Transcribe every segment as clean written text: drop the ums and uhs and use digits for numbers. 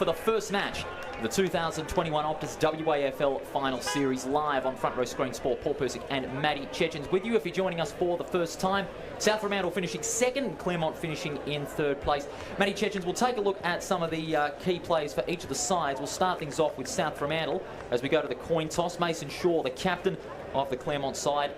For the first match, the 2021 OPTUS WAFL Final Series, live on Front Row Screen Sport. Paul Persick and Matty Chechens with you if you're joining us for the first time. South Fremantle finishing second, Claremont finishing in third place. Matty Chechens will take a look at some of the key players for each of the sides. We'll start things off with South Fremantle as we go to the coin toss. Mason Shaw, the captain of the Claremont side,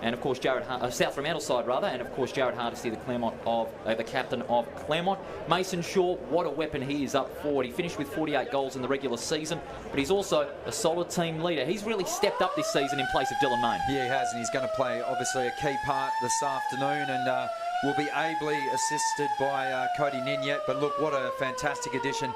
and of course South Fremantle side rather, and of course Jared Hardesty, the captain of Claremont. Mason Shaw, what a weapon he is up forward. He finished with 48 goals in the regular season, but he's also a solid team leader. He's really stepped up this season in place of Dylan Main. Yeah, he has, and he's going to play obviously a key part this afternoon, and will be ably assisted by Cody Ninyet. But look, what a fantastic addition.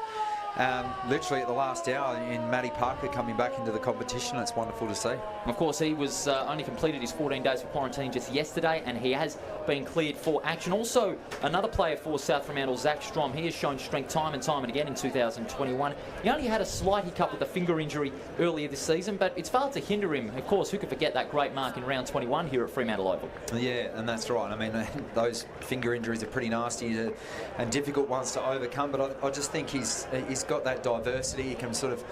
Literally at the last hour in Matty Parker coming back into the competition. It's wonderful to see. Of course, he was only completed his 14 days of quarantine just yesterday, and he has been cleared for action. Also, another player for South Fremantle, Zach Strom. He has shown strength time and time and again in 2021. He only had a slight hiccup with a finger injury earlier this season, but it's failed to hinder him. Of course, who could forget that great mark in round 21 here at Fremantle Oval? Yeah, and that's right. I mean, those finger injuries are pretty nasty and difficult ones to overcome, but I just think he's got that diversity. He can sort of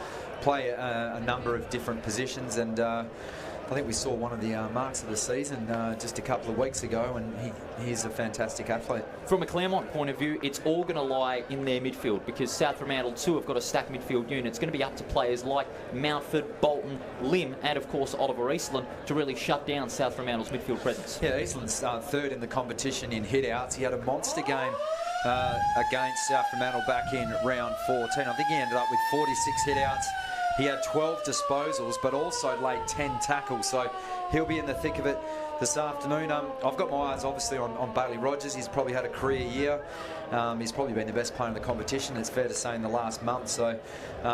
play a number of different positions, and I think we saw one of the marks of the season just a couple of weeks ago, and he is a fantastic athlete. From a Claremont point of view, it's all going to lie in their midfield, because South Fremantle too have got a stacked midfield unit. It's going to be up to players like Mountford, Bolton, Lim, and of course Oliver Eastland to really shut down South Fremantle's midfield presence. Yeah, Eastland's third in the competition in hit-outs. He had a monster game against South Fremantle back in round 14. I think he ended up with 46 hit-outs. He had 12 disposals, but also laid 10 tackles, so he'll be in the thick of it this afternoon. I've got my eyes obviously on Bailey Rogers. He's probably had a career year. He's probably been the best player in the competition, it's fair to say, in the last month. So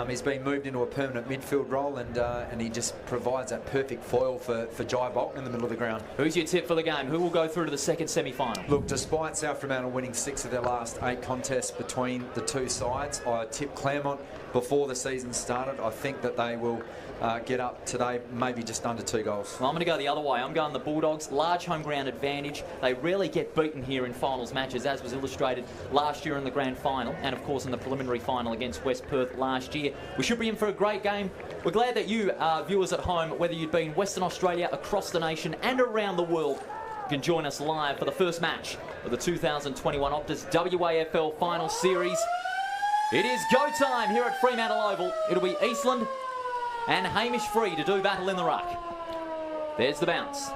he's been moved into a permanent midfield role, and he just provides that perfect foil for Jai Bolton in the middle of the ground. Who's your tip for the game? Who will go through to the second semi-final? Look, despite South Fremantle winning 6 of their last 8 contests between the two sides, I tipped Claremont before the season started. I think that they will get up today, maybe just under 2 goals. Well, I'm going to go the other way. I'm going the Bulldogs. Large home ground advantage. They rarely get beaten here in finals matches, as was illustrated last year in the grand final, and of course in the preliminary final against West Perth last year. We should be in for a great game. We're glad that you, viewers at home, whether you've been Western Australia, across the nation and around the world, can join us live for the first match of the 2021 OPTUS WAFL Final Series. It is go time here at Fremantle Oval. It'll be Eastland and Hamish Free to do battle in the ruck. There's the bounce.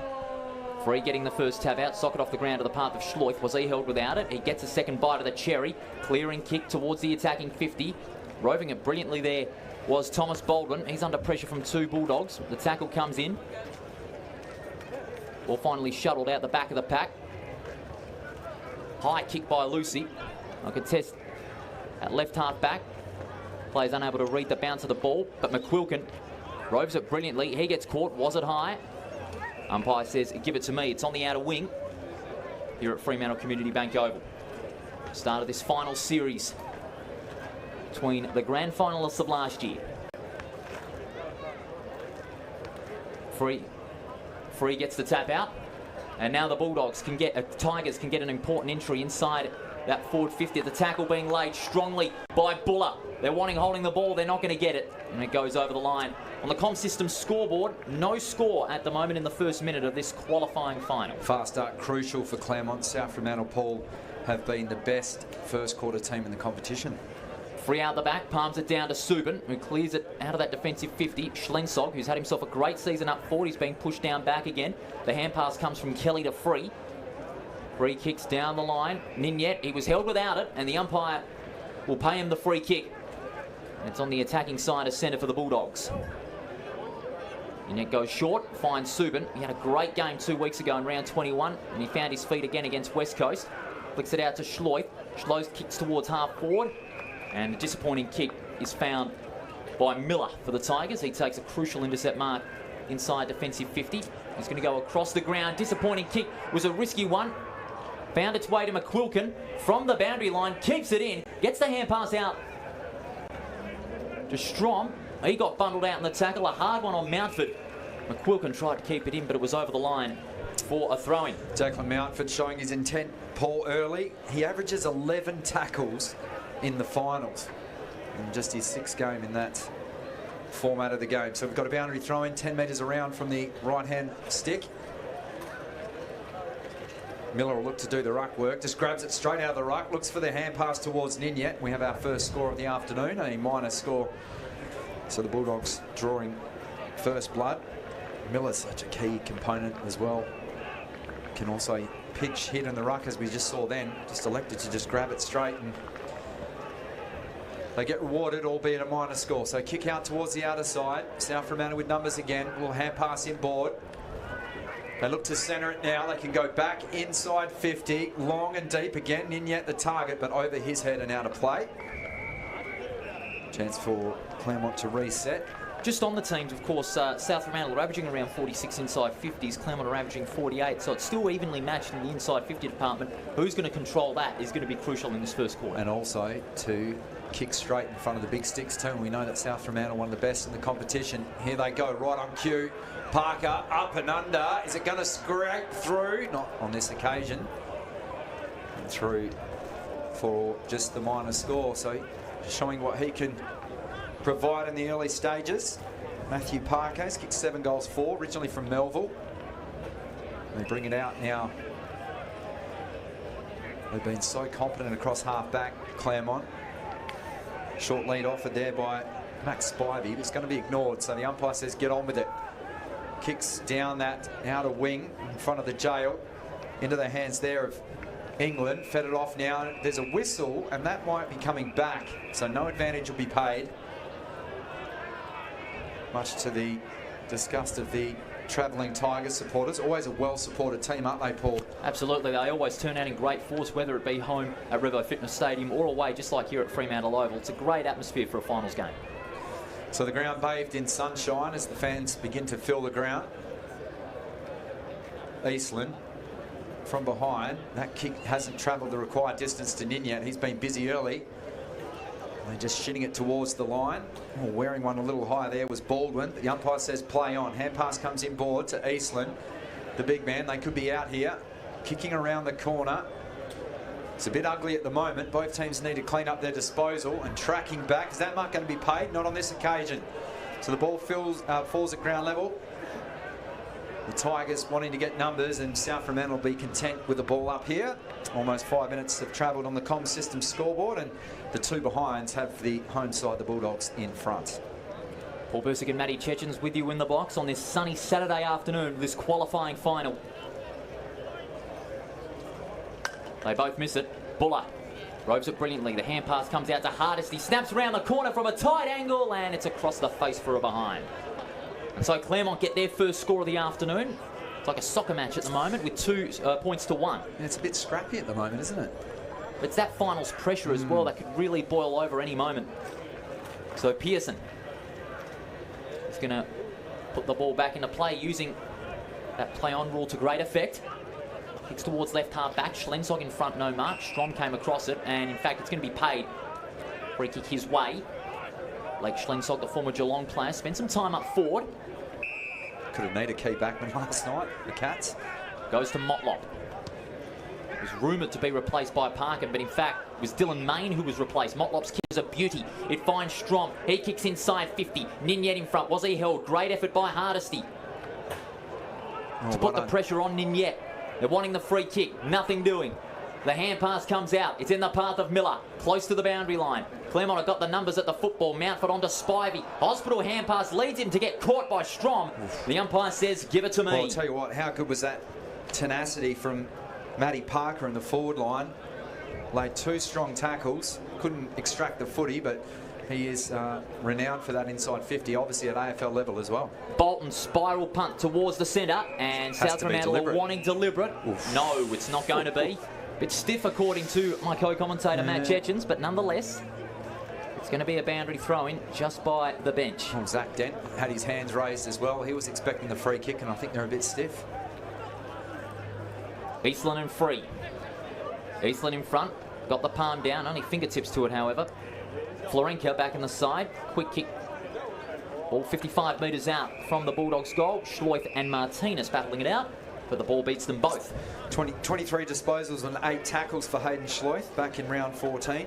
Free getting the first tab out, socket off the ground to the path of Schloith. Was he held without it? He gets a second bite of the cherry. Clearing kick towards the attacking 50. Roving it brilliantly there was Thomas Baldwin. He's under pressure from 2 Bulldogs. The tackle comes in. Ball finally shuttled out the back of the pack. High kick by Lucy. I could test at left half back. Player's unable to read the bounce of the ball, but McQuilkin roves it brilliantly. He gets caught. Was it high? Umpire says, give it to me. It's on the outer wing here at Fremantle Community Bank Oval. Start of this final series between the grand finalists of last year. Free gets the tap out, and now the Bulldogs can get, Tigers can get an important entry inside that forward 50. The tackle being laid strongly by Buller. They're holding the ball. They're not going to get it, and it goes over the line. On the comm system scoreboard, no score at the moment in the first minute of this qualifying final. Fast start crucial for Claremont. South Fremantle, Paul, have been the best first quarter team in the competition. Free out the back, palms it down to Subin, who clears it out of that defensive 50. Schlensog, who's had himself a great season up forward. He's being pushed down back again. The hand pass comes from Kelly to Free. Free kicks down the line. Ninyet, he was held without it, and the umpire will pay him the free kick. It's on the attacking side of centre for the Bulldogs. Ninyet goes short, finds Subin. He had a great game 2 weeks ago in round 21, and he found his feet again against West Coast. Flicks it out to Schloith. Schloith kicks towards half forward, and a disappointing kick is found by Miller for the Tigers. He takes a crucial intercept mark inside defensive 50. He's going to go across the ground. Disappointing kick, was a risky one. Found its way to McQuilkin from the boundary line, keeps it in, gets the hand pass out to Strom. He got bundled out in the tackle, a hard one on Mountford. McQuilkin tried to keep it in, but it was over the line for a throw-in. Declan Mountford showing his intent, Paul, early. He averages 11 tackles in the finals. in just his 6th game in that format of the game. So we've got a boundary throw in 10 metres around from the right-hand stick. Miller will look to do the ruck work, just grabs it straight out of the ruck, looks for the hand pass towards Ninyet. We have our first score of the afternoon, a minor score. So the Bulldogs drawing first blood. Miller's such a key component as well. Can also pitch, hit in the ruck, as we just saw then. Just elected to just grab it straight, and they get rewarded, albeit a minor score. So kick out towards the outer side. South Fremantle with numbers again. A little hand pass inboard. They look to centre it now. They can go back inside 50, long and deep again. Ninyet the target, but over his head and out of play. Chance for Claremont to reset. Just on the teams, of course, South Fremantle are averaging around 46 inside 50s. Claremont are averaging 48, so it's still evenly matched in the inside 50 department. Who's going to control that is going to be crucial in this first quarter. And also to kick straight in front of the big sticks too. And we know that South Fremantle are one of the best in the competition. Here they go, right on cue. Parker up and under. Is it going to scrape through? Not on this occasion. And through for just the minor score. So showing what he can provide in the early stages. Matthew Parker has kicked 7 goals for, originally from Melville. They bring it out now. They've been so competent across half-back, Claremont. Short lead offered there by Max Spivey, but it's going to be ignored, so the umpire says get on with it. Kicks down that outer wing in front of the jail, into the hands there of England. Fed it off now. There's a whistle, and that might be coming back, so no advantage will be paid. Much to the disgust of the travelling Tigers supporters. Always a well-supported team, aren't they, Paul? Absolutely. They always turn out in great force, whether it be home at Revo Fitness Stadium or away, just like here at Fremantle Oval. It's a great atmosphere for a finals game. So the ground bathed in sunshine as the fans begin to fill the ground. Eastland from behind. That kick hasn't travelled the required distance to Ninyet. He's been busy early. They're just shitting it towards the line. Oh, wearing one a little higher there was Baldwin. The umpire says play on. Hand pass comes inboard to Eastland. The big man, they could be out here. Kicking around the corner. It's a bit ugly at the moment. Both teams need to clean up their disposal, and tracking back. Is that mark going to be paid? Not on this occasion. So the ball falls at ground level. The Tigers wanting to get numbers, and South Fremantle will be content with the ball up here. Almost 5 minutes have travelled on the comm system scoreboard, and the two behinds have the home side, the Bulldogs, in front. Paul Bursick and Matty Chechens with you in the box on this sunny Saturday afternoon, this qualifying final. They both miss it. Buller rovers it brilliantly. The hand pass comes out to Hardesty. Snaps around the corner from a tight angle, and it's across the face for a behind. And so Claremont get their first score of the afternoon. It's like a soccer match at the moment with 2 points to 1. Yeah, it's a bit scrappy at the moment, isn't it? It's that finals pressure as well that could really boil over any moment. So Pearson is going to put the ball back into play using that play-on rule to great effect. Kicks towards left half back. Schlensog in front, no mark. Strom came across it, and in fact, it's going to be paid. Free kick his way. Blake Schlensog, the former Geelong player, spent some time up forward. Could have needed a key backman last night, the Cats. Goes to Motlop. It was rumoured to be replaced by Parker, but in fact, it was Dylan Main who was replaced. Motlop's kick is a beauty. It finds Strom. He kicks inside 50. Ninyet in front. Was he held? Great effort by Hardesty to put the pressure on Ninyet. They're wanting the free kick. Nothing doing. The hand pass comes out. It's in the path of Miller. Close to the boundary line. Claremont have got the numbers at the football. Mountford onto Spivey. Hospital hand pass leads him to get caught by Strom. The umpire says, give it to me. Well, I'll tell you what, how good was that tenacity from Matty Parker in the forward line. Laid 2 strong tackles. Couldn't extract the footy, but he is renowned for that inside 50, obviously at AFL level as well. Bolton spiral punt towards the centre, and South Fremantle are wanting deliberate. Oof. No, it's not going to be. Bit stiff according to my co-commentator Matt Chechens, but nonetheless, it's going to be a boundary throw-in just by the bench. Well, Zach Dent had his hands raised as well. He was expecting the free kick, and I think they're a bit stiff. Eastland and free. Eastland in front, got the palm down, only fingertips to it, however. Florenka back in the side, quick kick. Ball 55 metres out from the Bulldogs' goal. Schloith and Martinez battling it out, but the ball beats them both. 23 disposals and 8 tackles for Hayden Schloith back in round 14.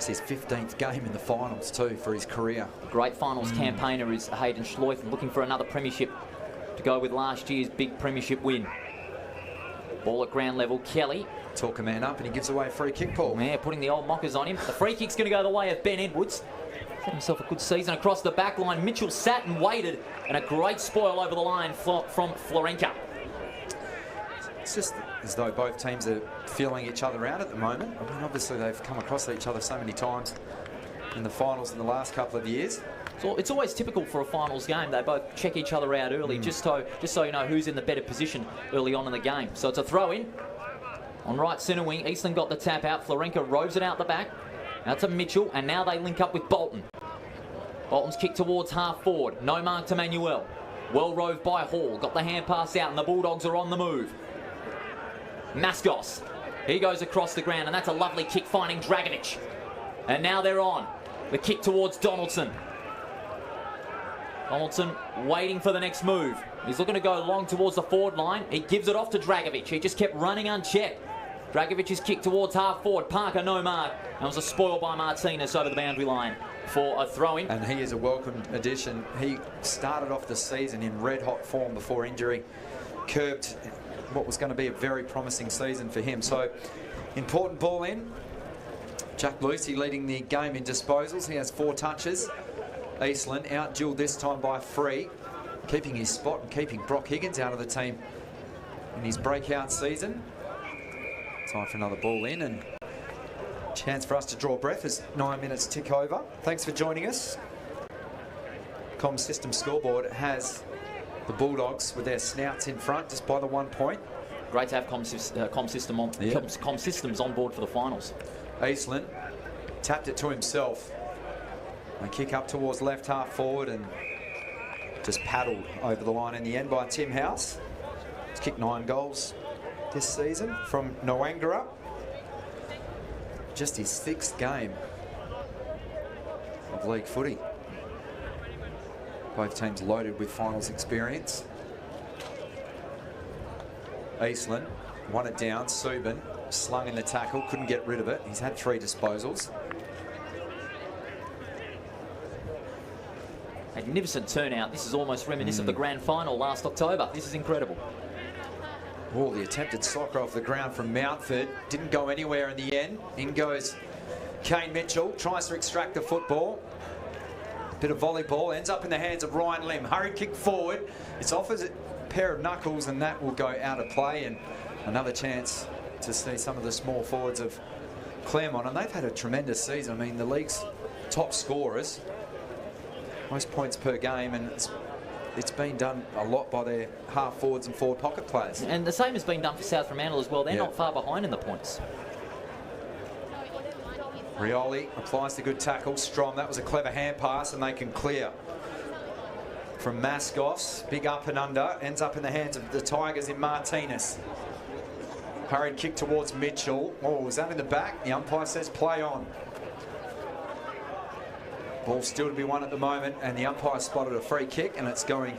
It's his 15th game in the finals too for his career. Great finals campaigner is Hayden Schleuf, looking for another premiership to go with last year's big premiership win. Ball at ground level, Kelly. Talk a man up and he gives away a free kick, Paul. Yeah, putting the old mockers on him. The free kick's going to go the way of Ben Edwards. Had himself a good season across the back line. Mitchell sat and waited, and a great spoil over the line from Florenka. It's just as though both teams are feeling each other out at the moment. I mean, obviously they've come across each other so many times in the finals in the last couple of years. So it's always typical for a finals game. They both check each other out early, just so you know who's in the better position early on in the game. So it's a throw-in on right centre wing. Eastland got the tap out. Florenka roves it out the back. Now to Mitchell, and now they link up with Bolton. Bolton's kick towards half forward. No mark to Manuel. Well roved by Hall. Got the hand pass out, and the Bulldogs are on the move. Maskos. He goes across the ground, and that's a lovely kick finding Dragovic. And now they're on. The kick towards Donaldson. Donaldson waiting for the next move. He's looking to go long towards the forward line. He gives it off to Dragovic. He just kept running unchecked. Dragovic's kick towards half forward. Parker, no mark. And was a spoil by Martinez over the boundary line for a throw-in. And he is a welcome addition. He started off the season in red-hot form before injury. Curbed what was going to be a very promising season for him. So, important ball in. Jack Lucy leading the game in disposals. He has 4 touches. Eastland out-duelled this time by Free, keeping his spot and keeping Brock Higgins out of the team in his breakout season. Time for another ball in and chance for us to draw breath as 9 minutes tick over. Thanks for joining us. Com System scoreboard has the Bulldogs with their snouts in front just by the 1 point. Great to have Com Systems on board for the finals. Eastland tapped it to himself. A kick up towards left half forward and just paddled over the line in the end by Tim House. He's kicked 9 goals this season from Noangara. Just his 6th game of league footy. Both teams loaded with finals experience. Eastland won it down. Subin slung in the tackle, couldn't get rid of it. He's had 3 disposals. Magnificent turnout. This is almost reminiscent of the grand final last October. This is incredible. Oh, the attempted soccer off the ground from Mountford. Didn't go anywhere in the end. In goes Kane Mitchell. Tries to extract the football. Bit of volleyball. Ends up in the hands of Ryan Lim. Hurried kick forward. It's off as a pair of knuckles, and that will go out of play. And another chance to see some of the small forwards of Claremont. And they've had a tremendous season. I mean, the league's top scorers. Most points per game, and it's been done a lot by their half forwards and forward pocket players. And the same has been done for South Fremantle as well. They're not far behind in the points. Rioli applies the good tackle. Strom, that was a clever hand pass, and they can clear. From Maskos, big up and under, ends up in the hands of the Tigers in Martinez. Hurried kick towards Mitchell. Oh, was that in the back? The umpire says play on. Ball still to be won at the moment, and the umpire spotted a free kick, and it's going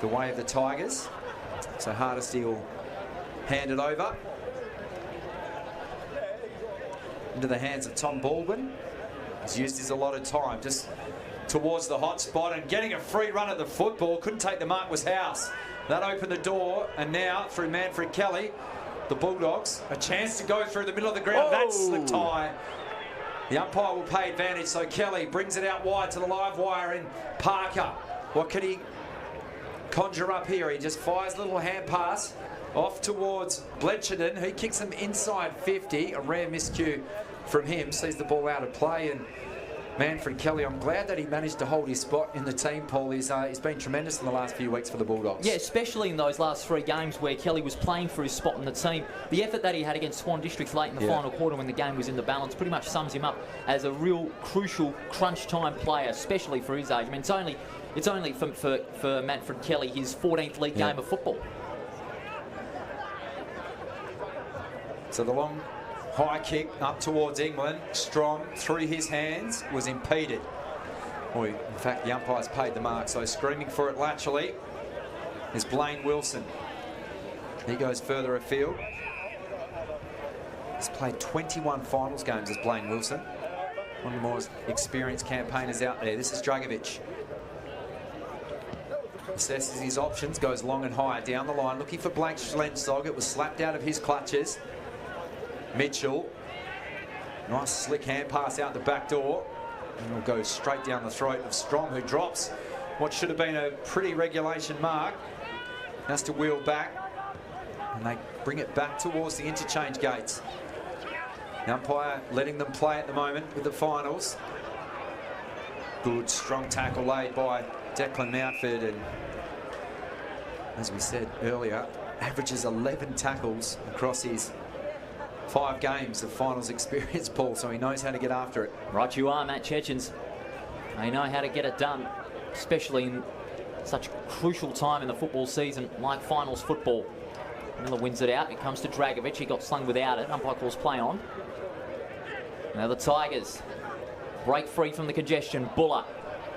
the way of the Tigers. So Hardesty will hand it over into the hands of Tom Baldwin. He's used his allotted time just towards the hot spot, and getting a free run at the football. Couldn't take the mark was House. That opened the door, and now through Manfred Kelly, the Bulldogs, a chance to go through the middle of the ground. That slipped high. The umpire will pay advantage, so Kelly brings it out wide to the live wire in Parker. What can he conjure up here? He just fires a little hand pass off towards Bletchenden. He kicks him inside 50. A rare miscue from him. Sees the ball out of play, and Manfred Kelly, I'm glad that he managed to hold his spot in the team, Paul. He's been tremendous in the last few weeks for the Bulldogs. Yeah, especially in those last 3 games where Kelly was playing for his spot in the team. The effort that he had against Swan Districts late in the final quarter when the game was in the balance pretty much sums him up as a real crucial crunch time player, especially for his age. I mean, it's only for Manfred Kelly his 14th league game of football. So the long high kick up towards England. Strom through his hands was impeded. In fact, the umpire's paid the mark, so screaming for it laterally is Blaine Wilson. He goes further afield. He's played 21 finals games as Blaine Wilson. one of the more experienced campaigners out there. This is Dragovic. Assesses his options, goes long and high down the line, looking for Blake Schlensog. It was slapped out of his clutches. Mitchell. Nice slick hand pass out the back door. And will go straight down the throat of Strong, who drops what should have been a pretty regulation mark. Has to wheel back. And they bring it back towards the interchange gates. The umpire letting them play at the moment with the finals. Good, strong tackle laid by Declan Mountford. And as we said earlier, averages 11 tackles across his 5 games of finals experience, Paul, so he knows how to get after it. Right you are, Matt Chechens. They know how to get it done, especially in such a crucial time in the football season like finals football. Miller wins it out. It comes to Dragovic. He got slung without it. Umpire calls play on. Now the Tigers break free from the congestion. Buller.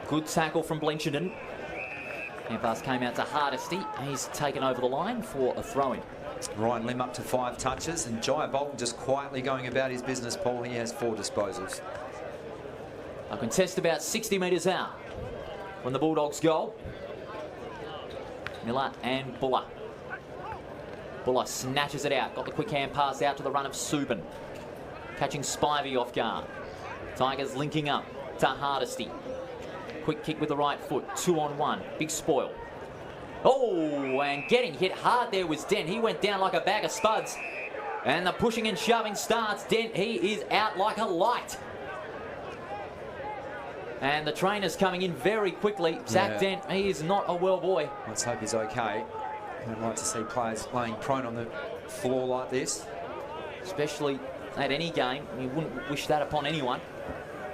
Good tackle from Blenchenden. Hand pass came out to Hardesty. He's taken over the line for a throw-in. Ryan Lim up to 5 touches, and Jai Bolton just quietly going about his business, Paul. He has 4 disposals. A contest about 60 metres out from the Bulldogs' goal. Miller and Buller. Buller snatches it out. Got the quick hand pass out to the run of Subin. Catching Spivey off guard. Tigers linking up to Hardesty. Quick kick with the right foot. 2-on-1. Big spoil. Oh, and getting hit hard there was Dent. He went down like a bag of spuds. And the pushing and shoving starts. Dent, he is out like a light. And the trainer's coming in very quickly. Zach Dent, he is not a well boy. Let's hope he's okay. I'd like to see players laying prone on the floor like this. Especially at any game. You wouldn't wish that upon anyone.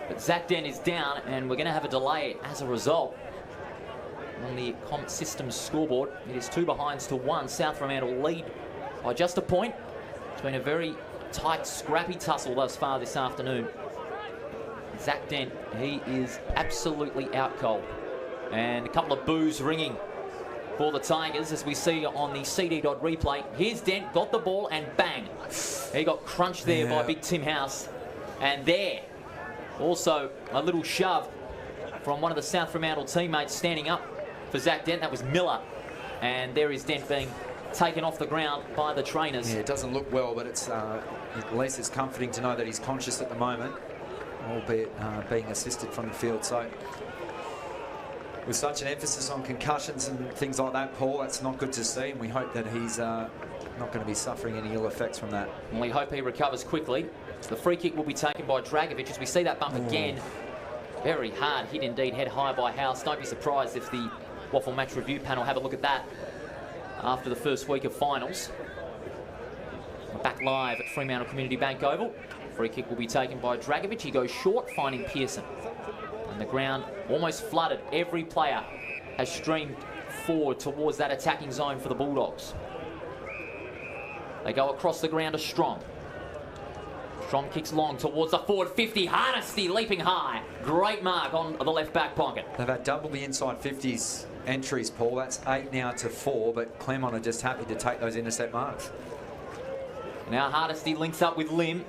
But Zach Dent is down, and we're going to have a delay as a result. On the Comet Systems scoreboard, it is 2 behinds to 1. South Fremantle lead by just a point. It's been a very tight, scrappy tussle thus far this afternoon. Zach Dent, he is absolutely out cold. And a couple of boos ringing for the Tigers as we see on the CD Dodd replay. Here's Dent, got the ball, and bang. He got crunched there by big Tim House. And there, also a little shove from one of the South Fremantle teammates standing up for Zach Dent. That was Miller. And there is Dent being taken off the ground by the trainers. Yeah, it doesn't look well, but it's at least it's comforting to know that he's conscious at the moment, albeit being assisted from the field. So with such an emphasis on concussions and things like that, Paul, that's not good to see, and we hope that he's not going to be suffering any ill effects from that. And we hope he recovers quickly. The free kick will be taken by Dragovic as we see that bump again. Very hard hit indeed, head high by House. Don't be surprised if the Waffle Match Review panel have a look at that after the first week of finals. Back live at Fremantle Community Bank Oval. Free kick will be taken by Dragovic. He goes short, finding Pearson. And the ground almost flooded. Every player has streamed forward towards that attacking zone for the Bulldogs. They go across the ground to Strong. Strong kicks long towards the forward 50. Hardesty leaping high. Great mark on the left back pocket. They've had double the inside 50s entries, Paul. That's 8 now to 4, but Claremont are just happy to take those intercept marks. Now Hardesty links up with Lim.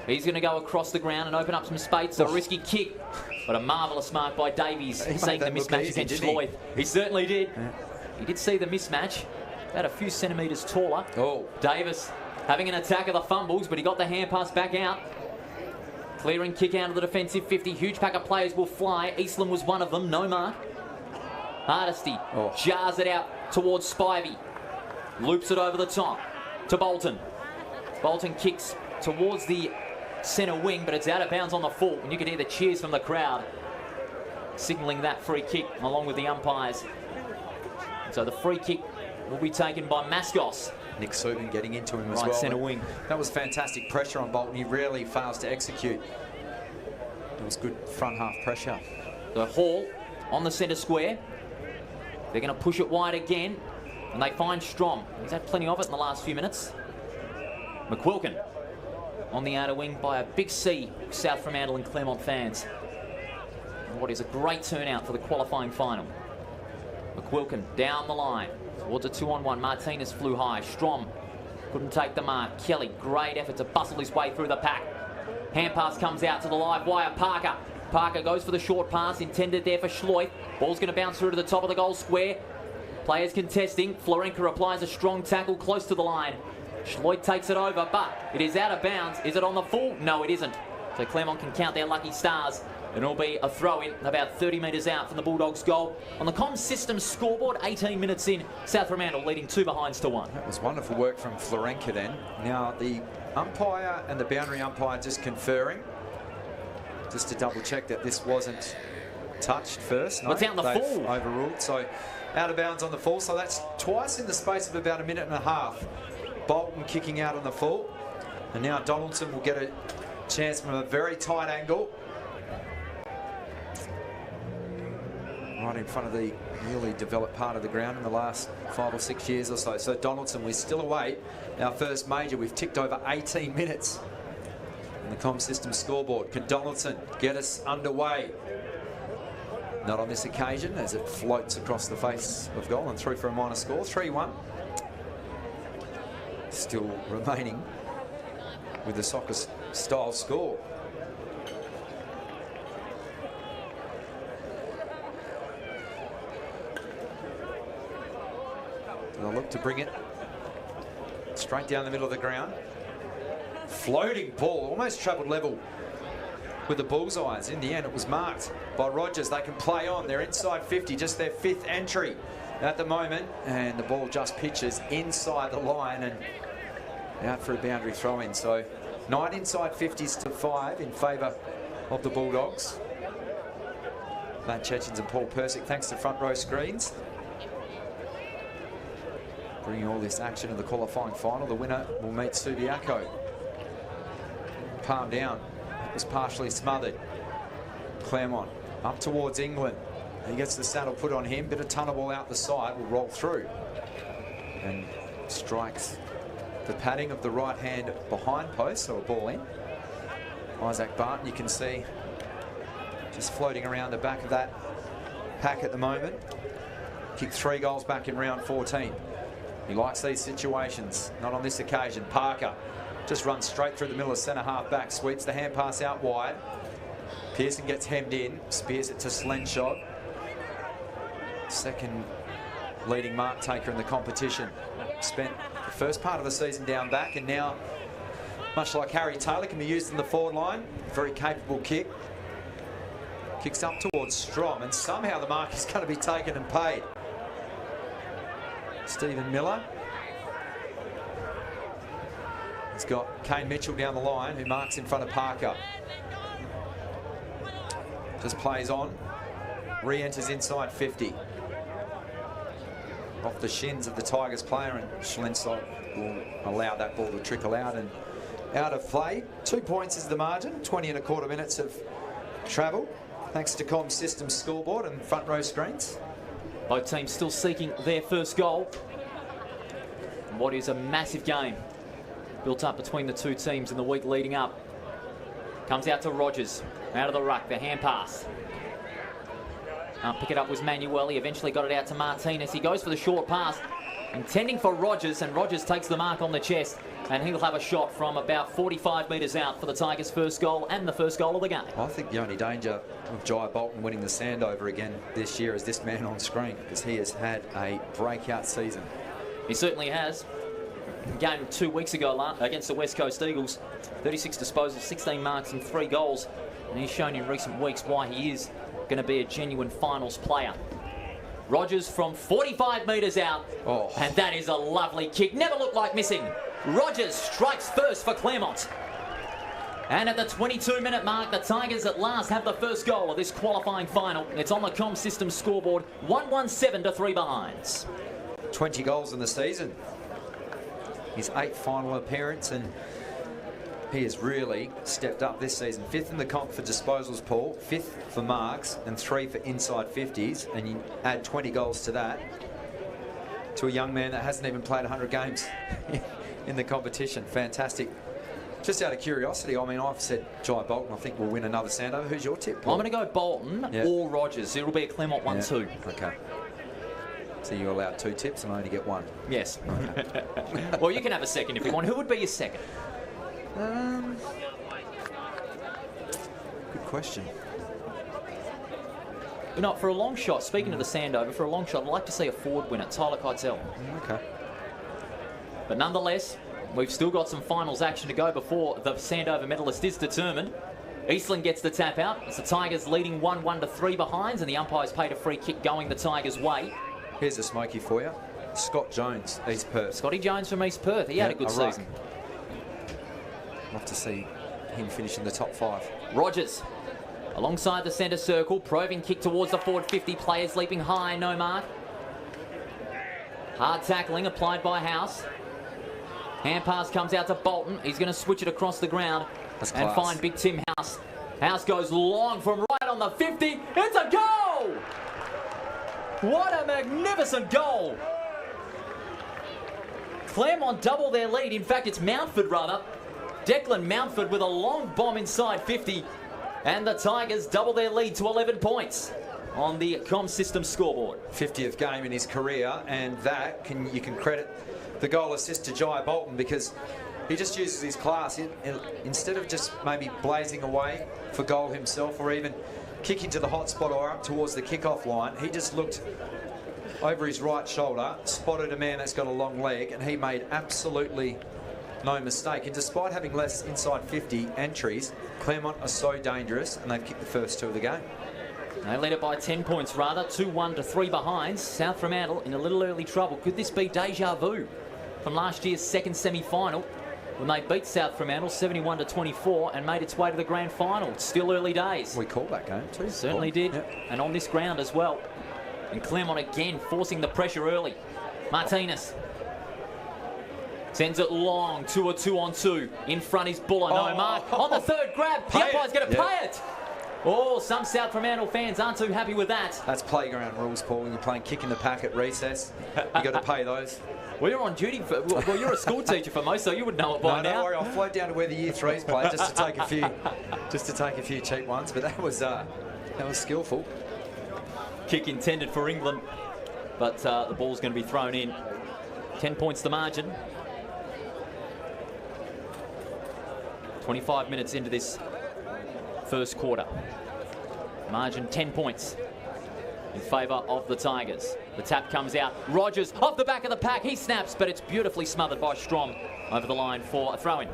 He's going to go across the ground and open up some space. A risky kick, but a marvellous mark by Davies, seeing the mismatch against Sloyd. He certainly did. Yeah. He did see the mismatch. About a few centimetres taller. Oh. Davis having an attack of the fumbles, but he got the hand pass back out. Clearing kick out of the defensive 50. Huge pack of players will fly. Eastland was one of them. No mark. Hardesty jars it out towards Spivey. Loops it over the top to Bolton. Bolton kicks towards the centre wing, but it's out of bounds on the full, and you can hear the cheers from the crowd signalling that free kick along with the umpires. So the free kick will be taken by Mascos. Nick Subin getting into him as well. Right centre wing. That was fantastic pressure on Bolton. He rarely fails to execute. It was good front half pressure. The Hall on the centre square. They're going to push it wide again, and they find Strom. He's had plenty of it in the last few minutes. McQuilkin on the outer wing by a big C, South Fremantle and Claremont fans. And what is a great turnout for the qualifying final. McQuilkin down the line towards a 2-on-1. Martinez flew high. Strom couldn't take the mark. Kelly, great effort to bustle his way through the pack. Hand pass comes out to the live wire. Parker. Parker goes for the short pass, intended there for Schloit. Ball's going to bounce through to the top of the goal square. Players contesting. Florenka applies a strong tackle close to the line. Schloit takes it over, but it is out of bounds. Is it on the full? No, it isn't. So Claremont can count their lucky stars. And it'll be a throw-in about 30 metres out from the Bulldogs' goal. On the comms system scoreboard, 18 minutes in, South Fremantle leading 2-1. That was wonderful work from Florenka then. Now the umpire and the boundary umpire just conferring, just to double check that this wasn't touched first. No, What's out on the full? Overruled, so out of bounds on the full. So that's twice in the space of about a minute and a half. Bolton kicking out on the full. And now Donaldson will get a chance from a very tight angle. Right in front of the newly developed part of the ground in the last 5 or 6 years or so. So Donaldson, we still await our first major. We've ticked over 18 minutes in the comm system scoreboard. Can Donaldson get us underway? Not on this occasion as it floats across the face of goal and through for a minor score, 3-1. Still remaining with the soccer style score. They'll look to bring it straight down the middle of the ground. Floating ball, almost travelled level with the bullseyes. In the end, it was marked by Rogers. They can play on. They're inside 50, just their 5th entry at the moment. And the ball just pitches inside the line and out for a boundary throw-in. So 9 inside 50s to 5 in favour of the Bulldogs. Matt Chechens and Paul Persick, thanks to front row screens. Bringing all this action in the qualifying final. The winner will meet Subiaco. Palm down. It was partially smothered. Claremont up towards England. He gets the saddle put on him. Bit of tunnel ball out the side. Will roll through. And strikes the padding of the right hand behind post. So a ball in. Isaac Barton, you can see just floating around the back of that pack at the moment. Kicked 3 goals back in round 14. He likes these situations, not on this occasion. Parker just runs straight through the middle of centre half back, sweeps the hand pass out wide. Pearson gets hemmed in, spears it to Slenshaw. Second leading mark taker in the competition. Spent the first part of the season down back and now, much like Harry Taylor, can be used in the forward line. Very capable kick. Kicks up towards Strom and somehow the mark is going to be taken and paid. Stephen Miller. He's got Kane Mitchell down the line who marks in front of Parker. Just plays on. Re-enters inside 50. Off the shins of the Tigers player and Schlensog will allow that ball to trickle out and out of play. 2 points is the margin. 20 and a quarter minutes of travel. Thanks to comm system scoreboard and front row screens. Both teams still seeking their first goal. What is a massive game built up between the two teams in the week leading up. Comes out to Rogers, out of the ruck, the hand pass. Pick it up was Manueli, eventually got it out to Martinez. He goes for the short pass, intending for Rogers, and Rogers takes the mark on the chest, and he'll have a shot from about 45 metres out for the Tigers' first goal and the first goal of the game. I think the only danger of Jai Bolton winning the Sandover again this year is this man on screen, because he has had a breakout season. He certainly has. Game 2 weeks ago against the West Coast Eagles, 36 disposals, 16 marks and 3 goals. And he's shown in recent weeks why he is going to be a genuine finals player. Rogers from 45 metres out. Oh. And that is a lovely kick. Never looked like missing. Rogers strikes first for Claremont. And at the 22-minute mark, the Tigers at last have the first goal of this qualifying final. It's on the comm system scoreboard, 1-1-7 to 3 behinds. 20 goals in the season. His 8th final appearance, and he has really stepped up this season. 5th in the comp for disposals, Paul, 5th for marks, and 3 for inside 50s. And you add 20 goals to that, to a young man that hasn't even played 100 games in the competition. Fantastic. Just out of curiosity, I mean, I've said Jai Bolton, I think, will win another Sandover. Who's your tip, Paul? I'm going to go Bolton or Rogers. It'll be a Claremont 1-2. Okay. So you're allowed 2 tips and I only get 1. Yes. Well, you can have a second if you want. Who would be your second? question. You know, for a long shot, speaking of the Sandover, for a long shot, I'd like to see a forward winner, Tyler Keitel. Okay. But nonetheless, we've still got some finals action to go before the Sandover medalist is determined. Eastland gets the tap out. It's the Tigers leading 1-1 to 3 behinds, and the umpires paid a free kick going the Tigers' way. Here's a smoky for you. Scott Jones, East Perth. Scotty Jones from East Perth. He had a good season. Love to see him finish in the top 5. Rogers, alongside the centre circle, probing kick towards the forward 50. Players leaping high, no mark. Hard tackling applied by House. Hand pass comes out to Bolton. He's going to switch it across the ground and find Big Tim House. House goes long from right on the 50. It's a goal! What a magnificent goal! Claremont double their lead. In fact, it's Mountford rather. Declan Mountford with a long bomb inside 50. And the Tigers double their lead to 11 points on the Com System scoreboard. 50th game in his career, and that you can credit the goal assist to Jai Bolton, because he just uses his class. Instead of just maybe blazing away for goal himself, or even kicking to the hot spot or up towards the kickoff line, he just looked over his right shoulder, spotted a man that's got a long leg, and he made absolutely no mistake. And despite having less inside 50 entries, Claremont are so dangerous, and they've kicked the first 2 of the game. They lead it by 10 points rather, 2-1 to 3 behinds. South Fremantle in a little early trouble. Could this be deja vu from last year's second semi-final, when they beat South Fremantle 71 to 24 and made its way to the grand final? It's still early days. We called that game too. Certainly did, yep. And on this ground as well. And Claremont again forcing the pressure early. Martinez sends it long to a 2-on-2. In front is Buller, no mark. On the third grab, the umpire's going to pay it. Oh, some South Fremantle fans aren't too happy with that. That's playground rules, Paul. When you're playing kick in the pack at recess, you got to pay those. Well, you're on duty for. Well, you're a school teacher for most, so you would know it by now. Don't worry. I'll float down to where the Year 3s play just to take a few cheap ones. But that was skillful. Kick intended for England, but the ball's going to be thrown in. 10 points the margin. 25 minutes into this first quarter. Margin 10 points in favour of the Tigers. The tap comes out. Rogers off the back of the pack. He snaps, but it's beautifully smothered by Strom over the line for a throw-in.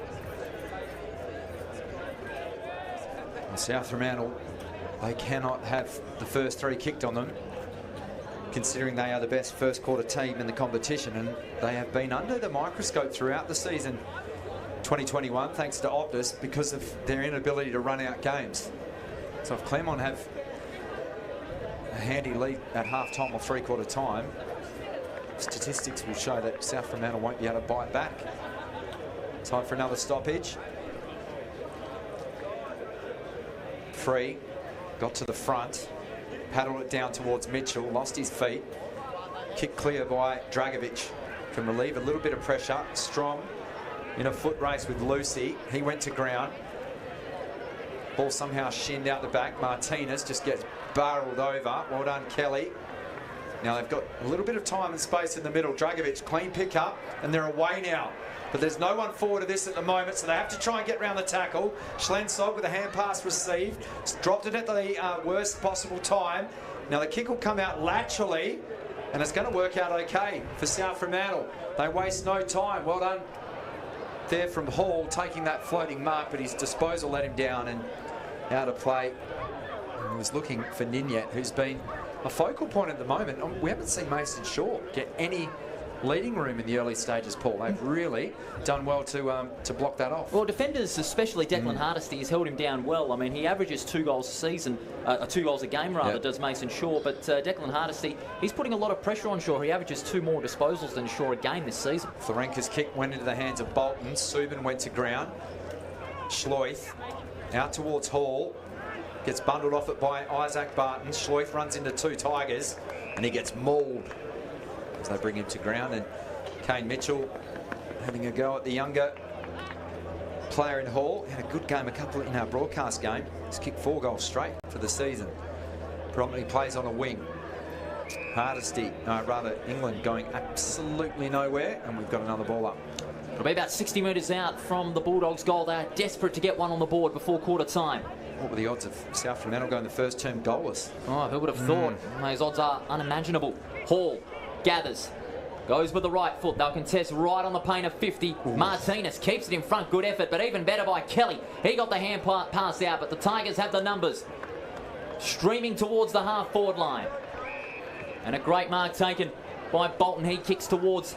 South Fremantle, they cannot have the first 3 kicked on them, considering they are the best first quarter team in the competition, and they have been under the microscope throughout the season 2021 thanks to Optus, because of their inability to run out games. So if Claremont have a handy lead at half-time or 3-quarter time, statistics will show that South Fremantle won't be able to bite back. Time for another stoppage. Free, got to the front, paddled it down towards Mitchell, lost his feet. Kick clear by Dragovic. Can relieve a little bit of pressure. Strong in a foot race with Lucy. He went to ground. Ball somehow shinned out the back. Martinez just gets barreled over. Well done, Kelly. Now they've got a little bit of time and space in the middle. Dragovic, clean pick up, and they're away now. But there's no one forward of this at the moment, so they have to try and get round the tackle. Schlensog with a hand pass received. Dropped it at the worst possible time. Now the kick will come out laterally, and it's going to work out okay for South Fremantle. They waste no time. Well done there from Hall, taking that floating mark, but his disposal let him down and out of play. He was looking for Ninyet, who's been a focal point at the moment. We haven't seen Mason Shaw get any leading room in the early stages, Paul. They've really done well to block that off. Well, defenders, especially Declan Hardesty, has held him down well. I mean, he averages 2 goals a season, 2 goals a game rather, does Mason Shaw. But Declan Hardesty, he's putting a lot of pressure on Shaw. He averages 2 more disposals than Shaw a game this season. Florenka's kick went into the hands of Bolton. Subin went to ground. Schleuf out towards Hall. Gets bundled off it by Isaac Barton. Schleuf runs into 2 Tigers, and he gets mauled as they bring him to ground. And Kane Mitchell having a go at the younger player in Hall. Had a good game in our broadcast game. He's kicked 4 goals straight for the season. Predominantly plays on a wing. Hardesty, England going absolutely nowhere, and we've got another ball up. It'll be about 60 metres out from the Bulldogs' goal. They're desperate to get one on the board before quarter time. What were the odds of South Fremantle going the first term goalless? Oh, who would have thought? Those odds are unimaginable. Hall gathers. Goes with the right foot. They'll contest right on the paint of 50. Ooh. Martinez keeps it in front. Good effort, but even better by Kelly. He got the hand pass out, but the Tigers have the numbers. Streaming towards the half-forward line. And a great mark taken by Bolton. He kicks towards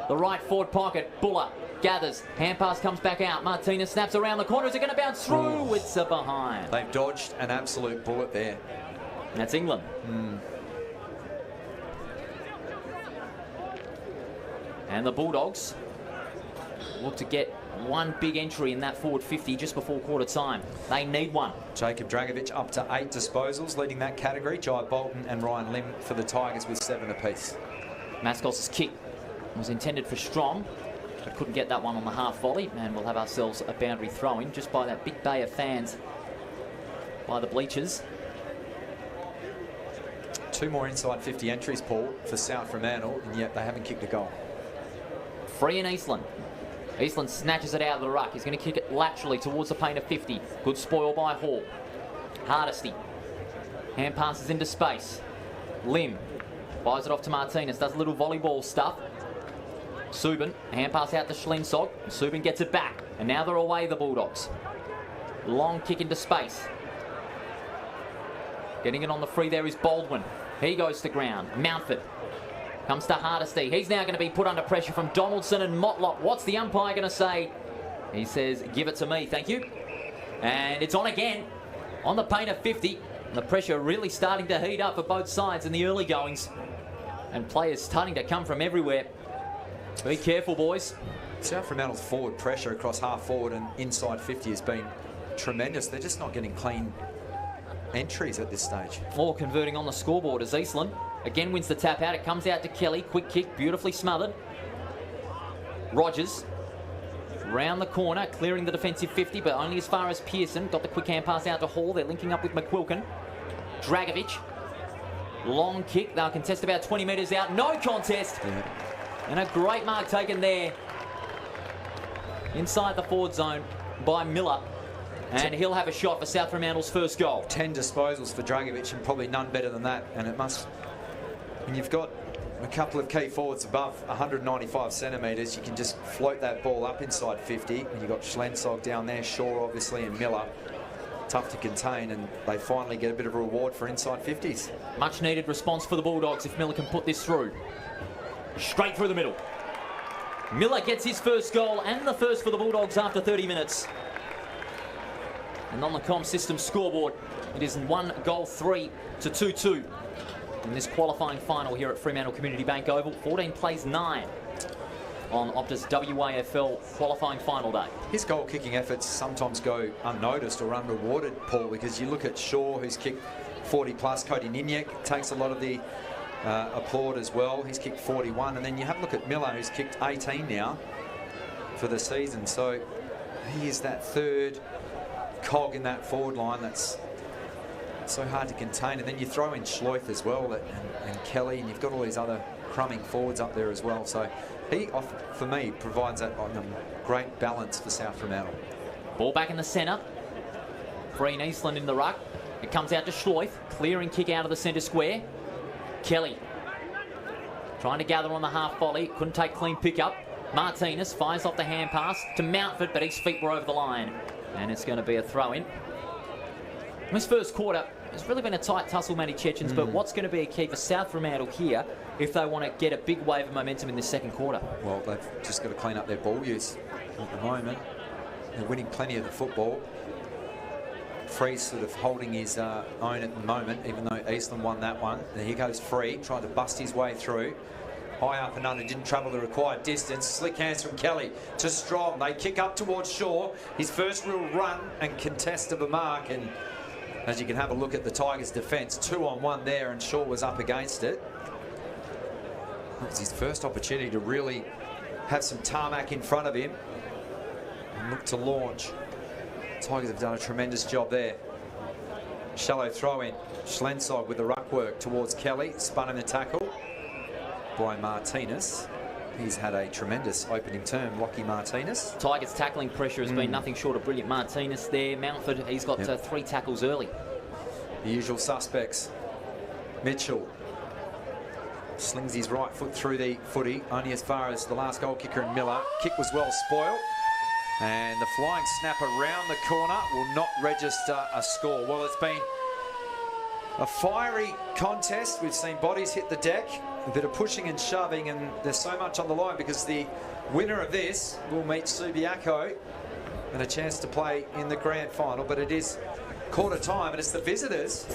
the right forward pocket. Buller gathers. Hand pass comes back out. Martinez snaps around the corner. Is it going to bounce through? Ooh. It's a behind. They've dodged an absolute bullet there. That's England. And the Bulldogs look to get one big entry in that forward 50 just before quarter time. They need one. Jacob Dragovic up to 8 disposals, leading that category. Jai Bolton and Ryan Lim for the Tigers with 7 apiece. Mascos' kick was intended for Strong, but couldn't get that one on the half volley. And we'll have ourselves a boundary throw-in just by that big bay of fans by the bleachers. 2 more inside 50 entries, Paul, for South Fremantle, and yet they haven't kicked a goal. Free in Eastland. Eastland snatches it out of the ruck. He's going to kick it laterally towards the paint of 50. Good spoil by Hall. Hardesty. Hand passes into space. Lim fires it off to Martinez. Does a little volleyball stuff. Subin. Hand pass out to Schlensog. Subin gets it back. And now they're away, the Bulldogs. Long kick into space. Getting it on the free there is Baldwin. He goes to ground. Mountford. Comes to Hardesty. He's now going to be put under pressure from Donaldson and Motlop. What's the umpire going to say? He says, give it to me, thank you. And it's on again. On the paint of 50. And the pressure really starting to heat up for both sides in the early goings. And players starting to come from everywhere. Be careful, boys. South Fremantle's forward pressure across half forward and inside 50 has been tremendous. They're just not getting clean entries at this stage. All converting on the scoreboard as Eastland again wins the tap out. It comes out to Kelly. Quick kick, beautifully smothered. Rogers round the corner, clearing the defensive 50, but only as far as Pearson. Got the quick hand pass out to Hall. They're linking up with McQuilkin. Dragovic. Long kick. They'll contest about 20 metres out. No contest. Yeah. And a great mark taken there inside the forward zone by Miller. And he'll have a shot for South Fremantle's first goal. 10 disposals for Dragovic and probably none better than that. And it must... When you've got a couple of key forwards above 195 centimetres, you can just float that ball up inside 50. And you've got Schlensog down there, Shaw obviously, and Miller. Tough to contain, and they finally get a bit of a reward for inside 50s. Much needed response for the Bulldogs if Miller can put this through. Straight through the middle. Miller gets his first goal and the first for the Bulldogs after 30 minutes. And on the comm system scoreboard, it is 1-3 to 2-2 in this qualifying final here at Fremantle Community Bank Oval. 14 plays 9 on OPTUS WAFL qualifying final day. His goal-kicking efforts sometimes go unnoticed or unrewarded, Paul, because you look at Shaw, who's kicked 40+. Cody Niniak takes a lot of the applaud as well. He's kicked 41. And then you have a look at Miller, who's kicked 18 now for the season. So he is that third cog in that forward line that's so hard to contain. And then you throw in Schleuf as well and Kelly, and you've got all these other crumbing forwards up there as well. So he, for me, provides that great balance for South Fremantle. Ball back in the centre. Free in Eastland in the ruck. It comes out to Schleuf. Clearing kick out of the centre square. Kelly trying to gather on the half volley. Couldn't take clean pickup. Martinez fires off the hand pass to Mountford, but his feet were over the line. And it's going to be a throw-in. This first quarter, it's really been a tight tussle, Matty Chechens, but what's going to be a key for South Fremantle here if they want to get a big wave of momentum in this second quarter? Well, they've just got to clean up their ball use at the moment. They're winning plenty of the football. Free's sort of holding his own at the moment, even though Eastland won that one. And here goes Free, trying to bust his way through. High up and under, didn't travel the required distance. Slick hands from Kelly to Strong. They kick up towards Shaw. His first real run and contest of a mark. And as you can have a look at the Tigers' defence, 2-on-1 there, and Shaw was up against it. It was his first opportunity to really have some tarmac in front of him and look to launch. Tigers have done a tremendous job there. Shallow throw in. Schlensog with the ruck work towards Kelly. Spun in the tackle by Martinez. He's had a tremendous opening term. Lockie Martinez. Tigers' tackling pressure has been nothing short of brilliant. Martinez there. Mountford, he's got 3 tackles early. The usual suspects. Mitchell slings his right foot through the footy, only as far as the last goal kicker in Miller. Kick was well spoiled. And the flying snap around the corner will not register a score. Well, it's been a fiery contest. We've seen bodies hit the deck, a bit of pushing and shoving, and there's so much on the line because the winner of this will meet Subiaco and a chance to play in the grand final. But it is quarter time, and it's the visitors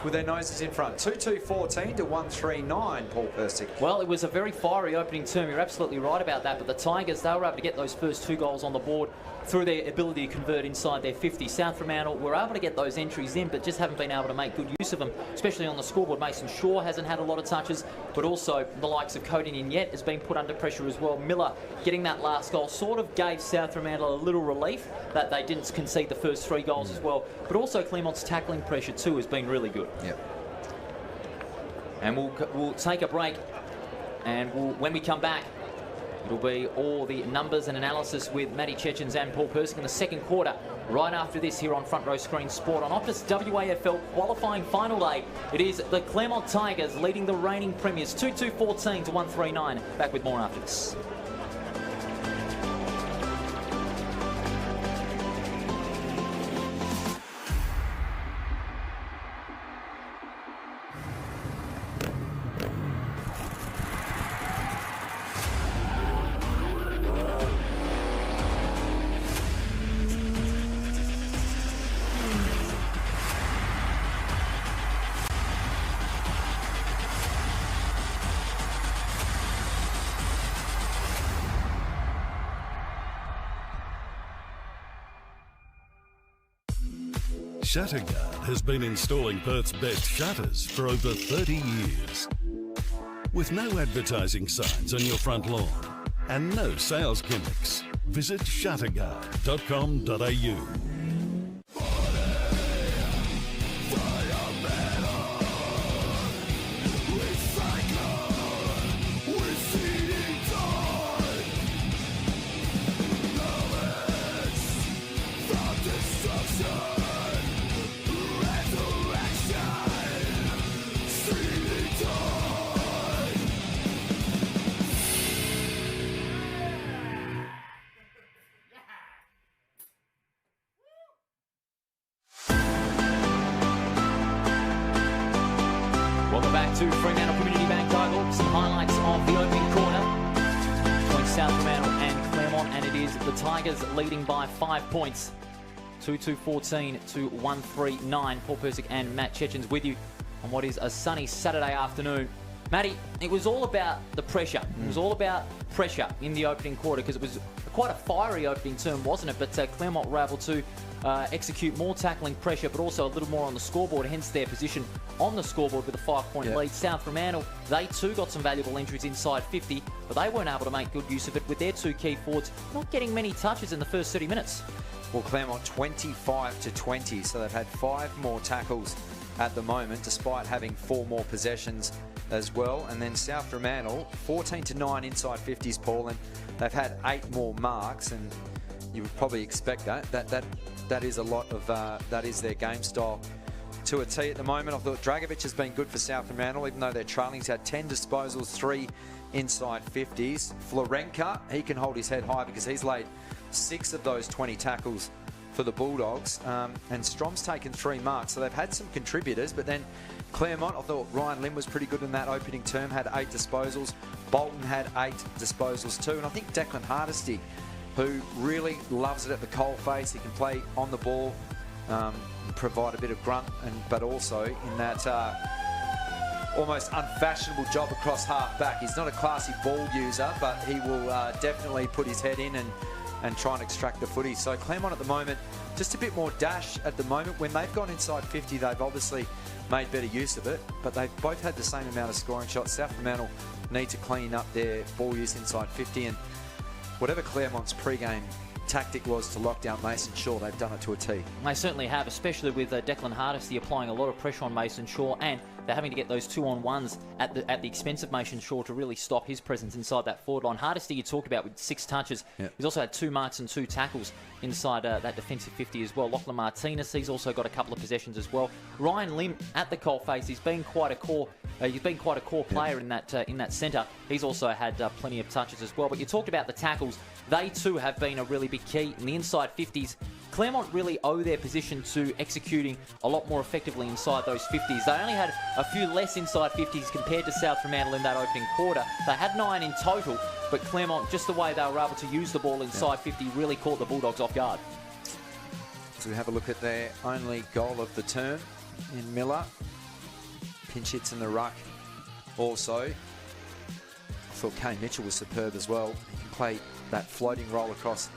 with their noses in front. 2-2-14 to 1-3-9, Paul Persick. Well, it was a very fiery opening term. You're absolutely right about that. But the Tigers, they were able to get those first 2 goals on the board through their ability to convert inside their 50. South Fremantle were able to get those entries in, but just haven't been able to make good use of them, especially on the scoreboard. Mason Shaw hasn't had a lot of touches, but also the likes of Cody Ninyet has been put under pressure as well. Miller getting that last goal sort of gave South Fremantle a little relief that they didn't concede the first 3 goals as well. But also Claremont's tackling pressure too has been really good. Yep. And we'll take a break, and when we come back, it'll be all the numbers and analysis with Matty Chechens and Paul Persick in the second quarter. Right after this here on Front Row Screen Sport on OPTUS WAFL qualifying final day. It is the Claremont Tigers leading the reigning premiers 2-2-14 to 1-3-9. Back with more after this. Shutterguard has been installing Perth's best shutters for over 30 years. With no advertising signs on your front lawn and no sales gimmicks, visit shutterguard.com.au. Welcome back to Fremantle Community Bank Tigers. Some highlights of the opening quarter between South Fremantle and Claremont, and it is the Tigers leading by 5 points. 2-2-14 to 1-3-9. Paul Persick and Matt Chechens with you on what is a sunny Saturday afternoon. Matty, it was all about the pressure. It was all about pressure in the opening quarter because it was quite a fiery opening term, wasn't it? But Claremont were able to execute more tackling pressure, but also a little more on the scoreboard, hence their position on the scoreboard with a 5-point lead. South Fremantle, they too got some valuable entries inside 50, but they weren't able to make good use of it with their 2 key forwards not getting many touches in the first 30 minutes. Well, Claremont 25-20, so they've had 5 more tackles at the moment, despite having 4 more possessions as well. And then South Fremantle 14-9 inside 50s, Paul, and they've had 8 more marks, and you would probably expect that is a lot of that is their game style to a T at the moment. I thought Dragovic has been good for South Fremantle, even though they're trailing. He's had 10 disposals, 3 inside 50s. Florenka, he can hold his head high because he's laid 6 of those 20 tackles for the Bulldogs. And Strom's taken 3 marks, so they've had some contributors. But then Claremont, I thought Ryan Lim was pretty good in that opening term, had 8 disposals. Bolton had 8 disposals too. And I think Declan Hardesty, who really loves it at the coalface, he can play on the ball, provide a bit of grunt, but also in that almost unfashionable job across half back. He's not a classy ball user, but he will definitely put his head in and try and extract the footy. So Claremont at the moment, just a bit more dash at the moment. When they've gone inside 50, they've obviously made better use of it, but they've both had the same amount of scoring shots. South Fremantle need to clean up their ball use inside 50, and whatever Claremont's pre-game tactic was to lock down Mason Shaw. They've done it to a T. They certainly have, especially with Declan Hardesty applying a lot of pressure on Mason Shaw, and they're having to get those 2-on-1s at the expense of Mason Shaw to really stop his presence inside that forward line. Hardesty you talked about with 6 touches. Yep. He's also had 2 marks and 2 tackles inside that defensive 50 as well. Lachlan Martinez, he's also got a couple of possessions as well. Ryan Lim at the coalface, he's been quite a core player in that centre. He's also had plenty of touches as well. But you talked about the tackles. They too have been a really big key in the inside 50s. Claremont really owe their position to executing a lot more effectively inside those 50s. They only had a few less inside 50s compared to South Fremantle in that opening quarter. They had 9 in total, but Claremont, just the way they were able to use the ball inside 50, really caught the Bulldogs off guard. So we have a look at their only goal of the term in Miller. Pinch hits in the ruck also. I thought Kane Mitchell was superb as well. He can play that floating roll across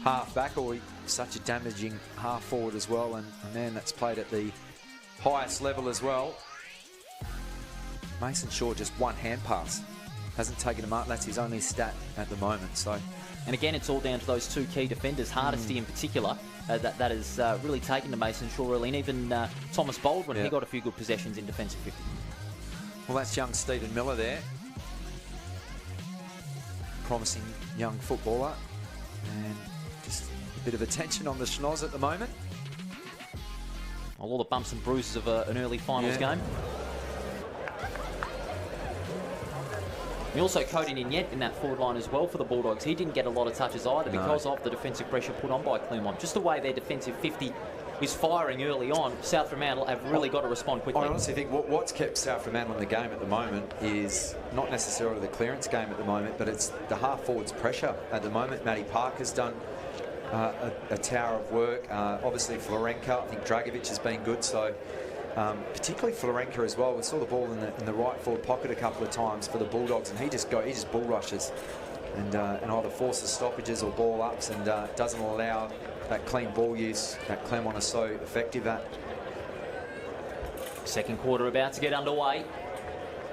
half back, or he's such a damaging half forward as well, and a man that's played at the highest level as well. Mason Shaw just 1 hand pass. Hasn't taken him up. That's his only stat at the moment. So, and again, it's all down to those 2 key defenders, Hardesty in particular, that has really taken to Mason Shaw early, and even Thomas Baldwin, he got a few good possessions in defensive 50. Well, that's young Stephen Miller there. Promising young footballer, and just a bit of attention on the schnoz at the moment. All the bumps and bruises of an early finals game. We also Cody Ninyet in that forward line as well for the Bulldogs. He didn't get a lot of touches either because of the defensive pressure put on by Claremont. Just the way their defensive 50 is firing early on, South Fremantle have really got to respond quickly. I honestly think what's kept South Fremantle in the game at the moment is not necessarily the clearance game at the moment, but it's the half forwards pressure at the moment. Matty Parker's done a tower of work. Obviously Florenka, I think Dragovic has been good, so particularly Florenka as well. We saw the ball in the right forward pocket a couple of times for the Bulldogs, and he just bull rushes and either forces stoppages or ball ups, and doesn't allow that clean ball use that Claremont is so effective at. Second quarter about to get underway.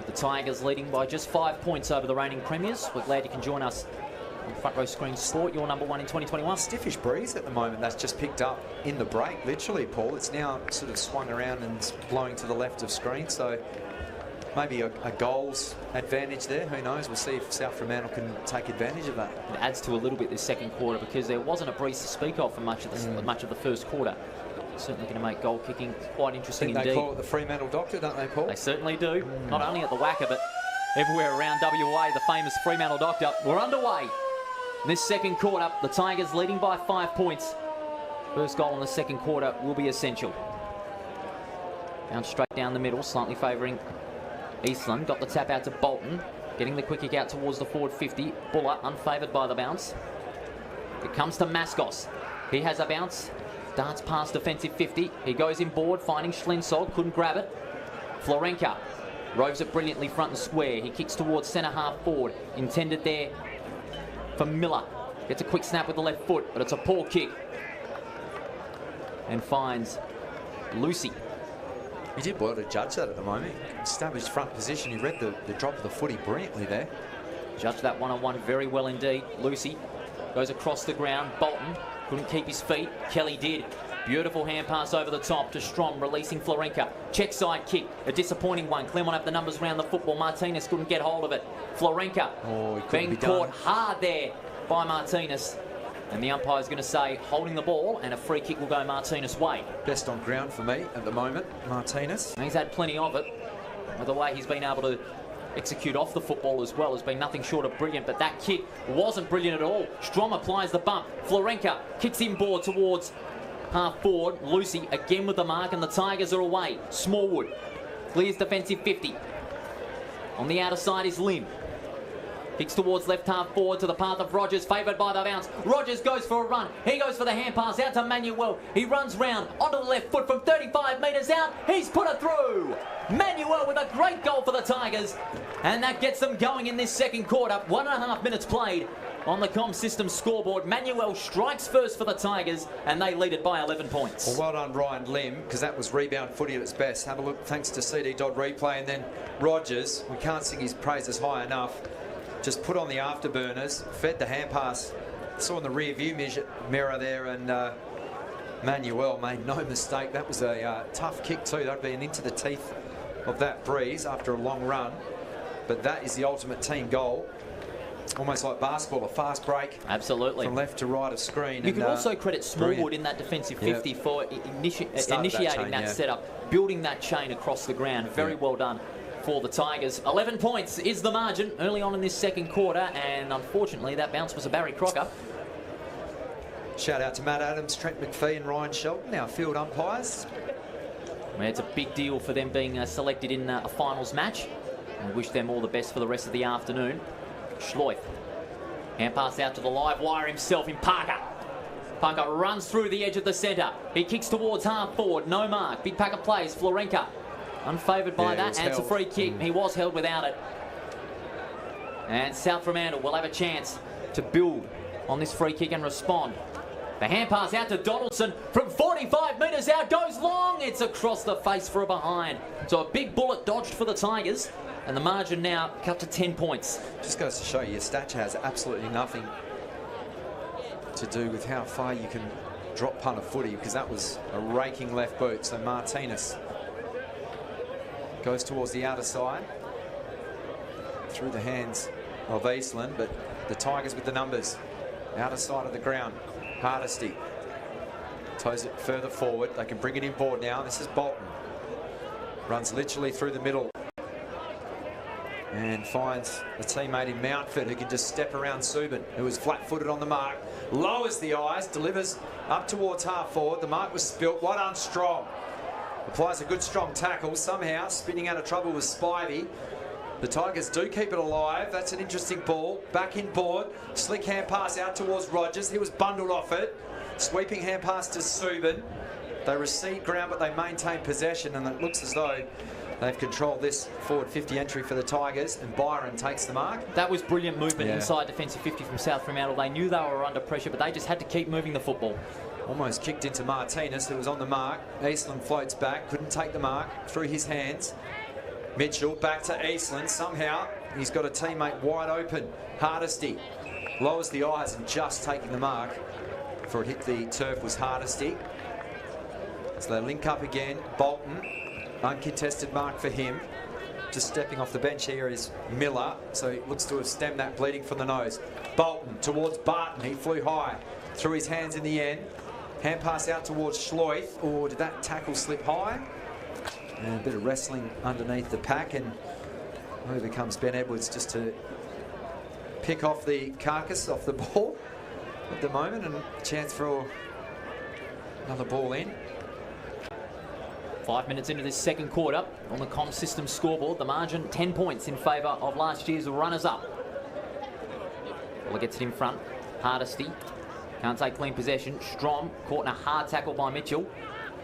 The Tigers leading by just 5 points over the reigning premiers. We're glad you can join us on Front Row Screen Sport, your number 1 in 2021. Stiffish breeze at the moment that's just picked up in the break, literally, Paul. It's now sort of swung around and blowing to the left of screen, so maybe a goals advantage there. Who knows? We'll see if South Fremantle can take advantage of that. It adds to a little bit this second quarter because there wasn't a breeze to speak of for much of the first quarter. Certainly going to make goal kicking quite interesting indeed. They call it the Fremantle Doctor, don't they, Paul? They certainly do. Not only at the Wacker, but everywhere around WA, the famous Fremantle Doctor. We're underway. In this second quarter, the Tigers leading by 5 points. First goal in the second quarter will be essential. Down straight down the middle, slightly favouring Eastland. Got the tap out to Bolton. Getting the quick kick out towards the forward 50. Buller unfavoured by the bounce. It comes to Mascos. He has a bounce. Darts past defensive 50. He goes in board, finding Schlensog. Couldn't grab it. Florenka roves it brilliantly front and square. He kicks towards centre half forward. Intended there for Miller. Gets a quick snap with the left foot, but it's a poor kick. And finds Lucy. He did well to judge that at the moment. Established front position. He read the drop of the footy brilliantly there. Judged that one-on-one very well indeed. Lucy goes across the ground. Bolton couldn't keep his feet. Kelly did. Beautiful hand pass over the top to Strom, releasing Florenka. Check side kick, a disappointing one. Claremont have the numbers around the football. Martinez couldn't get hold of it. Florenka being caught hard there by Martinez. And the umpire's going to say holding the ball, and a free kick will go Martinez' way. Best on ground for me at the moment, Martinez. And he's had plenty of it. With the way he's been able to execute off the football as well has been nothing short of brilliant, but that kick wasn't brilliant at all. Strom applies the bump. Florenka kicks inboard towards half forward. Lucy again with the mark, and the Tigers are away. Smallwood clears defensive 50. On the outer side is Lim. Kicks towards left half forward to the path of Rogers, favoured by the bounce. Rogers goes for a run. He goes for the hand pass out to Manuel. He runs round onto the left foot from 35 metres out. He's put it through. Manuel with a great goal for the Tigers. And that gets them going in this second quarter. 1.5 minutes played on the Com System scoreboard. Manuel strikes first for the Tigers, and they lead it by 11 points. Well, well done, Ryan Lim, because that was rebound footy at its best. Have a look, thanks to CD Dodd replay. And then Rogers, we can't sing his praises high enough. Just put on the afterburners, fed the hand pass saw in the rear view mirror there, and Manuel made no mistake. That was a tough kick too. That'd been into the teeth of that breeze after a long run. But that is the ultimate team goal. Almost like basketball, a fast break. Absolutely. From left to right of screen. You can also credit Smallwood in that defensive 50 for initiating that setup, building that chain across the ground. Very well done for the Tigers. 11 points is the margin early on in this second quarter, and unfortunately that bounce was a Barry Crocker. Shout out to Matt Adams, Trent McPhee and Ryan Shelton, our field umpires. Well, it's a big deal for them being selected in a finals match. And wish them all the best for the rest of the afternoon. Schleuf. Hand pass out to the live wire himself in Parker. Parker runs through the edge of the centre. He kicks towards half forward. No mark. Big pack of plays. Florenka unfavoured by that. And it's a free kick. He was held without it. And South Fremantle will have a chance to build on this free kick and respond. The hand pass out to Donaldson from 45 metres out. Goes long. It's across the face for a behind. So a big bullet dodged for the Tigers. And the margin now cut to 10 points. Just goes to show you, your stature has absolutely nothing to do with how far you can drop punt a footy, because that was a raking left boot. So Martinez goes towards the outer side through the hands of Eastland, but the Tigers with the numbers. Outer side of the ground, Hardesty toes it further forward. They can bring it inboard now. This is Bolton. Runs literally through the middle. And finds a teammate in Mountford who can just step around Subin, who was flat-footed on the mark. Lowers the eyes, delivers up towards half forward. The mark was spilt. Well done, Strong. Applies a good strong tackle. Somehow spinning out of trouble with Spivey. The Tigers do keep it alive. That's an interesting ball. Back inboard. Slick hand pass out towards Rogers. He was bundled off it. Sweeping hand pass to Subin. They recede ground, but they maintain possession, and it looks as though they've controlled this forward 50 entry for the Tigers, and Byron takes the mark. That was brilliant movement inside defensive 50 from South Fremantle. They knew they were under pressure, but they just had to keep moving the football. Almost kicked into Martinez, who was on the mark. Eastland floats back, couldn't take the mark through his hands. Mitchell back to Eastland. Somehow he's got a teammate wide open. Hardesty lowers the eyes and just taking the mark before it hit the turf was Hardesty. So they link up again. Bolton. Uncontested mark for him. Just stepping off the bench here is Miller, so he looks to have stemmed that bleeding from the nose. Bolton towards Barton. He flew high through his hands in the end. Hand pass out towards Schleuf. Or did that tackle slip high? And a bit of wrestling underneath the pack, and over comes Ben Edwards just to pick off the carcass off the ball at the moment, and a chance for another ball in. 5 minutes into this second quarter, on the comm system scoreboard, the margin 10 points in favour of last year's runners-up. Well, gets it in front. Hardesty can't take clean possession. Strom caught in a hard tackle by Mitchell.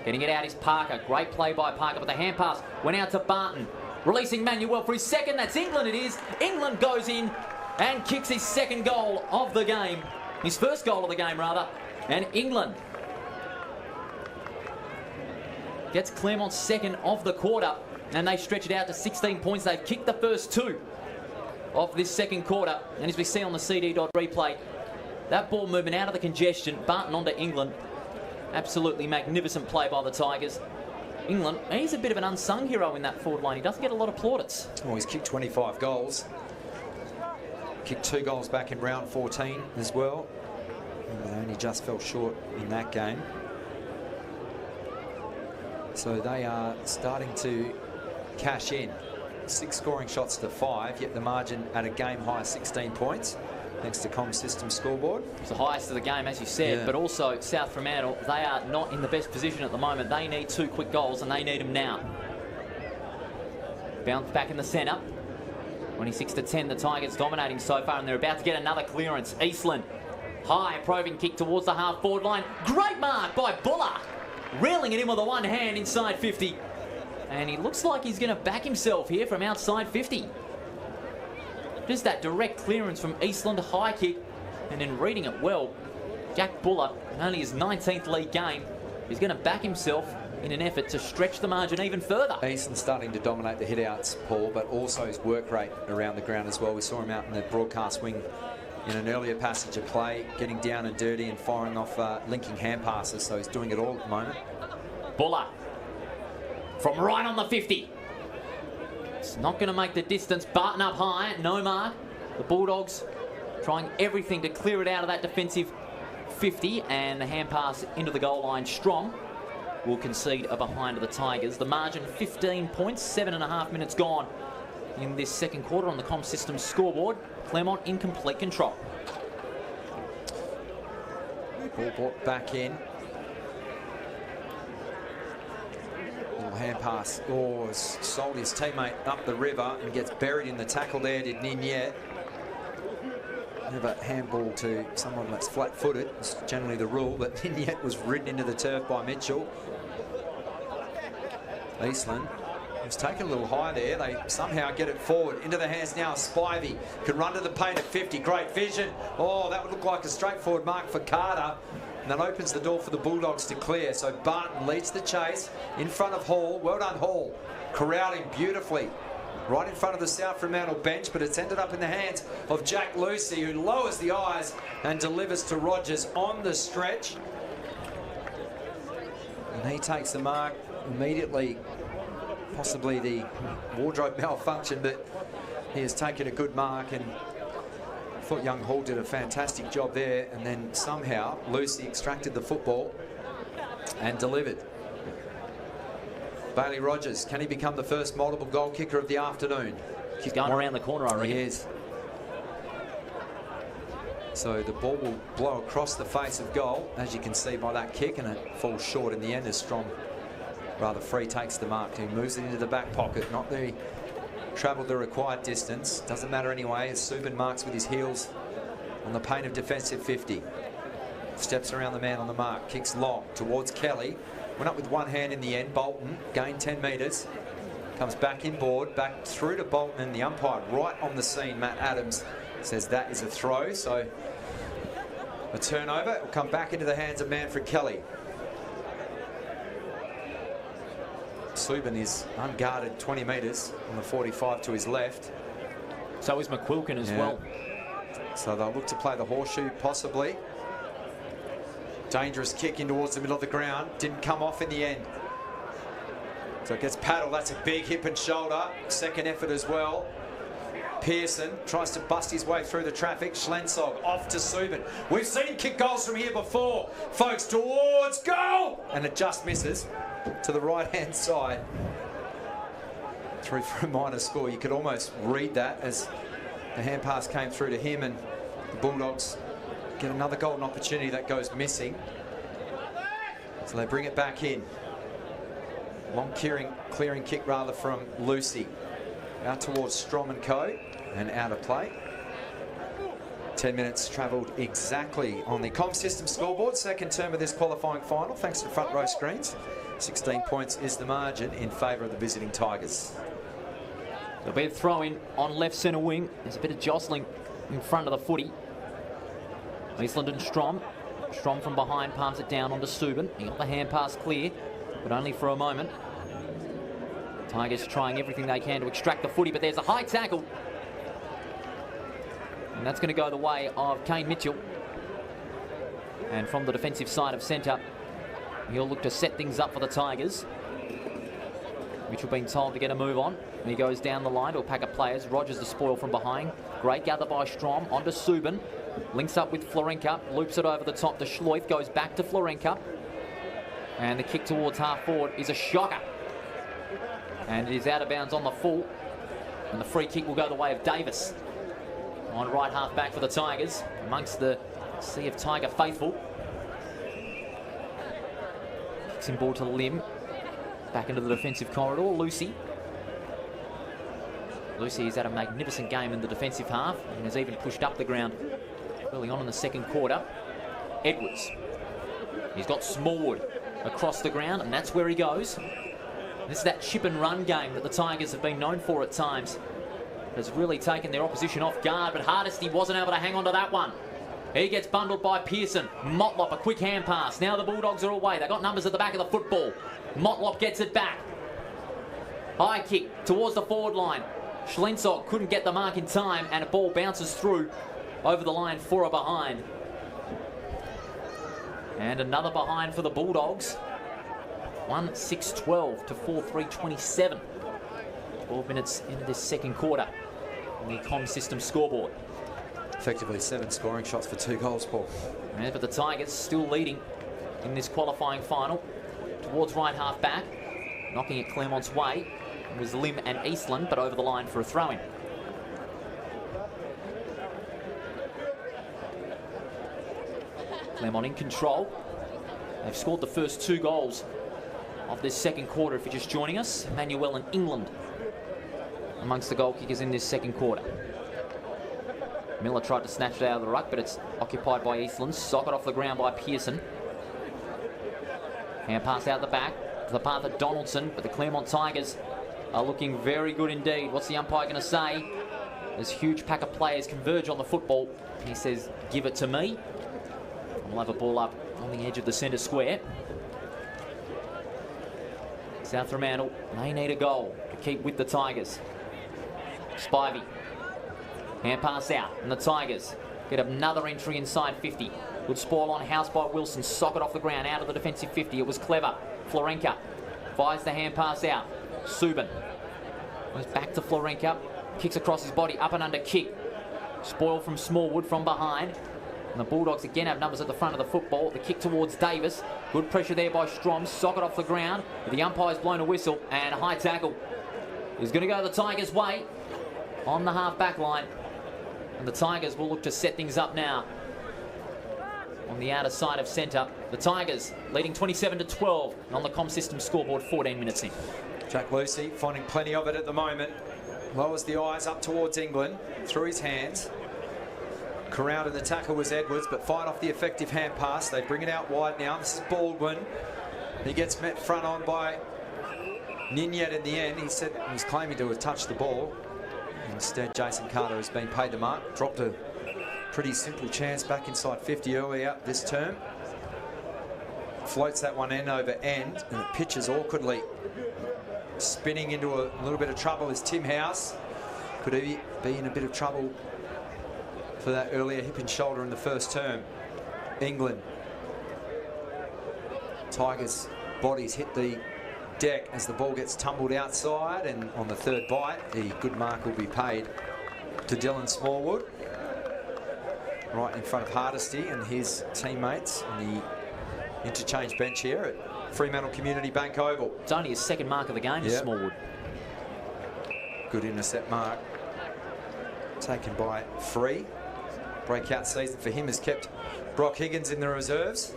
Getting it out is Parker. Great play by Parker, but the hand pass went out to Barton. Releasing Manuel for his second. That's England it is. England goes in and kicks his second goal of the game. His first goal of the game, rather. And England gets Claremont's second of the quarter, and they stretch it out to 16 points. They've kicked the first two of this second quarter, and as we see on the CD replay, that ball movement out of the congestion, Barton onto England. Absolutely magnificent play by the Tigers. England, he's a bit of an unsung hero in that forward line. He doesn't get a lot of plaudits. Well, he's kicked 25 goals. Kicked 2 goals back in round 14 as well. And they only just fell short in that game. So they are starting to cash in. 6 scoring shots to 5, yet the margin at a game high 16 points, thanks to comm system scoreboard. It's the highest of the game, as you said, but also South Fremantle, they are not in the best position at the moment. They need 2 quick goals, and they need them now. Bounce back in the centre. 26-10, the Tigers dominating so far, and they're about to get another clearance. Eastland, high probing kick towards the half-forward line. Great mark by Buller. Reeling it in with the one hand inside 50. And he looks like he's going to back himself here from outside 50. Just that direct clearance from Eastland, high kick. And then reading it well, Jack Buller, only his 19th league game, is going to back himself in an effort to stretch the margin even further. Eastland starting to dominate the hit-outs, Paul, but also his work rate around the ground as well. We saw him out in the broadcast wing in an earlier passage of play, getting down and dirty and firing off linking hand passes. So he's doing it all at the moment. Buller from right on the 50. It's not going to make the distance. Barton up high, no mark. The Bulldogs trying everything to clear it out of that defensive 50, and the hand pass into the goal line. Strong will concede a behind to the Tigers. The margin 15 points, 7.5 minutes gone in this second quarter on the comm system scoreboard. Claremont in complete control. Ball brought back in. Little hand pass. Oh, has sold his teammate up the river and gets buried in the tackle there, did Ninyet. Never handball to someone that's flat-footed. It's generally the rule, but Ninyet was ridden into the turf by Mitchell. Eastland was taken a little high there. They somehow get it forward into the hands now of Spivey. Can run to the paint at 50. Great vision. Oh, that would look like a straightforward mark for Carter. And that opens the door for the Bulldogs to clear. So Barton leads the chase in front of Hall. Well done, Hall. Corralling beautifully. Right in front of the South Fremantle bench, but it's ended up in the hands of Jack Lucy, who lowers the eyes and delivers to Rogers on the stretch. And he takes the mark immediately. Possibly the wardrobe malfunction, but he has taken a good mark, and I thought young Hall did a fantastic job there, and then somehow Lucy extracted the football and delivered. Bailey Rogers, can he become the first multiple goal kicker of the afternoon? He's going around the corner, I reckon. He is. So the ball will blow across the face of goal, as you can see by that kick, and it falls short in the end as Strong, rather free, takes the mark. He moves it into the back pocket, not the travelled the required distance. Doesn't matter anyway, as Subin marks with his heels on the paint of defensive 50. Steps around the man on the mark, kicks long towards Kelly. Went up with one hand in the end. Bolton gained 10 metres. Comes back inboard, back through to Bolton, and the umpire right on the scene, Matt Adams, says that is a throw. So a turnover. It will come back into the hands of Manfred Kelly. Subin is unguarded 20 metres on the 45 to his left. So is McQuilkin as well. So they'll look to play the horseshoe possibly. Dangerous kick in towards the middle of the ground. Didn't come off in the end. So it gets paddled. That's a big hip and shoulder. Second effort as well. Pearson tries to bust his way through the traffic. Schlensog off to Subin. We've seen him kick goals from here before. Folks, towards goal! And it just misses to the right-hand side. Through for a minor score. You could almost read that as the hand pass came through to him, and the Bulldogs get another golden opportunity that goes missing. So they bring it back in. Long clearing kick rather from Lucy. Out towards Strom and Co. and out of play. 10 minutes travelled exactly on the comm system scoreboard. Second term of this qualifying final, thanks to front row screens. 16 points is the margin in favour of the visiting Tigers. There'll be a throw in on left centre wing. There's a bit of jostling in front of the footy. Eastland and Strom. Strom from behind palms it down onto Subin. He got the hand pass clear, but only for a moment. Tigers trying everything they can to extract the footy, but there's a high tackle. And that's going to go the way of Kane Mitchell. And from the defensive side of centre, he'll look to set things up for the Tigers. Mitchell being told to get a move on. And he goes down the line to a pack of players. Rogers the spoil from behind. Great gather by Strom onto Subin. Links up with Florenka. Loops it over the top to Schleuf. Goes back to Florenka. And the kick towards half forward is a shocker. And it is out of bounds on the full. And the free kick will go the way of Davis. On right half back for the Tigers. Amongst the sea of Tiger faithful. Kicks in ball to Lim. Back into the defensive corridor. Lucy. Lucy has had a magnificent game in the defensive half and has even pushed up the ground early on in the second quarter. Edwards. He's got Smallwood across the ground, and that's where he goes. This is that chip and run game that the Tigers have been known for at times. Has really taken their opposition off guard, but Hardesty wasn't able to hang on to that one. He gets bundled by Pearson. Motlop, a quick hand pass. Now the Bulldogs are away. They've got numbers at the back of the football. Motlop gets it back. High kick towards the forward line. Schlensog couldn't get the mark in time, and a ball bounces through over the line for a behind. And another behind for the Bulldogs. 1-6-12 to 4-3-27. 12 minutes into this second quarter on the comm system scoreboard. Effectively 7 scoring shots for 2 goals, Paul. Yeah, but the Tigers still leading in this qualifying final. Towards right half back, knocking it Claremont's way. It was Lim and Eastland, but over the line for a throw-in. Claremont in control. They've scored the first 2 goals of this second quarter. If you're just joining us, Manuel and England amongst the goal kickers in this second quarter. Miller tried to snatch it out of the ruck, but it's occupied by Eastland. Socket off the ground by Pearson. Hand pass out the back to the path of Donaldson, but the Claremont Tigers are looking very good indeed. What's the umpire going to say? This huge pack of players converge on the football. He says, give it to me. We'll have a ball up on the edge of the centre square. South Fremantle, they need a goal to keep with the Tigers. Spivey. Hand pass out, and the Tigers get another entry inside 50. Good spoil on house by Wilson. Socket off the ground, out of the defensive 50. It was clever. Florenka fires the hand pass out. Subin goes back to Florenka. Kicks across his body, up and under kick. Spoil from Smallwood from behind. And the Bulldogs again have numbers at the front of the football. The kick towards Davis. Good pressure there by Strom. Socket off the ground. The umpire's blown a whistle, and a high tackle is going to go the Tigers' way on the half-back line. And the Tigers will look to set things up now on the outer side of centre. The Tigers leading 27-12 on the comm system scoreboard 14 minutes in. Jack Lucy finding plenty of it at the moment. Lowers the eyes up towards England through his hands. Corralled in the tackle was Edwards, but fired off the effective hand pass. They bring it out wide now. This is Baldwin. He gets met front on by Ninyet in the end. He said he was claiming to have touched the ball. Instead, Jason Carter has been paid the mark. Dropped a pretty simple chance back inside 50 earlier this term. Floats that one end over end, and it pitches awkwardly. Spinning into a little bit of trouble is Tim House. Could he be in a bit of trouble for that earlier hip and shoulder in the first term. England. Tigers' bodies hit the deck as the ball gets tumbled outside, and on the third bite, the good mark will be paid to Dylan Smallwood. Right in front of Hardesty and his teammates on the interchange bench here at Fremantle Community Bank Oval. It's only his second mark of the game, yep. Smallwood. Good intercept mark. Taken by Free. Breakout season for him has kept Brock Higgins in the reserves.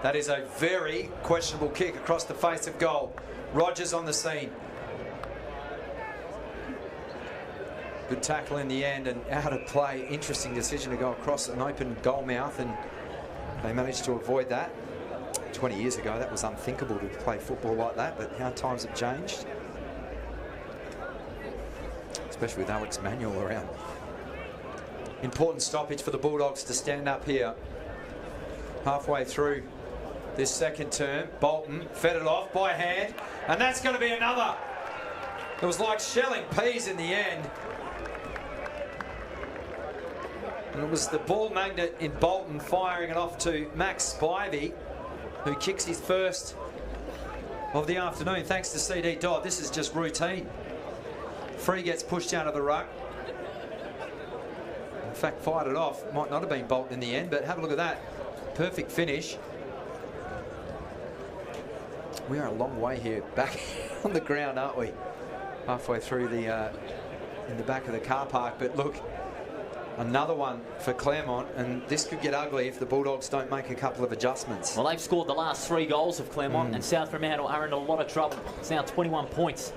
That is a very questionable kick across the face of goal. Rogers on the scene. Good tackle in the end and out of play. Interesting decision to go across an open goal mouth, and they managed to avoid that. 20 years ago, that was unthinkable to play football like that, but how times have changed. Especially with Alex Manuel around. Important stoppage for the Bulldogs to stand up here. Halfway through this second term, Bolton fed it off by hand, and that's going to be another. It was like shelling peas in the end. And it was the ball magnet in Bolton firing it off to Max Spivey, who kicks his first of the afternoon thanks to CD Dodd. This is just routine. Free gets pushed out of the ruck. In fact, fired it off. Might not have been Bolton in the end, but have a look at that. Perfect finish. We are a long way here back on the ground, aren't we? Halfway through the in the back of the car park. But look, another one for Claremont, and this could get ugly if the Bulldogs don't make a couple of adjustments. Well, they've scored the last 3 goals of Claremont, and South Fremantle are in a lot of trouble. It's now 21 points.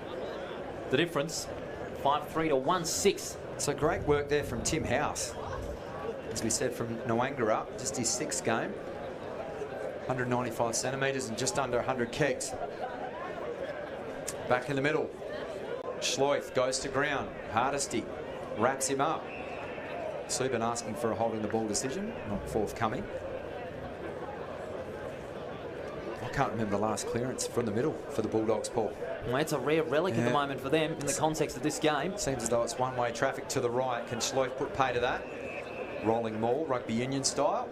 The difference, 5-3 to 1-6. So great work there from Tim House. As we said, from Nwangara, just his 6th game. 195 centimetres and just under 100 kicks. Back in the middle. Schleuf goes to ground. Hardesty wraps him up. Subin asking for a holding the ball decision, not forthcoming. I can't remember the last clearance from the middle for the Bulldogs, Paul. Well, it's a rare relic at the moment for them in the context of this game. Seems as though it's one-way traffic to the right. Can Schleuf put pay to that? rolling maul, rugby union style.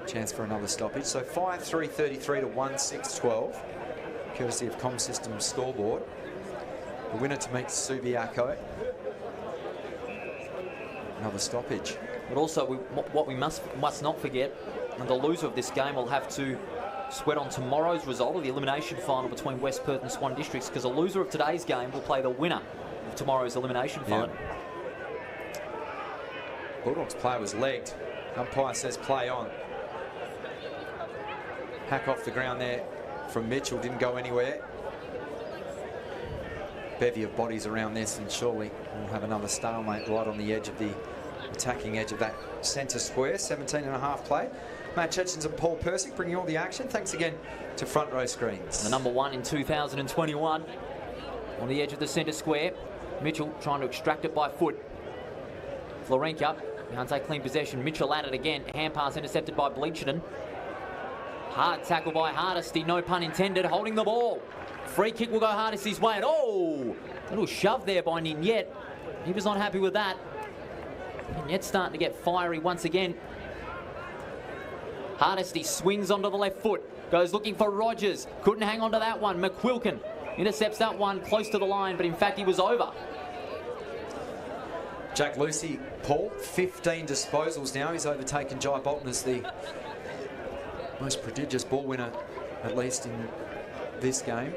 Chance for another stoppage. So 5-3-33 to 1-6-12, courtesy of Com Systems scoreboard. The winner to meet Subiaco. Another stoppage. But also, what we must not forget, and the loser of this game will have to sweat on tomorrow's result of the elimination final between West Perth and Swan Districts, because the loser of today's game will play the winner of tomorrow's elimination final. Bulldogs player was legged. Umpire says play on. Hack off the ground there from Mitchell, didn't go anywhere. Bevy of bodies around this, and surely we'll have another stalemate right on the edge of the attacking edge of that centre square. 17.5 play. Matt Chetchins and Paul Persick bringing all the action. Thanks again to Front Row Screens. The number one in 2021 on the edge of the centre square. Mitchell trying to extract it by foot. Florenka can't take clean possession. Mitchell at it again. Hand pass intercepted by Bleacherton. Hard tackle by Hardesty, no pun intended, holding the ball. Free kick will go Hardesty's way. And oh, little shove there by Ninyet. He was not happy with that. Ninyet's starting to get fiery once again. Hardesty swings onto the left foot, goes looking for Rogers. Couldn't hang on to that one. McQuilkin intercepts that one close to the line, but in fact he was over. Jack Lucy, Paul, 15 disposals now. He's overtaken Jai Bolton as the most prodigious ball winner, at least in this game.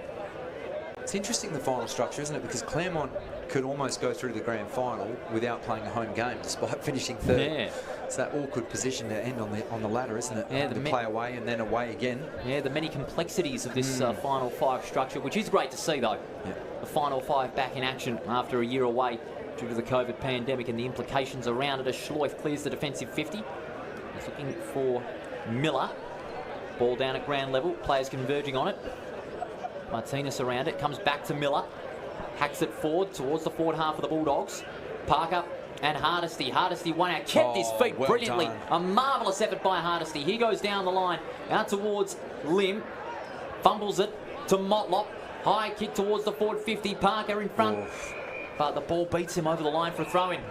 It's interesting, the final structure, isn't it? Because Claremont could almost go through the grand final without playing a home game, despite finishing third. Yeah. It's that awkward position to end on the ladder, isn't it? Yeah, to play away and then away again. Yeah, the many complexities of this final five structure, which is great to see, though. Yeah. The final five back in action after a year away due to the COVID pandemic and the implications around it, as Schleuf clears the defensive 50. He's looking for Miller. Ball down at ground level, players converging on it. Martinez around it, comes back to Miller. Hacks it forward towards the forward half of the Bulldogs. Parker and Hardesty. Hardesty won out, kept his feet brilliantly. Done. A marvellous effort by Hardesty. He goes down the line, out towards Lim. Fumbles it to Motlop. High kick towards the forward 50. Parker in front. But the ball beats him over the line for a throw-in.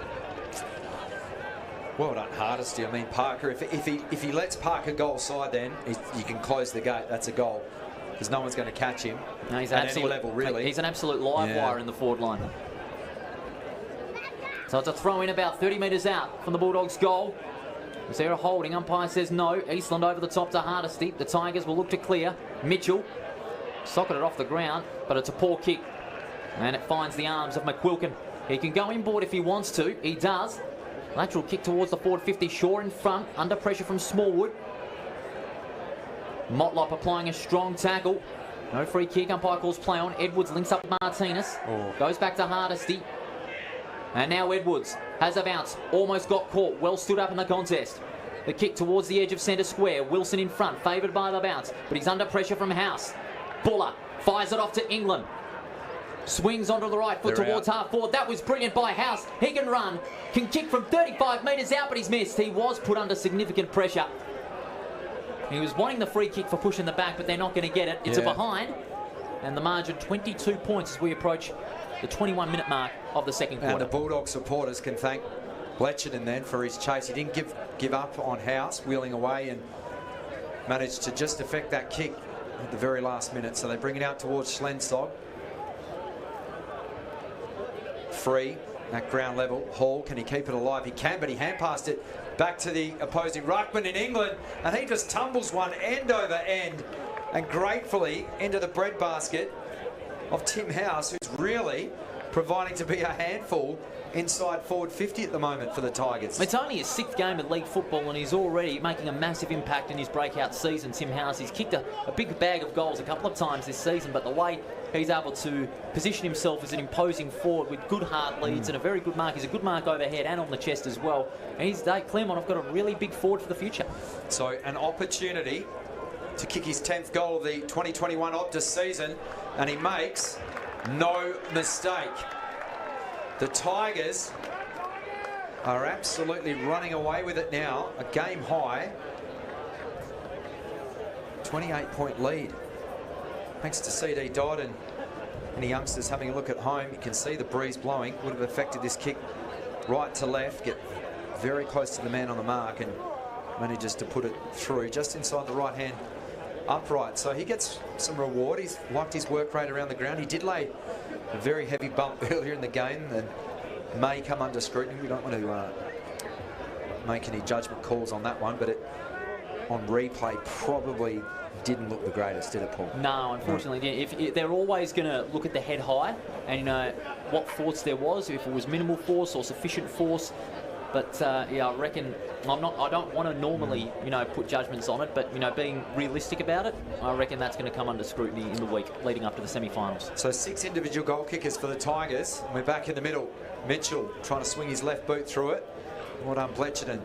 Well done, Hardesty. I mean, Parker, if he lets Parker goal side, then you can close the gate. That's a goal, because no one's going to catch him. No, he's at any level, really. He's an absolute live wire in the forward line. So it's a throw in about 30 metres out from the Bulldogs' goal. Is there a holding? Umpire says no. Eastland over the top to Hardesty. The Tigers will look to clear. Mitchell socketed off the ground, but it's a poor kick. And it finds the arms of McQuilkin. He can go inboard if he wants to. He does. Lateral kick towards the forward 50. Shaw in front, under pressure from Smallwood. Motlop applying a strong tackle. No free kick. Umpire calls play on. Edwards links up with Martinez. Goes back to Hardesty. And now Edwards has a bounce. Almost got caught. Well stood up in the contest. The kick towards the edge of centre square. Wilson in front, favoured by the bounce. But he's under pressure from House. Buller fires it off to England. Swings onto the right foot towards half forward. That was brilliant by House. He can run. Can kick from 35 metres out, but he's missed. He was put under significant pressure. He was wanting the free kick for pushing the back, but they're not going to get it. It's a behind. And the margin 22 points as we approach the 21-minute mark of the second quarter. And the Bulldog supporters can thank Bleacherton then for his chase. He didn't give up on House, wheeling away, and managed to just effect that kick at the very last minute. So they bring it out towards Schlensog. Free at ground level. Hall, can he keep it alive? He can, but he hand passed it back to the opposing ruckman in England, and he just tumbles one end over end and gratefully into the breadbasket of Tim House, who's really providing to be a handful inside forward 50 at the moment for the Tigers. It's only his 6th game at league football, and he's already making a massive impact in his breakout season. Tim House, he's kicked a big bag of goals a couple of times this season, but the way he's able to position himself as an imposing forward with good hard leads and a very good mark. He's a good mark overhead and on the chest as well. And Claremont have got a really big forward for the future. So an opportunity to kick his 10th goal of the 2021 Optus season, and he makes no mistake. The Tigers are absolutely running away with it now. A game high 28-point lead. Thanks to CD Dodd and any youngsters having a look at home. You can see the breeze blowing. Would have affected this kick right to left. Get very close to the man on the mark and manages to put it through just inside the right-hand upright. So he gets some reward. He's liked his work rate around the ground. He did lay a very heavy bump earlier in the game and may come under scrutiny. We don't want to make any judgment calls on that one, but it, on replay, probably didn't look the greatest, did it, Paul? No, unfortunately, no. If they're always going to look at the head high and, you know, what force there was, if it was minimal force or sufficient force. But yeah, I reckon I don't want to normally, you know, put judgments on it, but, you know, being realistic about it, I reckon that's going to come under scrutiny in the week leading up to the semi-finals. So 6 individual goal kickers for the Tigers. We're back in the middle. Mitchell trying to swing his left boot through it. Well done, Bletcherton.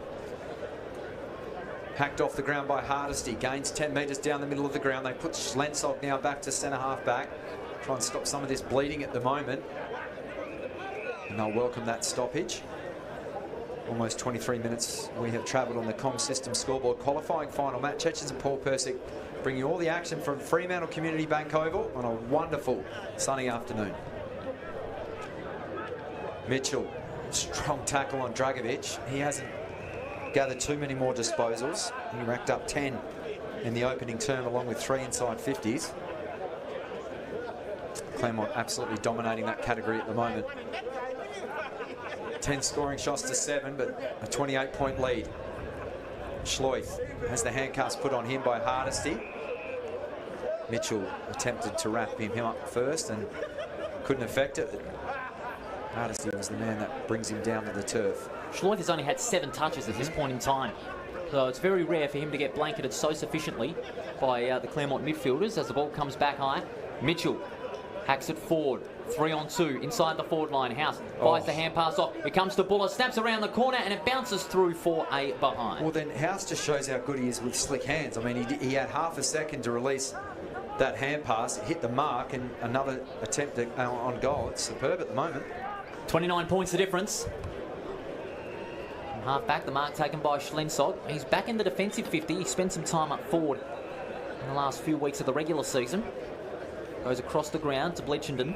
Hacked off the ground by Hardesty. Gains 10 metres down the middle of the ground. They put Schlensog now back to centre half back. Try and stop some of this bleeding at the moment. And they'll welcome that stoppage. Almost 23 minutes we have travelled on the Com System scoreboard. Qualifying final. Matt Chechens and Paul Persick bringing you all the action from Fremantle Community Bank Oval on a wonderful sunny afternoon. Mitchell, strong tackle on Dragovic. He hasn't gathered too many more disposals. He racked up 10 in the opening term along with 3 inside 50s. Claremont absolutely dominating that category at the moment. 10 scoring shots to 7, but a 28-point lead. Schleuf has the handcuffs put on him by Hardesty. Mitchell attempted to wrap him up first and couldn't affect it. Hardesty was the man that brings him down to the turf. Schleuf has only had 7 touches at this point in time. So it's very rare for him to get blanketed so sufficiently by the Claremont midfielders as the ball comes back high. Mitchell hacks it forward. 3-on-2 inside the forward line. House buys the hand pass off. It comes to Buller, snaps around the corner, and it bounces through for a behind. Well, then House just shows how good he is with slick hands. I mean, he had half a second to release that hand pass, hit the mark, and another attempt on goal. It's superb at the moment. 29 points the difference. From half back, the mark taken by Schlensog. He's back in the defensive 50. He spent some time up forward in the last few weeks of the regular season. Goes across the ground to Bletcherton.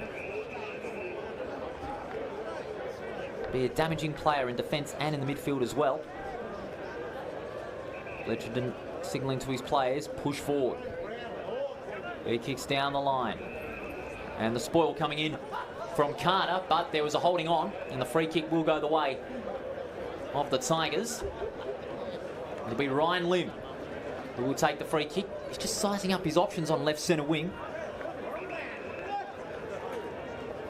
Be a damaging player in defence and in the midfield as well. Bletcherton signalling to his players, push forward. He kicks down the line. And the spoil coming in from Carter, but there was a holding on, and the free kick will go the way of the Tigers. It'll be Ryan Lim who will take the free kick. He's just sizing up his options on left centre wing.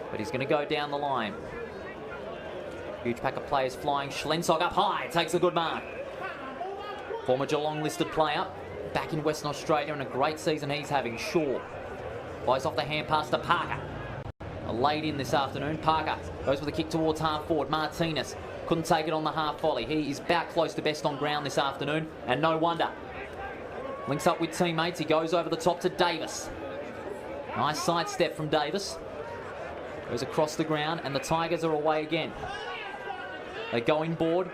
But he's going to go down the line. Huge pack of players flying. Schlensog up high, takes a good mark. Former Geelong listed player, back in Western Australia, and a great season he's having. Shaw buys off the hand pass to Parker. Laid in this afternoon. Parker goes with a kick towards half forward. Martinez couldn't take it on the half volley. He is about close to best on ground this afternoon, and no wonder. Links up with teammates. He goes over the top to Davis. Nice sidestep from Davis. Goes across the ground, and the Tigers are away again. They go inboard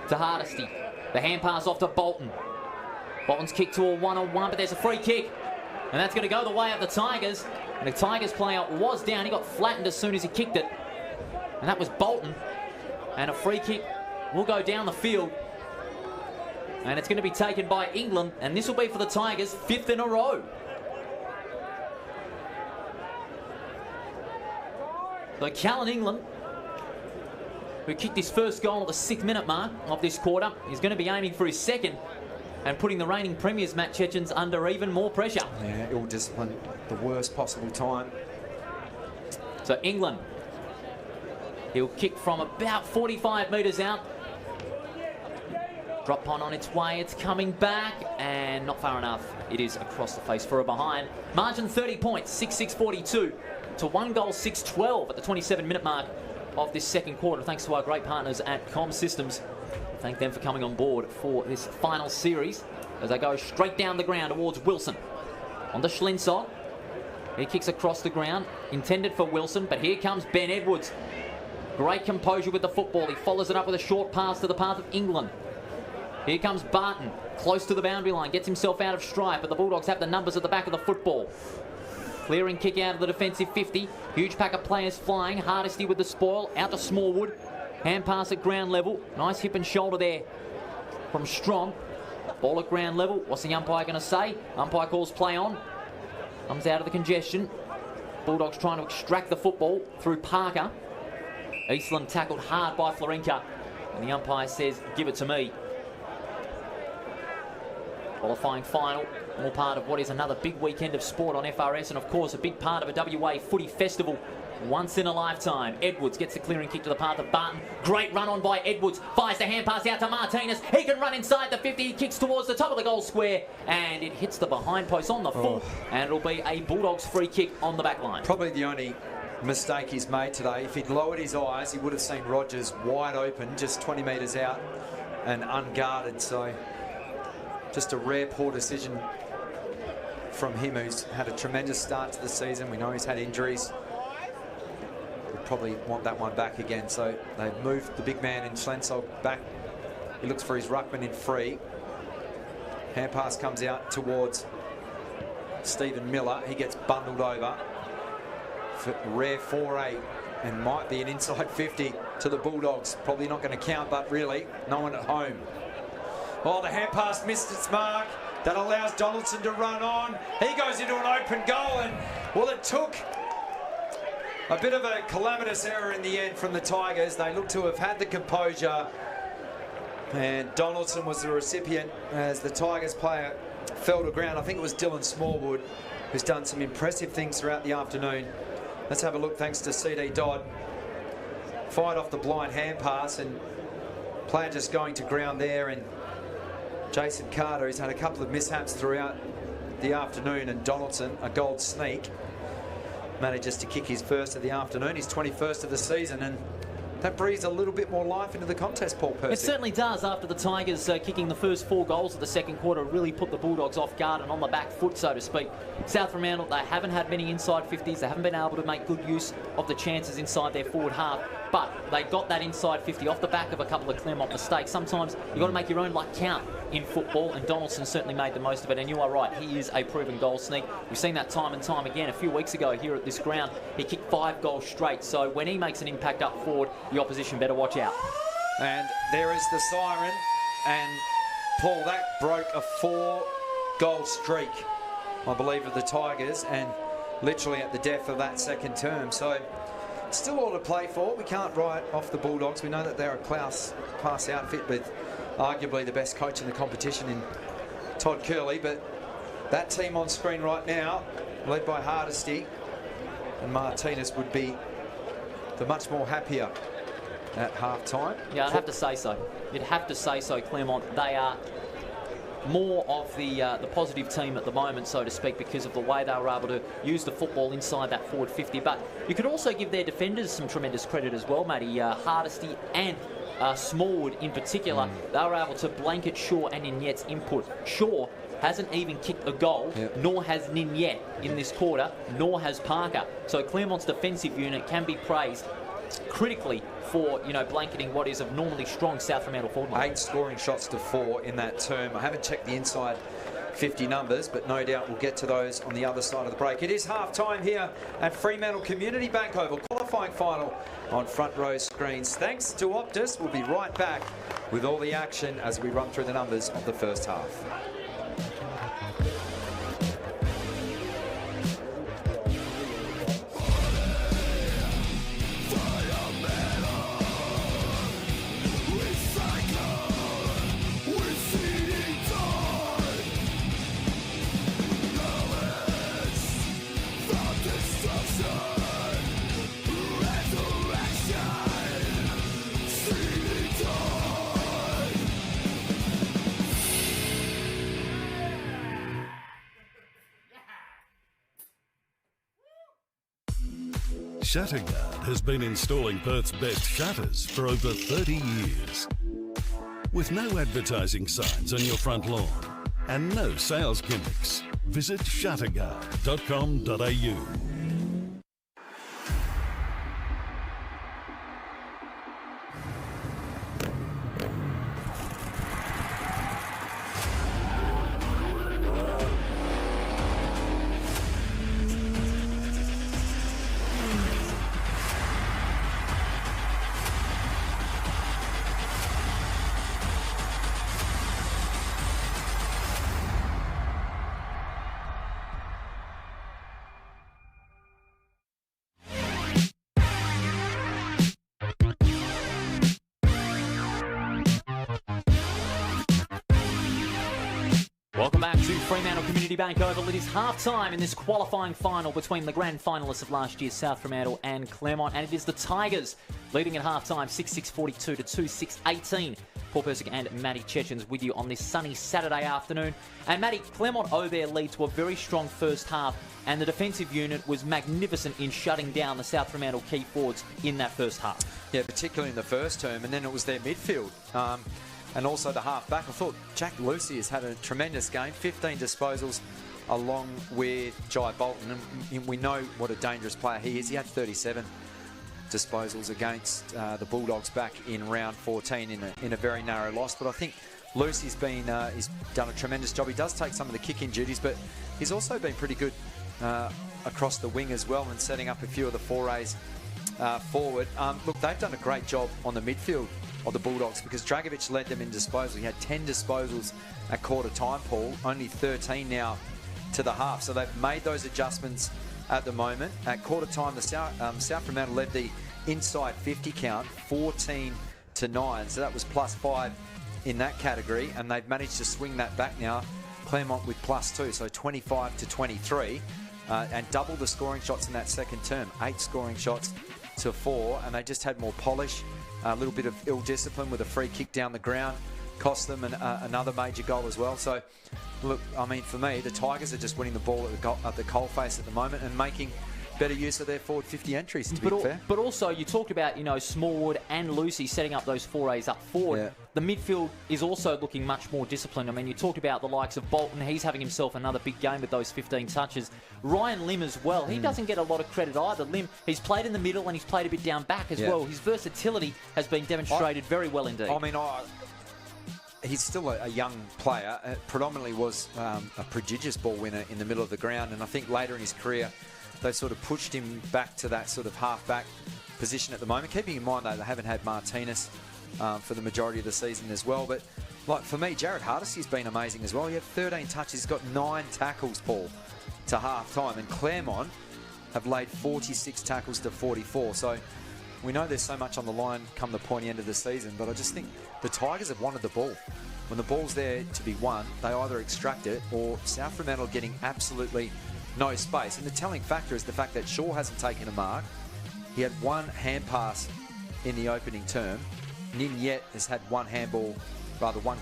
to Hardesty. The hand pass off to Bolton. Bolton's kick to a one-on-one, but there's a free kick. And that's going to go the way of the Tigers. And the Tigers player was down. He got flattened as soon as he kicked it. And that was Bolton. And a free kick will go down the field. And it's going to be taken by England. And this will be for the Tigers' 5th in a row. So Callan England, who kicked his first goal at the 6th-minute mark of this quarter, is going to be aiming for his second and putting the reigning premiers, Matt Chechens, under even more pressure. Yeah, ill-disciplined, the worst possible time. So England, he'll kick from about 45 metres out. Drop on its way, it's coming back, and not far enough. It is across the face for a behind. Margin 30 points, 6-6-42 to 1 goal 6-12 at the 27-minute mark of this second quarter. Thanks to our great partners at Com Systems. Thank them for coming on board for this final series as they go straight down the ground towards Wilson. On the Schlensog. He kicks across the ground, intended for Wilson, but here comes Ben Edwards. Great composure with the football. He follows it up with a short pass to the path of England. Here comes Barton, close to the boundary line, gets himself out of strife, but the Bulldogs have the numbers at the back of the football. Clearing kick out of the defensive 50. Huge pack of players flying. Hardesty with the spoil. Out to Smallwood. Hand pass at ground level. Nice hip and shoulder there from Strong. Ball at ground level. What's the umpire going to say? Umpire calls play on. Comes out of the congestion. Bulldogs trying to extract the football through Parker. Eastland tackled hard by Florenka. And the umpire says, give it to me. Qualifying final, all part of what is another big weekend of sport on FRS, and of course a big part of a WA footy festival once in a lifetime. Edwards gets the clearing kick to the path of Barton. Great run on by Edwards. Fires the hand pass out to Martinez. He can run inside the 50. He kicks towards the top of the goal square, and it hits the behind post on the full, and it'll be a Bulldogs free kick on the back line. Probably the only mistake he's made today. If he'd lowered his eyes, he would have seen Rogers wide open, just 20 metres out and unguarded. So just a rare poor decision from him, who's had a tremendous start to the season. We know he's had injuries. We'll probably want that one back again. So they've moved the big man in Schlensog back. He looks for his ruckman in free. Hand pass comes out towards Stephen Miller. He gets bundled over. For rare 4-8, and might be an inside 50 to the Bulldogs. Probably not going to count, but really, no one at home. Oh, the hand pass missed its mark. That allows Donaldson to run on. He goes into an open goal, and well, it took a bit of a calamitous error in the end from the Tigers. They look to have had the composure, and Donaldson was the recipient as the Tigers player fell to ground. I think it was Dylan Smallwood, who's done some impressive things throughout the afternoon. Let's have a look, thanks to CD Dodd. Fired off the blind hand pass, and player just going to ground there, and Jason Carter, who's had a couple of mishaps throughout the afternoon, and Donaldson, a gold sneak, manages to kick his first of the afternoon, his 21st of the season, and that breathes a little bit more life into the contest, Paul Percy. It certainly does, after the Tigers kicking the first 4 goals of the second quarter really put the Bulldogs off guard and on the back foot, so to speak. South Fremantle, they haven't had many inside 50s. They haven't been able to make good use of the chances inside their forward half, but they got that inside 50 off the back of a couple of Claremont mistakes. Sometimes you've got to make your own luck count in football, and Donaldson certainly made the most of it, and you are right, he is a proven goal sneak. We've seen that time and time again. A few weeks ago here at this ground, he kicked 5 goals straight, so when he makes an impact up forward, the opposition better watch out. And there is the siren, and Paul, that broke a 4-goal streak, I believe, of the Tigers, and literally at the death of that second term. So still all to play for. We can't write off the Bulldogs. We know that they're a class outfit with arguably the best coach in the competition in Todd Curley, but that team on screen right now, led by Hardesty and Martinez, would be the much more happier at half-time. Yeah, I'd have to say so. You'd have to say so, Claremont. They are more of the positive team at the moment, so to speak, because of the way they were able to use the football inside that forward 50. But you could also give their defenders some tremendous credit as well, matey. Hardesty and Smallwood in particular, they were able to blanket Shaw and Ninyet's input. Shaw hasn't even kicked a goal, nor has Ninyet in this quarter, nor has Parker. So Claremont's defensive unit can be praised critically for, you know, blanketing what is a normally strong South Fremantle forward line. 8 scoring shots to 4 in that term. I haven't checked the inside 50 numbers, but no doubt we'll get to those on the other side of the break. It is half-time here at Fremantle Community Bank Oval. Qualifying final on front row screens. Thanks to Optus. We'll be right back with all the action as we run through the numbers of the first half. Shutterguard has been installing Perth's best shutters for over 30 years. With no advertising signs on your front lawn and no sales gimmicks, visit shutterguard.com.au. Bank Oval. It is half-time in this qualifying final between the grand finalists of last year, South Fremantle and Claremont, and it is the Tigers leading at half-time, 6-6-42 to 2-6-18. Paul Persick and Matty Chechens with you on this sunny Saturday afternoon. And Matty, Claremont owe their lead to a very strong first half, and the defensive unit was magnificent in shutting down the South Fremantle key forwards in that first half. Yeah, particularly in the first term, and then it was their midfield. And also the half-back. I thought Jack Lucy has had a tremendous game, 15 disposals along with Jai Bolton. And we know what a dangerous player he is. He had 37 disposals against the Bulldogs back in round 14 in a very narrow loss. But I think Lucy's he's done a tremendous job. He does take some of the kicking duties, but he's also been pretty good across the wing as well and setting up a few of the forays forward. Look, they've done a great job on the midfield of the Bulldogs because Dragovic led them in disposal. He had 10 disposals at quarter time, Paul, only 13 now to the half. So they've made those adjustments at the moment. At quarter time, the South Fremantle led the inside 50 count, 14-9. So that was +5 in that category, and they've managed to swing that back now. Claremont with +2, so 25-23, and double the scoring shots in that second term, 8 scoring shots to 4, and they just had more polish. A little bit of ill discipline with a free kick down the ground cost them another major goal as well. So, look, I mean, for me, the Tigers are just winning the ball at the coalface at the moment and making better use of their forward 50 entries, to be fair. But also, you talked about, Smallwood and Lucy setting up those forays up forward. Yeah. The midfield is also looking much more disciplined. I mean, you talked about the likes of Bolton. He's having himself another big game with those 15 touches. Ryan Lim as well. He doesn't get a lot of credit either. Lim, he's played in the middle and he's played a bit down back as well. His versatility has been demonstrated very well indeed. I mean, he's still a young player. Predominantly was a prodigious ball winner in the middle of the ground, and I think later in his career they sort of pushed him back to that sort of half-back position at the moment. Keeping in mind, though, they haven't had Martinez for the majority of the season as well. But like for me, Jared Hardissy's been amazing as well. He had 13 touches. He's got 9 tackles, Paul, to half-time. And Claremont have laid 46 tackles to 44. So we know there's so much on the line come the pointy end of the season, but I just think the Tigers have wanted the ball. When the ball's there to be won, they either extract it or South Fremantle getting absolutely no space. And the telling factor is the fact that Shaw hasn't taken a mark. He had 1 hand pass in the opening term. Nin Yet has had 1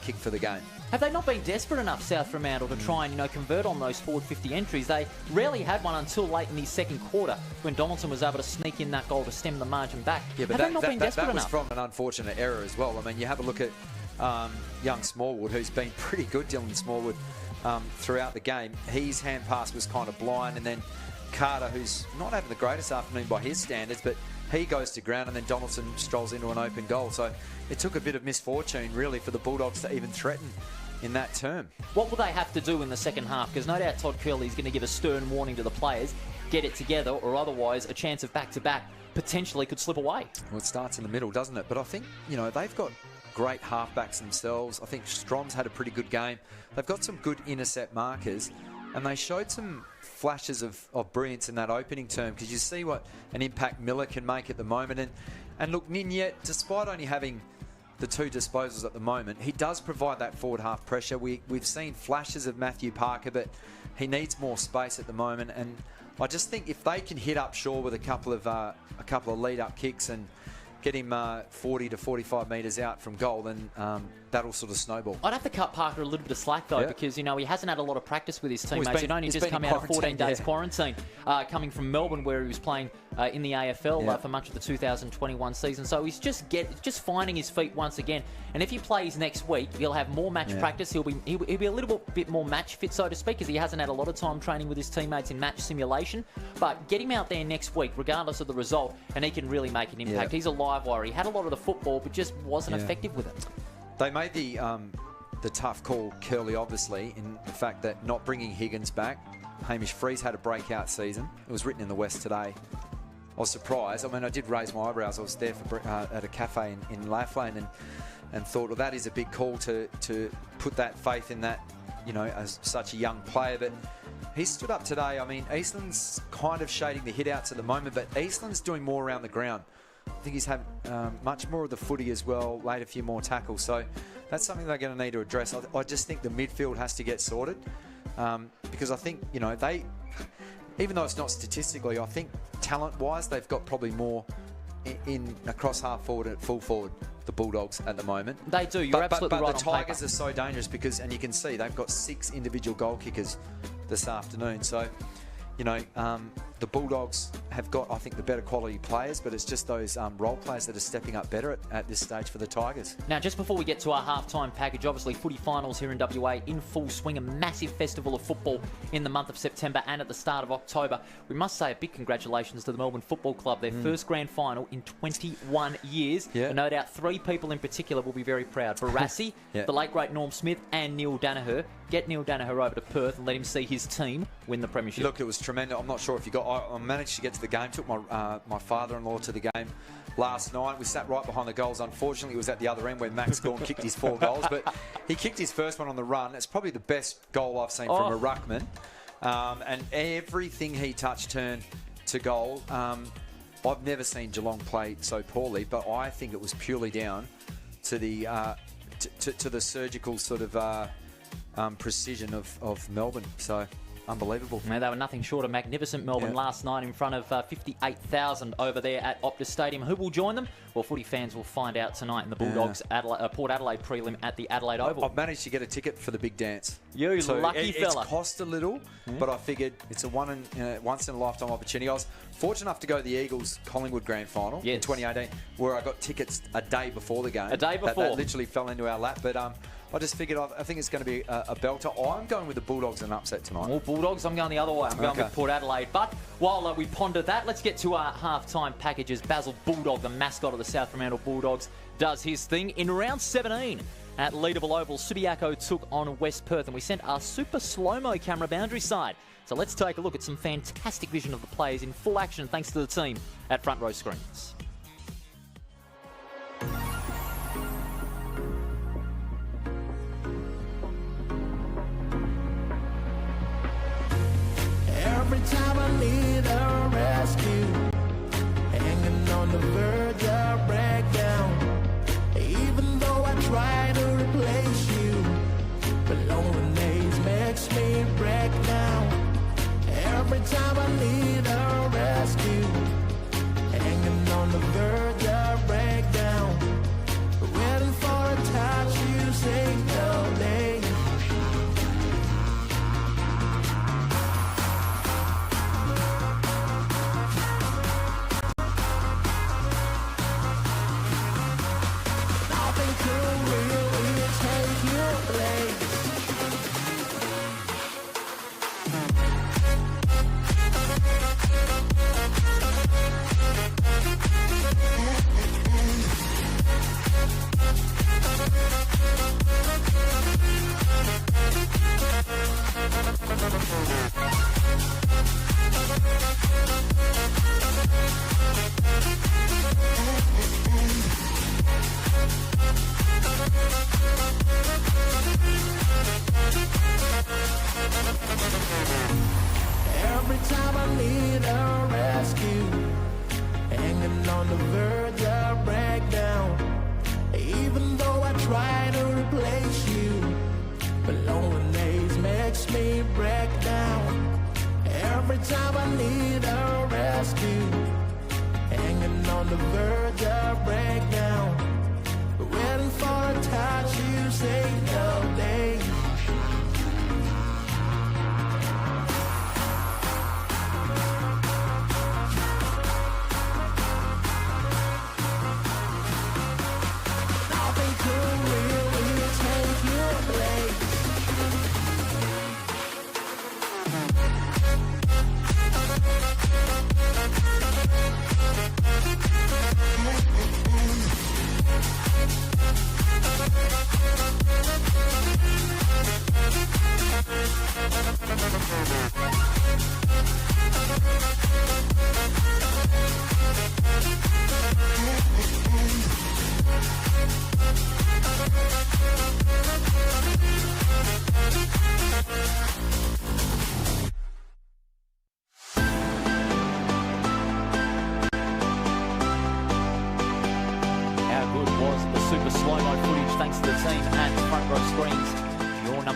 kick for the game. Have they not been desperate enough, South Fremantle, to try and convert on those forward 50 entries? They rarely had one until late in the second quarter when Donaldson was able to sneak in that goal to stem the margin back. Yeah, but have they not been desperate that was enough? from an unfortunate error as well. I mean, you have a look at young Smallwood, who's been pretty good, Dylan Smallwood, throughout the game. His hand pass was kind of blind, and then Carter, who's not having the greatest afternoon by his standards, but he goes to ground, and then Donaldson strolls into an open goal. So it took a bit of misfortune, really, for the Bulldogs to even threaten in that term. What will they have to do in the second half? Because no doubt Todd Curley's going to give a stern warning to the players, get it together, or otherwise a chance of back-to-back potentially could slip away. Well, it starts in the middle, doesn't it? But I think, they've got great halfbacks themselves. I think Strom's had a pretty good game. They've got some good intercept markers, and they showed some flashes of brilliance in that opening term, because you see what an impact Miller can make at the moment. And look, Ninyet, despite only having the 2 disposals at the moment, he does provide that forward half pressure. We've seen flashes of Matthew Parker, but he needs more space at the moment. And I just think if they can hit up Shaw with a couple of lead-up kicks and get him 40 to 45 metres out from goal, then that'll sort of snowball. I'd have to cut Parker a little bit of slack, though, because, he hasn't had a lot of practice with his teammates. He'd only just come out of 14 days quarantine, coming from Melbourne, where he was playing in the AFL for much of the 2021 season. So he's just finding his feet once again. And if he plays next week, he'll have more match practice. He'll be a little bit more match fit, so to speak, because he hasn't had a lot of time training with his teammates in match simulation. But get him out there next week, regardless of the result, and he can really make an impact. He's a live wire. He had a lot of the football, but just wasn't effective with it. They made the tough call, Curley, obviously, in the fact that not bringing Higgins back. Hamish Freeze had a breakout season. It was written in the West today. I was surprised. I mean, I did raise my eyebrows. I was there at a cafe in Laflane and thought, well, that is a big call to put that faith in that, as such a young player. But he stood up today. I mean, Eastland's kind of shading the hit-outs at the moment, but Eastland's doing more around the ground. I think he's had much more of the footy as well, laid a few more tackles. So that's something they're going to need to address. I just think the midfield has to get sorted. because I think, you know, they, even though it's not statistically, I think talent-wise, they've got probably more in across half forward and full forward, the Bulldogs at the moment. They do. You're absolutely right. But the Tigers are so dangerous because, and you can see they've got 6 individual goal kickers this afternoon. So, you know, the Bulldogs have got, I think, the better quality players, but it's just those role players that are stepping up better at this stage for the Tigers. Now, just before we get to our halftime package, obviously footy finals here in WA in full swing, a massive festival of football in the month of September and at the start of October. We must say a big congratulations to the Melbourne Football Club, their first grand final in 21 years. Yeah. And no doubt 3 people in particular will be very proud. Barassi, the late great Norm Smith, and Neil Danaher. Get Neil Danaher over to Perth and let him see his team win the premiership. Look, it was tremendous. I'm not sure if you got... I managed to get to the game. Took my father-in-law to the game last night. We sat right behind the goals. Unfortunately, it was at the other end where Max Gawn kicked his 4 goals. But he kicked his first one on the run. It's probably the best goal I've seen from a ruckman. And everything he touched turned to goal. I've never seen Geelong play so poorly, but I think it was purely down to the to the surgical sort of precision of Melbourne. So unbelievable. Now, they were nothing short of magnificent, Melbourne, last night in front of 58,000 over there at Optus Stadium. Who will join them? Well, footy fans will find out tonight in the Bulldogs Port Adelaide prelim at the Adelaide Oval. I've managed to get a ticket for the big dance. You lucky fella. It's cost a little, but I figured it's a once in a lifetime opportunity. I was fortunate enough to go to the Eagles Collingwood Grand Final in 2018, where I got tickets a day before the game. A day before. That literally fell into our lap, but I just figured I think it's going to be a belter. I'm going with the Bulldogs in an upset tonight. Well, Bulldogs, I'm going the other way. I'm going with Port Adelaide. But while we ponder that, let's get to our halftime packages. Basil Bulldog, the mascot of the South Fremantle Bulldogs, does his thing. In round 17 at Leederville Oval, Subiaco took on West Perth, and we sent our super slow-mo camera boundary side. So let's take a look at some fantastic vision of the players in full action, thanks to the team at Front Row Screens. Every time I need a rescue, hanging on the verge of breakdown. Even though I try to replace you, but loneliness makes me break down. Every time I need a rescue, hanging on the verge of breakdown. Waiting for a touch, you say no day. Every time I need a rescue, hanging on the verge of breakdown. Even though I try to replace you, but loneliness makes me break down. Every time I need a rescue, hanging on the verge of breakdown. Waiting for a touch, you say no day.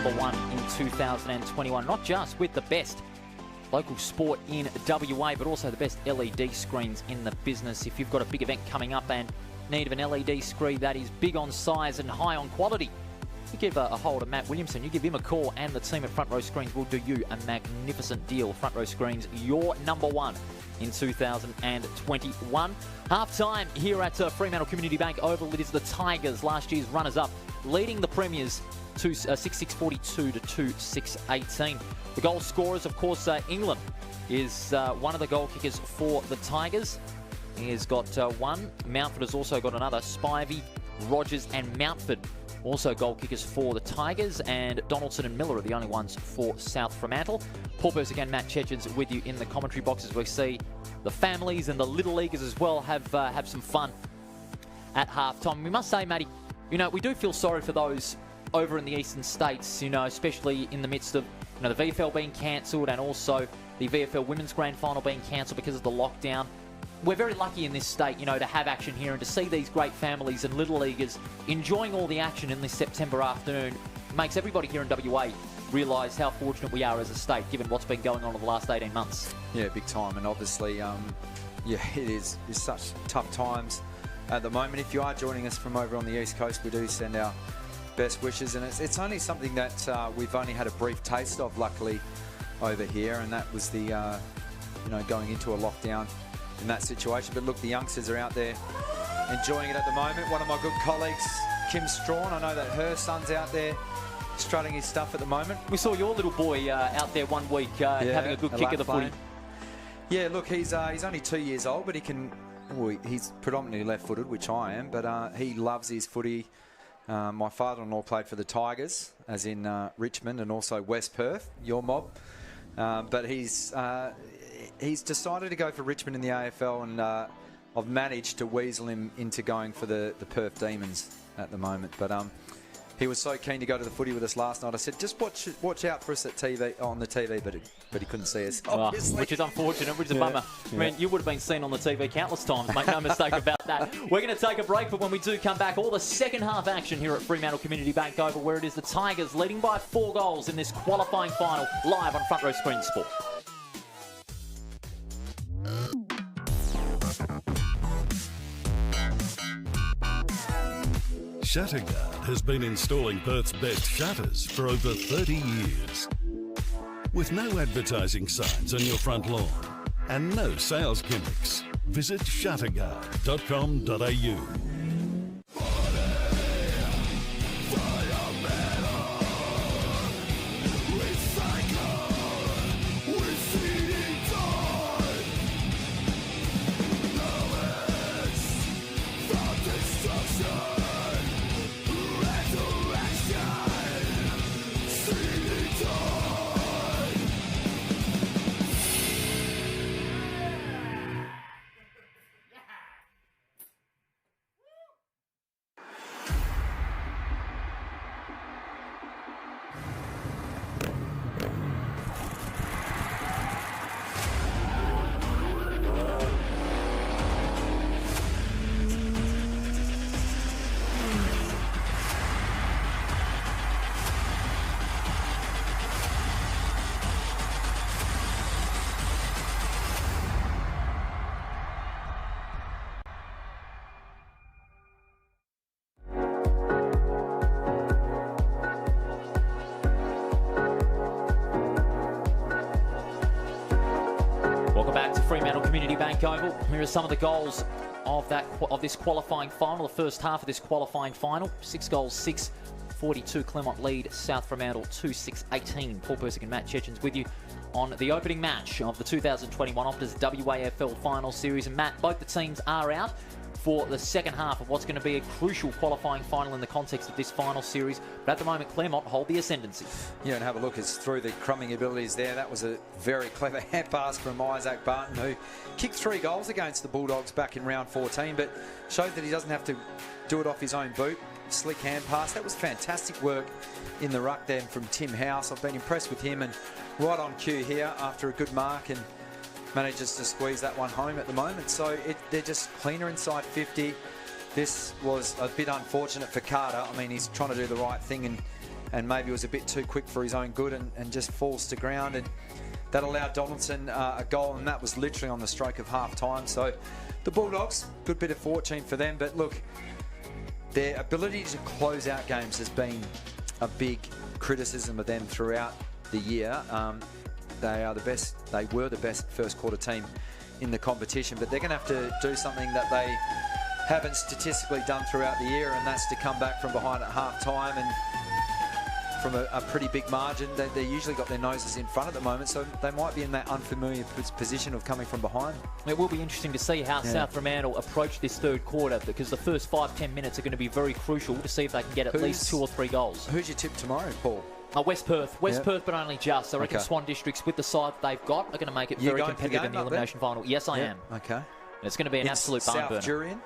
number 1 in 2021. Not just with the best local sport in WA, but also the best LED screens in the business. If you've got a big event coming up and need of an LED screen that is big on size and high on quality, you give a hold of Matt Williamson, you give him a call, and the team at Front Row Screens will do you a magnificent deal. Front Row Screens, your number 1 in 2021. Half-time here at Fremantle Community Bank Oval. It is the Tigers, last year's runners-up, leading the Premiers to 6-6-42 to 2-6-18. The goal scorers, of course, England is one of the goal kickers for the Tigers. He has got one. Mountford has also got another. Spivey, Rogers and Mountford also goal kickers for the Tigers, and Donaldson and Miller are the only ones for South Fremantle. Paul Burse again, Matt Chechens with you in the commentary boxes. We see the families and the little leaguers as well have some fun at half-time. We must say, Matty, you know, we do feel sorry for those over in the eastern states, you know, especially in the midst of, you know, the VFL being cancelled and also the VFL Women's Grand Final being cancelled because of the lockdown. We're very lucky in this state, you know, to have action here and to see these great families and little leaguers enjoying all the action in this September afternoon. It makes everybody here in WA realise how fortunate we are as a state, given what's been going on in the last 18 months. Yeah, big time. And obviously, yeah, it is such tough times at the moment. If you are joining us from over on the East Coast, we do send our best wishes. And it's only something that we've only had a brief taste of, luckily, over here. And that was the, you know, going into a lockdown in that situation. But look, the youngsters are out there enjoying it at the moment. One of my good colleagues, Kim Strawn, I know that her son's out there strutting his stuff at the moment. We saw your little boy out there one week having a good kick of the footy. Yeah, look, he's only 2 years old, but he can. Well, he's predominantly left-footed, which I am, but he loves his footy. My father-in-law played for the Tigers, as in Richmond, and also West Perth, your mob. But he's decided to go for Richmond in the AFL, and I've managed to weasel him into going for the Perth Demons at the moment. But he was so keen to go to the footy with us last night. I said, just watch out for us at TV, on the TV, but he couldn't see us, obviously. Which is unfortunate, which is a bummer. I mean, you would have been seen on the TV countless times, make no mistake about that. We're going to take a break, but when we do come back, all the second half action here at Fremantle Community Bank Oval, where it is the Tigers leading by 4 goals in this qualifying final, live on Front Row Screen Sport. Shutterguard has been installing Perth's best shutters for over 30 years. With no advertising signs on your front lawn and no sales gimmicks, visit shutterguard.com.au. Fremantle Community Bank Oval. Here are some of the goals of this qualifying final, the first half of this qualifying final. 6 goals, 6-42 Claremont lead, South Fremantle 2-6-18. Paul Persick and Matt Chechens with you on the opening match of the 2021 OPTUS WAFL Final Series. And Matt, both the teams are out for the second half of what's going to be a crucial qualifying final in the context of this final series. But at the moment, Claremont hold the ascendancy. Yeah, and have a look. It's through the crumbing abilities there. That was a very clever hand pass from Isaac Barton, who kicked 3 goals against the Bulldogs back in round 14, but showed that he doesn't have to do it off his own boot. Slick hand pass. That was fantastic work in the ruck then from Tim House. I've been impressed with him, and right on cue here after a good mark, and manages to squeeze that one home at the moment. So they're just cleaner inside 50. This was a bit unfortunate for Carter. I mean, he's trying to do the right thing and maybe was a bit too quick for his own good and just falls to ground. And that allowed Donaldson a goal, and that was literally on the stroke of half-time. So the Bulldogs, good bit of fortune for them. But look, their ability to close out games has been a big criticism of them throughout the year. They are the best. They were the best first quarter team in the competition, but they're going to have to do something that they haven't statistically done throughout the year, and that's to come back from behind at half-time and from a pretty big margin. They usually got their noses in front at the moment, so they might be in that unfamiliar position of coming from behind. It will be interesting to see how South Fremantle approach this third quarter, because the first 5-10 minutes are going to be very crucial to see if they can get at least 2 or 3 goals. Who's your tip tomorrow, Paul? West Perth, Perth, but only just. I reckon Swan Districts, with the side they've got, are going to make it very competitive in the elimination final. Yes, I am. Okay. And it's going to be an absolute barn burner. South Jurien?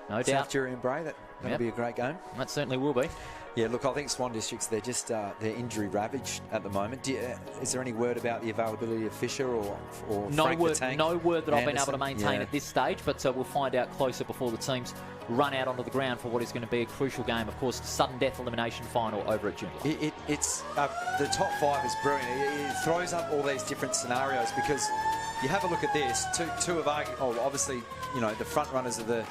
No doubt. South Jurien Bray, that'll be a great game. That certainly will be. Yeah, look, I think Swan Districts, they're just they're injury ravaged at the moment. Is there any word about the availability of Fisher or Frank the Tank? No word that I've been able to Anderson? maintain at this stage, but we'll find out closer before the teams run out onto the ground for what is going to be a crucial game. Of course, the sudden death elimination final over at Joondalup. It's the top 5 is brilliant. It throws up all these different scenarios, because you have a look at this. Two of obviously, you know, the front runners of the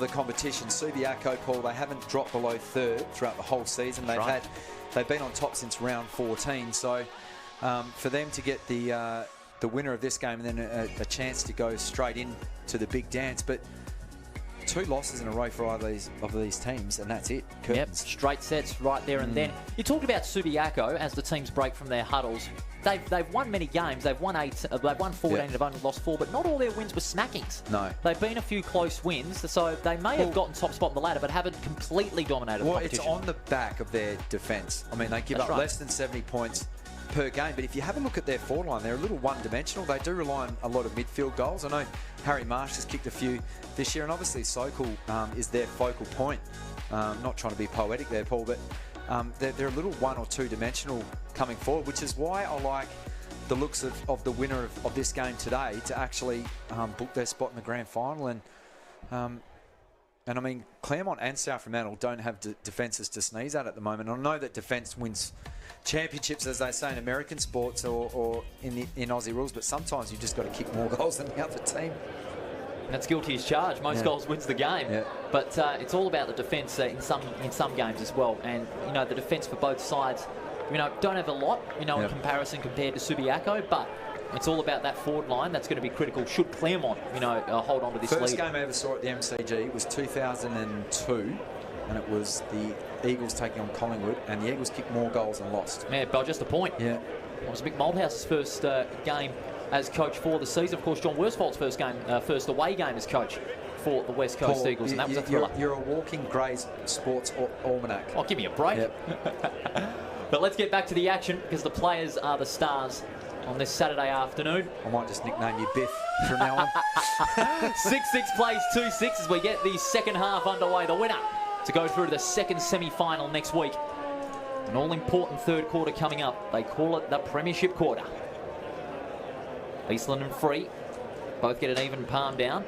competition. Subiaco, Paul, they haven't dropped below 3rd throughout the whole season. They've been on top since round 14. So for them to get the winner of this game and then a chance to go straight into the big dance, but 2 losses in a row for either of these teams, and that's it. Curtains. Yep, straight sets right there and then. You talked about Subiaco as the teams break from their huddles. They've won many games. They've won 8. They've won 14 and have only lost 4, but not all their wins were smackings. No. They've been a few close wins, so they may have gotten top spot in the ladder, but haven't completely dominated the competition. It's on the back of their defence. I mean, they give up less than 70 points per game, but if you have a look at their forward line, they're a little one-dimensional. They do rely on a lot of midfield goals. I know Harry Marsh has kicked a few this year, and obviously Sokol is their focal point. Not trying to be poetic there, Paul, but they're a little 1 or 2 dimensional coming forward, which is why I like the looks of the winner of this game today to actually book their spot in the grand final. And I mean, Claremont and South Fremantle don't have defences to sneeze at the moment. I know that defence wins championships, as they say in American sports or in Aussie rules, but sometimes you've just got to kick more goals than the other team. That's guilty as charged. Most goals wins the game. Yeah. But it's all about the defence in some games as well. And, you know, the defence for both sides, you know, don't have a lot, you know, in comparison compared to Subiaco, but it's all about that forward line. That's going to be critical should Claremont, you know, hold on to this lead. First game I ever saw at the MCG was 2002, and it was the Eagles taking on Collingwood, and the Eagles kicked more goals and lost. Yeah, by just a point. Yeah. It was Mick Moldhouse's first game as coach for the season. Of course, John Worsfold's first away game as coach for the West Coast Paul, Eagles, and that was a thriller. You're a walking Grey's sports almanac. Oh, give me a break. Yep. But let's get back to the action, because the players are the stars on this Saturday afternoon. I might just nickname you Biff from now on. 6-6 plays 2-6 as we get the second half underway. The winner to go through to the second semi-final next week. An all-important third quarter coming up. They call it the Premiership Quarter. Eastland and Free both get an even palm down.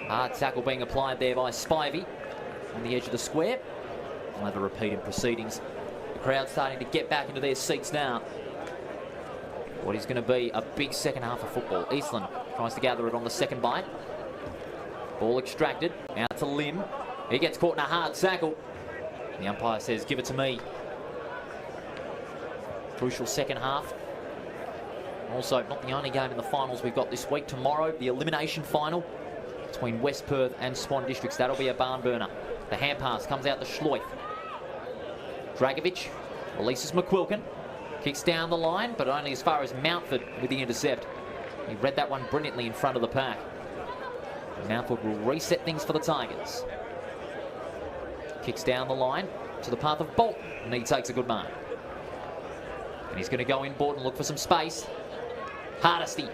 Hard tackle being applied there by Spivey on the edge of the square. We'll have a repeat in proceedings. The crowd starting to get back into their seats now. What is going to be a big second half of football. Eastland tries to gather it on the second bite. Ball extracted. Out to Lim. He gets caught in a hard tackle. The umpire says, give it to me. Crucial second half. Also, not the only game in the finals we've got this week. Tomorrow, the elimination final between West Perth and Swan Districts. That'll be a barn burner. The hand pass comes out to Schleuf. Dragovic releases McQuilkin. Kicks down the line, but only as far as Mountford with the intercept. He read that one brilliantly in front of the pack. Mountford will reset things for the Tigers. Kicks down the line to the path of Bolton, and he takes a good mark. And he's going to go inboard and look for some space. Hardesty.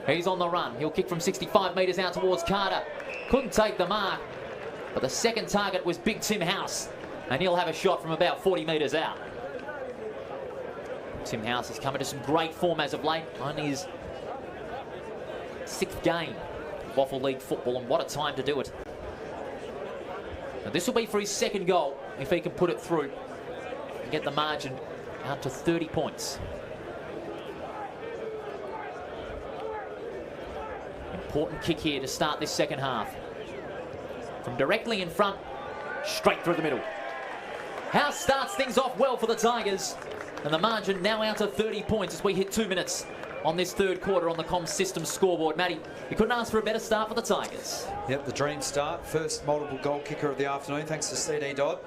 He's on the run. He'll kick from 65 metres out towards Carter. Couldn't take the mark, but the second target was Big Tim House, and he'll have a shot from about 40 metres out. Tim House has come into some great form as of late. Only his 6th game of WAFL League football, and what a time to do it. Now this will be for his second goal, if he can put it through. and get the margin out to 30 points. Important kick here to start this second half. From directly in front, straight through the middle. House starts things off well for the Tigers, and the margin now out to 30 points as we hit 2 minutes on this third quarter on the comms system scoreboard. Matty, you couldn't ask for a better start for the Tigers. Yep, the dream start. First multiple goal kicker of the afternoon, thanks to CD Dodd.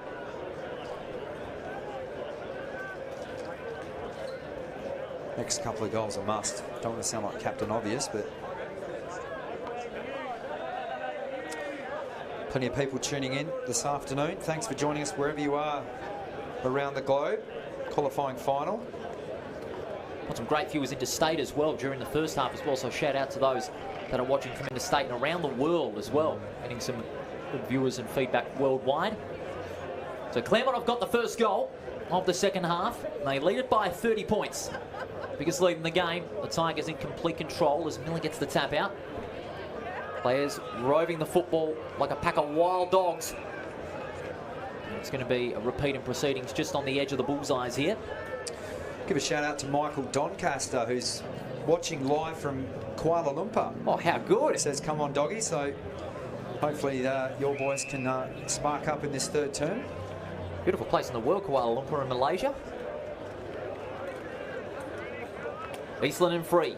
Next couple of goals a must. Don't want to sound like Captain Obvious, but plenty of people tuning in this afternoon. Thanks for joining us wherever you are around the globe. Qualifying final. Got some great viewers interstate as well during the first half as well, so shout out to those that are watching from interstate and around the world as well. Getting some good viewers and feedback worldwide. So Claremont have got the first goal of the second half. They lead it by 30 points. Biggest lead in the game. The Tigers in complete control as Miller gets the tap out. Players roving the football like a pack of wild dogs. And it's going to be a repeat in proceedings just on the edge of the bullseyes here. Give a shout out to Michael Doncaster, who's watching live from Kuala Lumpur. Oh, how good. He says, come on, doggy. So hopefully your boys can spark up in this third term. Beautiful place in the world, Kuala Lumpur in Malaysia. Eastland and Free.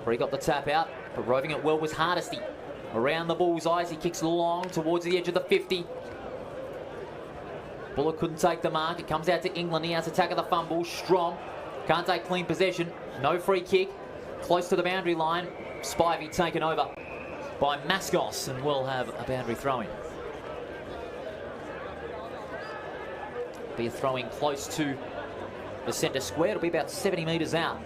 Free got the tap out, but roving it well was Hardesty. Around the bullseyes, he kicks long towards the edge of the 50. Bullock couldn't take the mark. It comes out to England. He has attack of the fumble. Strom can't take clean possession. No free kick. Close to the boundary line. Spivey taken over by Mascos and will have a boundary throw-in. Be a throw-in close to the centre square. It'll be about 70 metres out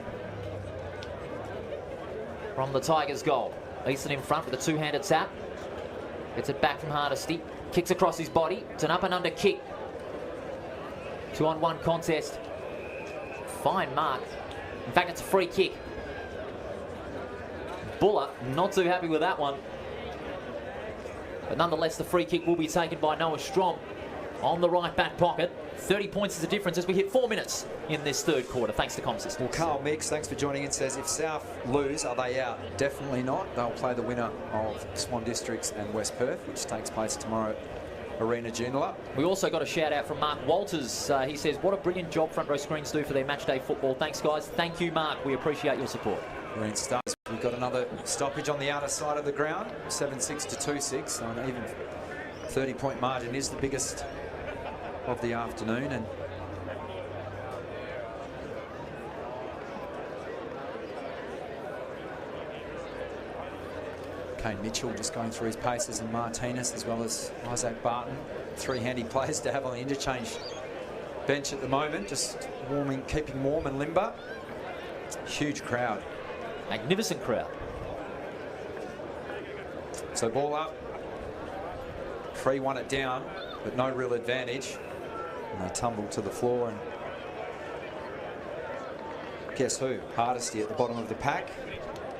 from the Tigers' goal. Easton in front with a two-handed tap. Gets it back from Hardesty. Kicks across his body. It's an up and under kick. 2-on-1 contest. Fine mark. In fact, it's a free kick. Buller not too happy with that one. But nonetheless, the free kick will be taken by Noah Strom on the right back pocket. 30 points is the difference as we hit 4 minutes in this third quarter, thanks to Comsys. Well, Carl Mix, thanks for joining in, says, if South lose, are they out? Definitely not. They'll play the winner of Swan Districts and West Perth, which takes place tomorrow at Arena Joondalup. We also got a shout out from Mark Walters. He says, what a brilliant job Front Row Screens do for their matchday football. Thanks, guys. Thank you, Mark. We appreciate your support. Green Stars. We've got another stoppage on the outer side of the ground, 7-6 to 2-6. So an even 30-point margin is the biggest of the afternoon. And Kane Mitchell just going through his paces, and Martinez as well as Isaac Barton. Three handy players to have on the interchange bench at the moment, just warming, keeping warm and limber. Huge crowd. Magnificent crowd. So ball up. Free won it down, but no real advantage. And they tumble to the floor, and guess who? Hardesty at the bottom of the pack.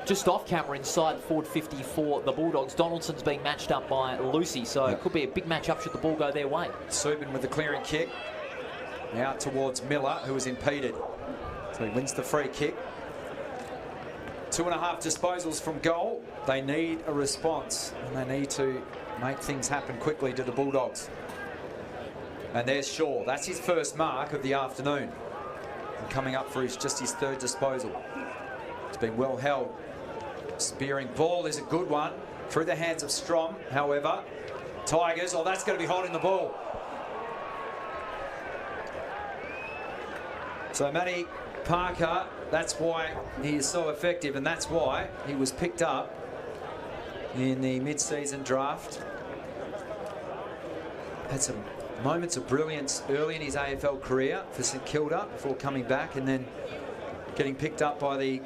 Just off camera inside forward 50 for the Bulldogs. Donaldson's being matched up by Lucy, so it could be a big match-up should the ball go their way. Subin with the clearing kick. Out towards Miller, who was impeded. So he wins the free kick. 2.5 disposals from goal. They need a response, and they need to make things happen quickly to the Bulldogs. And there's Shaw. That's his first mark of the afternoon. And coming up for just his third disposal. It's been well held. Spearing ball is a good one. Through the hands of Strom, however. Tigers, oh, that's going to be holding the ball. So Matty Parker, that's why he is so effective, and that's why he was picked up in the mid-season draft. Had some moments of brilliance early in his AFL career for St Kilda before coming back and then getting picked up by the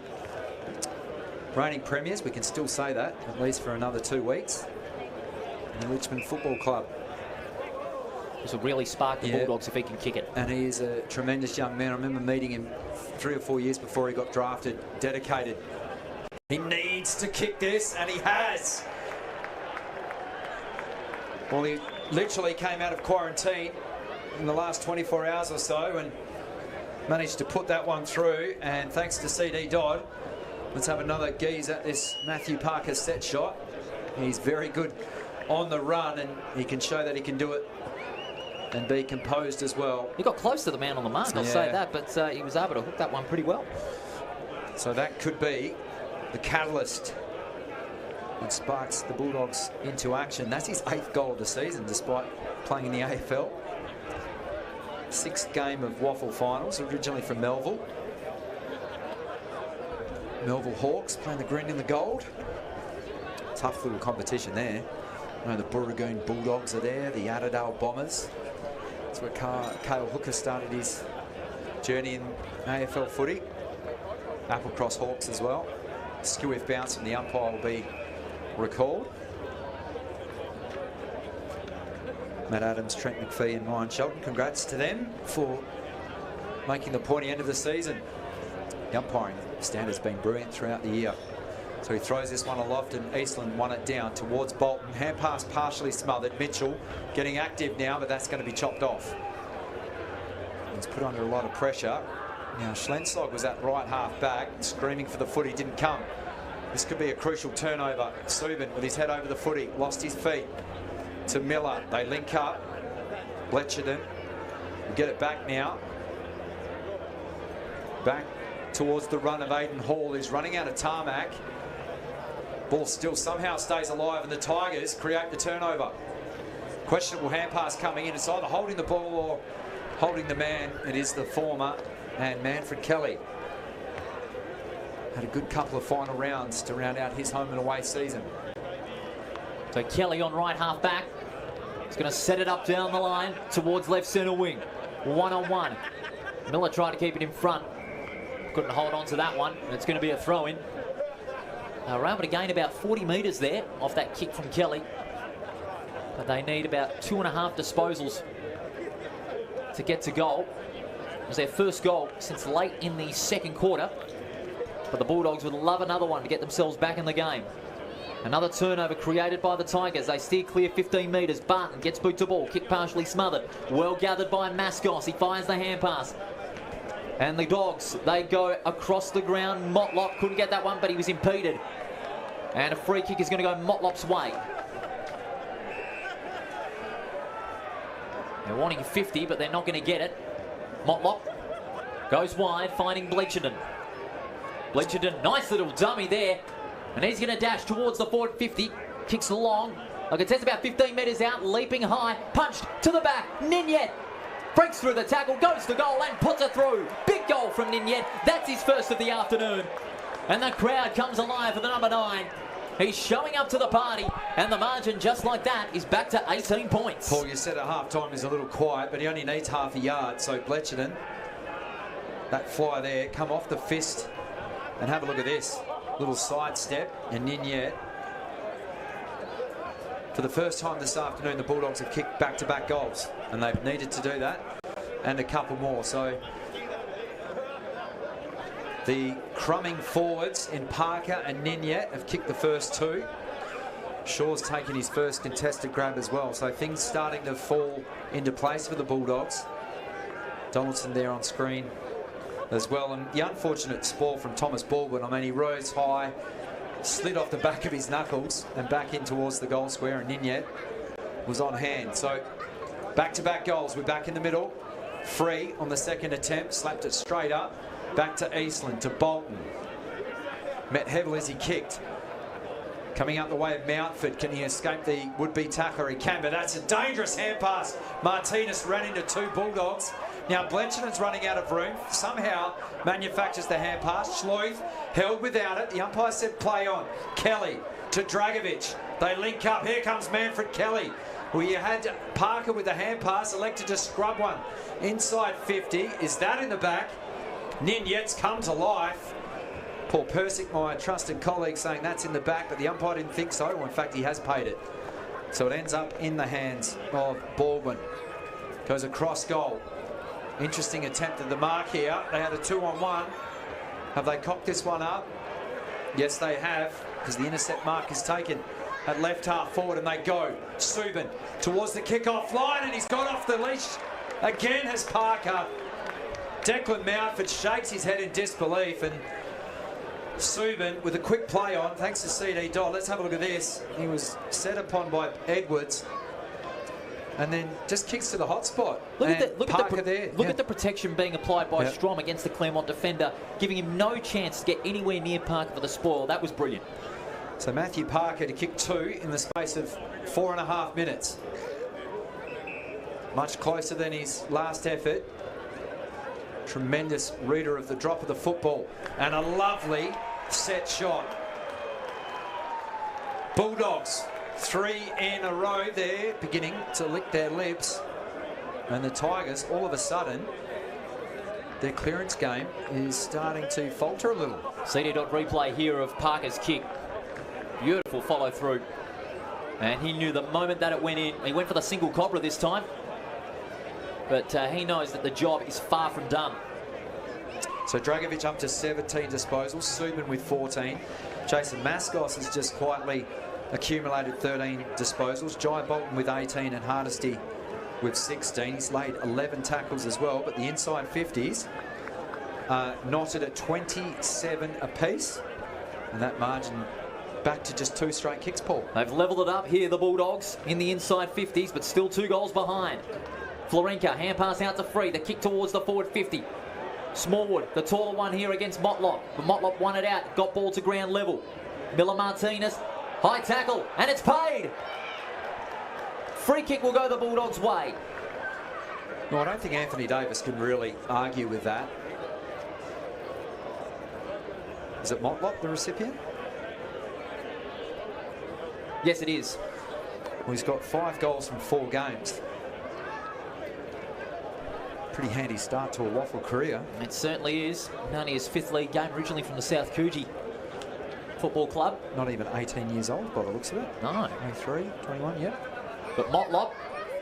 reigning premiers. We can still say that, at least for another 2 weeks. In the Richmond Football Club. This will really spark the Bulldogs if he can kick it. And he is a tremendous young man. I remember meeting him 3 or 4 years before he got drafted. Dedicated. He needs to kick this, and he has. Well, he literally came out of quarantine in the last 24 hours or so and managed to put that one through. And thanks to CD Dodd, let's have another gaze at this Matthew Parker set shot. He's very good on the run, and he can show that he can do it and be composed as well. He got close to the man on the mark, I'll say that, but he was able to hook that one pretty well. So that could be the catalyst that sparks the Bulldogs into action. That's his 8th goal of the season, despite playing in the AFL. 6th game of WAFL finals, originally from Melville. Melville Hawks playing the green and the gold. Tough little competition there. You know, the Burragoon Bulldogs are there, the Adderdale Bombers. That's where Cale Hooker started his journey in AFL footy. Applecross Hawks as well. Skew if bounce from the umpire will be recalled. Matt Adams, Trent McPhee and Ryan Shelton, congrats to them for making the pointy end of the season. The umpiring standard's been brilliant throughout the year. So he throws this one aloft and Eastland won it down towards Bolton. Hand pass partially smothered. Mitchell getting active now, but that's going to be chopped off. He's put under a lot of pressure. Now Schlensog was at right half back, screaming for the footy, didn't come. This could be a crucial turnover. Subin with his head over the footy, lost his feet to Miller. They link up. Bletcherton will get it back now. Back towards the run of Aiden Hall, who's running out of tarmac. Ball still somehow stays alive, and the Tigers create the turnover. Questionable hand pass coming in. It's either holding the ball or holding the man. It is the former, and Manfred Kelly had a good couple of final rounds to round out his home and away season. So Kelly on right half back. He's going to set it up down the line towards left centre wing. 1-on-1. Miller tried to keep it in front. Couldn't hold on to that one. It's going to be a throw-in. We're able to gain about 40 metres there off that kick from Kelly. But they need about 2.5 disposals to get to goal. It was their first goal since late in the second quarter. But the Bulldogs would love another one to get themselves back in the game. Another turnover created by the Tigers. They steer clear 15 metres. Barton gets boot to ball. Kick partially smothered. Well gathered by Mascos. He fires the hand pass. And the Dogs, they go across the ground. Motlop couldn't get that one, but he was impeded. And a free kick is going to go Motlop's way. They're wanting 50, but they're not going to get it. Motlop goes wide, finding Bletcherton. Bletcherton, nice little dummy there. And he's going to dash towards the forward 50. Kicks long. Like it says, about 15 metres out, leaping high. Punched to the back. Ninyet breaks through the tackle, goes to goal and puts it through. Big goal from Ninyet. That's his first of the afternoon. And the crowd comes alive for the number 9. He's showing up to the party, and the margin just like that is back to 18 points. Paul, you said at half-time he's a little quiet, but he only needs half a yard. So Bletcherton, that fly there, come off the fist, and have a look at this. Little side step, and Ninyet. For the first time this afternoon, the Bulldogs have kicked back-to-back goals, and they've needed to do that, and a couple more. So the crumbing forwards in Parker and Ninyet have kicked the first 2. Shaw's taken his first contested grab as well. So things starting to fall into place for the Bulldogs. Donaldson there on screen as well. And the unfortunate spoil from Thomas Baldwin. I mean, he rose high, slid off the back of his knuckles and back in towards the goal square, and Ninyet was on hand. So back-to-back goals. We're back in the middle. Free on the second attempt. Slapped it straight up. Back to Eastland, to Bolton. Met heavily as he kicked. Coming up the way of Mountford. Can he escape the would-be tackler? He can, but that's a dangerous hand pass. Martinez ran into 2 Bulldogs. Now Bletcherton's running out of room. Somehow manufactures the hand pass. Schluth held without it. The umpire said play on. Kelly to Dragovic. They link up. Here comes Manfred Kelly. Well, you had Parker with the hand pass, elected to scrub one inside 50. Is that in the back? Ninyet's come to life. Paul Persick, my trusted colleague, saying that's in the back, but the umpire didn't think so. Well, in fact, he has paid it. So it ends up in the hands of Baldwin. Goes across goal. Interesting attempt at the mark here. They had a 2-on-1. Have they cocked this one up? Yes, they have, because the intercept mark is taken at left half forward, and they go. Subin towards the kick-off line, and he's got off the leash Again has Parker. Declan Mountford shakes his head in disbelief, and Subin with a quick play on, thanks to CD Dodd. Let's have a look at this. He was set upon by Edwards, and then just kicks to the hot spot. Look at the protection being applied by Strom against the Claremont defender, giving him no chance to get anywhere near Parker for the spoil. That was brilliant. So Matthew Parker to kick 2 in the space of 4.5 minutes. Much closer than his last effort. Tremendous reader of the drop of the football, and a lovely set shot. Bulldogs 3 in a row there, beginning to lick their lips, and the Tigers, all of a sudden, their clearance game is starting to falter a little. CD Dot replay here of Parker's kick. Beautiful follow through, and he knew the moment that it went in. He went for the single cobra this time, but he knows that the job is far from done. So Dragovic up to 17 disposals, Subin with 14. Jason Mascos has just quietly accumulated 13 disposals. Jai Bolton with 18 and Hardesty with 16. He's laid 11 tackles as well, but the inside 50s are knotted at 27 apiece, and that margin back to just 2 straight kicks, Paul. They've levelled it up here, the Bulldogs, in the inside 50s, but still 2 goals behind. Florenka, hand pass out to Free, the kick towards the forward 50. Smallwood, the taller one here against Motlop, but Motlop won it out, got ball to ground level. Miller Martinez, high tackle, and it's paid. Free kick will go the Bulldogs' way. No, I don't think Anthony Davis can really argue with that. Is it Motlop, the recipient? Yes, it is. Well, he's got 5 goals from 4 games. Pretty handy start to a Waffle career. It certainly is. Only his 5th league game, originally from the South Coogee Football Club. Not even 18 years old by the looks of it. No. 23, 21, yeah. But Motlop,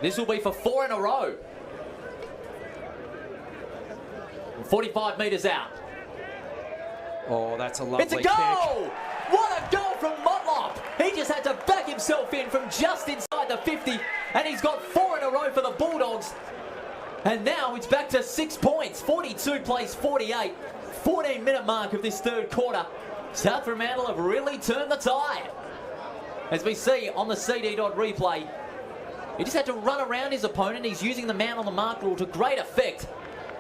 this will be for 4 in a row. 45 metres out. Oh, that's a lovely kick. It's a goal! What a goal from Motlop! He just had to back himself in from just inside the 50, and he's got 4 in a row for the Bulldogs. And now it's back to 6 points. 42 plays 48. 14-minute mark of this 3rd quarter. South Fremantle have really turned the tide. As we see on the CD Dodd replay, he just had to run around his opponent. He's using the man on the mark rule to great effect.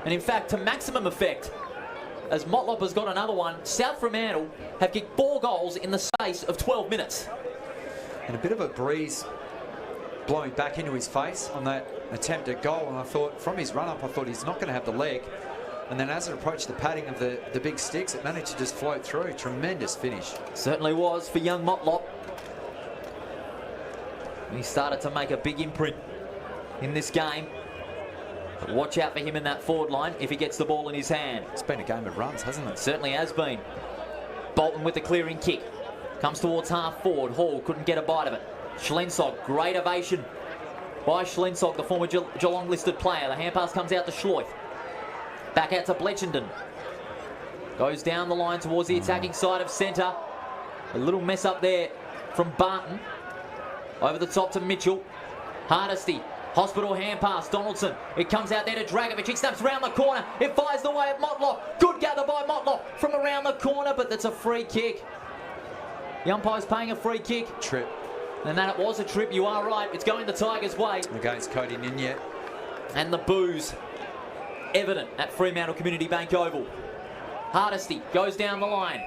And in fact, to maximum effect. As Motlop has got another one, South Fremantle have kicked 4 goals in the space of 12 minutes. And a bit of a breeze blowing back into his face on that attempted goal, and I thought from his run-up, I thought he's not going to have the leg. And then as it approached the padding of the big sticks, it managed to just float through. Tremendous finish. Certainly was for young Motlop. He started to make a big imprint in this game. But watch out for him in that forward line if he gets the ball in his hand. It's been a game of runs, hasn't it? Certainly has been. Bolton with the clearing kick. Comes towards half forward. Hall couldn't get a bite of it. Schlensog, great ovation by Schlensog, the former Geelong listed player. The hand pass comes out to Schloith. Back out to Bletchenden. Goes down the line towards the attacking side of centre. A little mess up there from Barton. Over the top to Mitchell. Hardesty. Hospital hand pass, Donaldson. It comes out there to Dragovic. He snaps around the corner. It fires the way at Motlop. Good gather by Motlop from around the corner, but that's a free kick. The umpire's paying a free kick. Trip. And that it was a trip, you are right. It's going the Tigers' way. Against Cody Ninyet. And the boos evident at Fremantle Community Bank Oval. Hardesty goes down the line.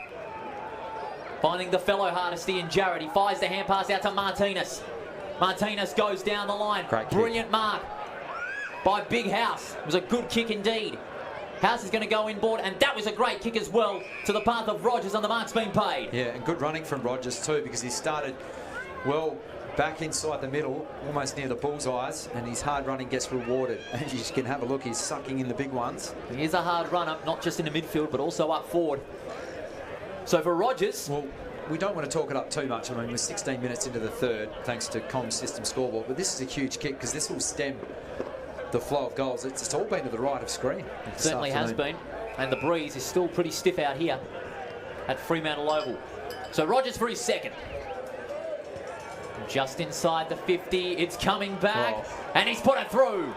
Finding the fellow Hardesty and Jarrett. He fires the hand pass out to Martinez. Martinez goes down the line. Brilliant mark by Big House. It was a good kick indeed. House is going to go inboard, and that was a great kick as well to the path of Rogers, and the mark's been paid. Yeah, and good running from Rogers too, because he started well back inside the middle, almost near the bullseyes, and his hard running gets rewarded. And you can have a look, he's sucking in the big ones. He is a hard runner, not just in the midfield, but also up forward. So for Rogers... Well, we don't want to talk it up too much. I mean, we're 16 minutes into the 3rd, thanks to Com's system scoreboard, but this is a huge kick because this will stem the flow of goals. It's all been to the right of screen. It certainly has been, and the breeze is still pretty stiff out here at Fremantle Oval. So Rogers for his 2nd. Just inside the 50, it's coming back, and he's put it through.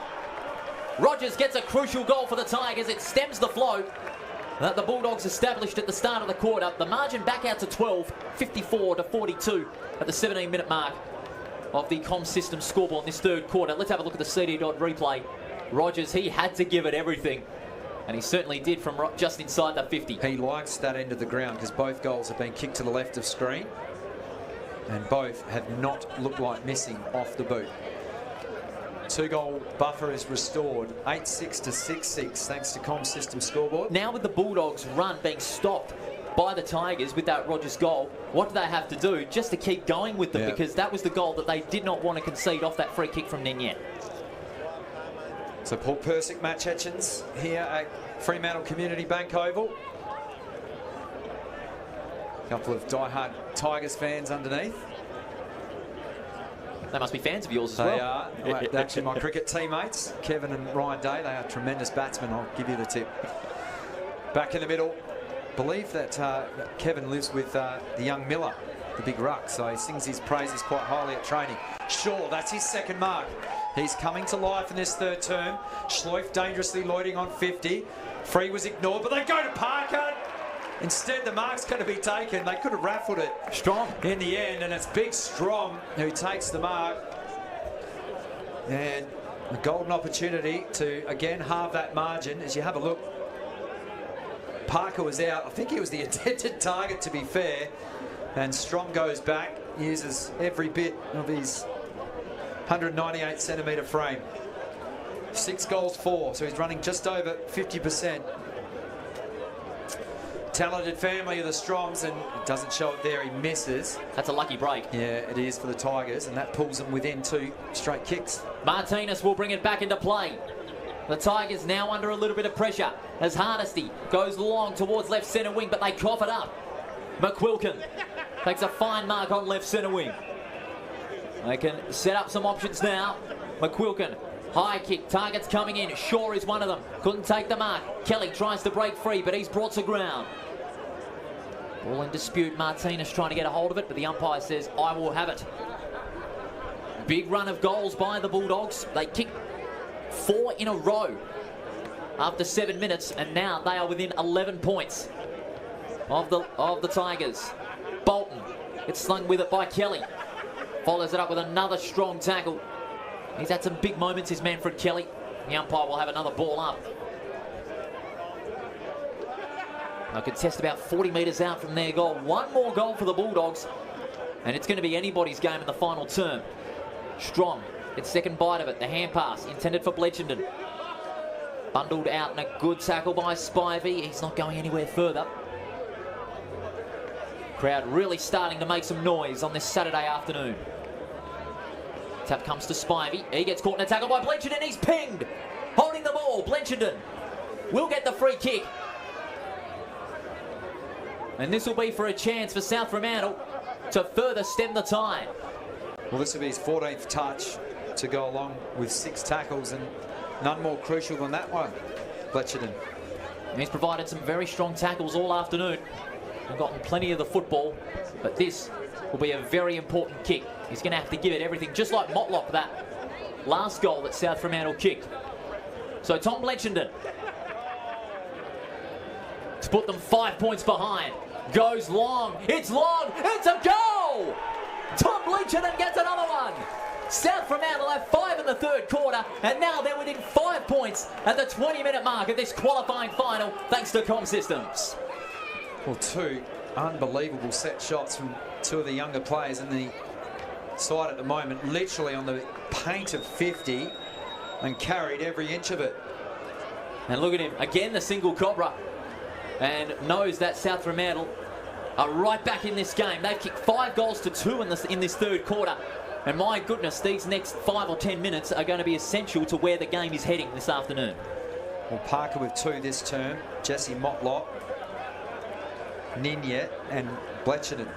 Rogers gets a crucial goal for the Tigers. It stems the flow that the Bulldogs established at the start of the quarter. The margin back out to 12, 54-42 at the 17-minute mark of the comm system scoreboard in this third quarter. Let's have a look at the CD dot replay. Rogers, he had to give it everything, and he certainly did from just inside the 50. He likes that end of the ground because both goals have been kicked to the left of screen, and both have not looked like missing off the boot. 2-goal buffer is restored, 8-6 to 6-6 thanks to comm system scoreboard. Now with the Bulldogs' run being stopped by the Tigers with that Rogers goal, what do they have to do just to keep going with them? Yeah. Because that was the goal that they did not want to concede off that free kick from Nenyet. So Paul Persick, Matt Hitchens here at Fremantle Community Bank Oval. A couple of die-hard Tigers fans underneath. They must be fans of yours as They well. are. They're actually my cricket teammates, Kevin and Ryan Day. They are tremendous batsmen, I'll give you the tip. Back in the middle, believe that Kevin lives with the young Miller, the big ruck, so he sings his praises quite highly at training. Shaw, that's his second mark. He's coming to life in this third term. Schleuf dangerously loitering on 50. Free was ignored, but they go to Parker. Instead, the mark's going to be taken. They could have raffled it. Strong. In the end, and it's Big Strong who takes the mark. And a golden opportunity to, again, halve that margin. As you have a look, Parker was out. I think he was the intended target, to be fair. And Strong goes back, uses every bit of his 198 centimetre frame. 6 goals, 4, so he's running just over 50%. Talented family of the Strongs, and it doesn't show it there, he misses. That's a lucky break. Yeah, it is for the Tigers, and that pulls them within 2 straight kicks. Martinez will bring it back into play. The Tigers now under a little bit of pressure as Hardesty goes long towards left centre wing, but they cough it up. McQuilkin takes a fine mark on left centre wing. They can set up some options now. McQuilkin, high kick, targets coming in. Shaw is one of them. Couldn't take the mark. Kelly tries to break free, but he's brought to ground. Ball in dispute. Martinez trying to get a hold of it, but the umpire says, I will have it. Big run of goals by the Bulldogs. They kicked 4 in a row after 7 minutes, and now they are within 11 points of the Tigers. Bolton gets slung with it by Kelly. Follows it up with another strong tackle. He's had some big moments, his Manfred Kelly. The umpire will have another ball up. They'll contest about 40 metres out from their goal. One more goal for the Bulldogs, and it's going to be anybody's game in the final term. Strong gets second bite of it. The hand pass intended for Bletchenden. Bundled out in a good tackle by Spivey. He's not going anywhere further. Crowd really starting to make some noise on this Saturday afternoon. Tap comes to Spivey. He gets caught in a tackle by Bletchenden. He's pinged. Holding the ball. Bletchenden will get the free kick. And this will be for a chance for South Fremantle to further stem the tide. Well, this will be his 14th touch to go along with 6 tackles, and none more crucial than that one, Bletchenden. He's provided some very strong tackles all afternoon. They've gotten plenty of the football, but this will be a very important kick. He's going to have to give it everything, just like Motlop, that last goal that South Fremantle kicked. So Tom Bletchenden, to put them 5 points behind, goes long. It's long. It's a goal! Tom Bletchenden gets another one. South Fremantle have 5 in the third quarter, and now they're within 5 points at the 20-minute mark of this qualifying final, thanks to comm systems. Well, 2 unbelievable set shots from 2 of the younger players in the side at the moment, literally on the paint of 50, and carried every inch of it. And look at him, again the single cobra, and knows that South Fremantle are right back in this game. They've kicked 5 goals to 2 in this third quarter. And my goodness, these next 5 or 10 minutes are going to be essential to where the game is heading this afternoon. Well, Parker with 2 this term, Jesse Motlop, Nenyet and Bletchenden.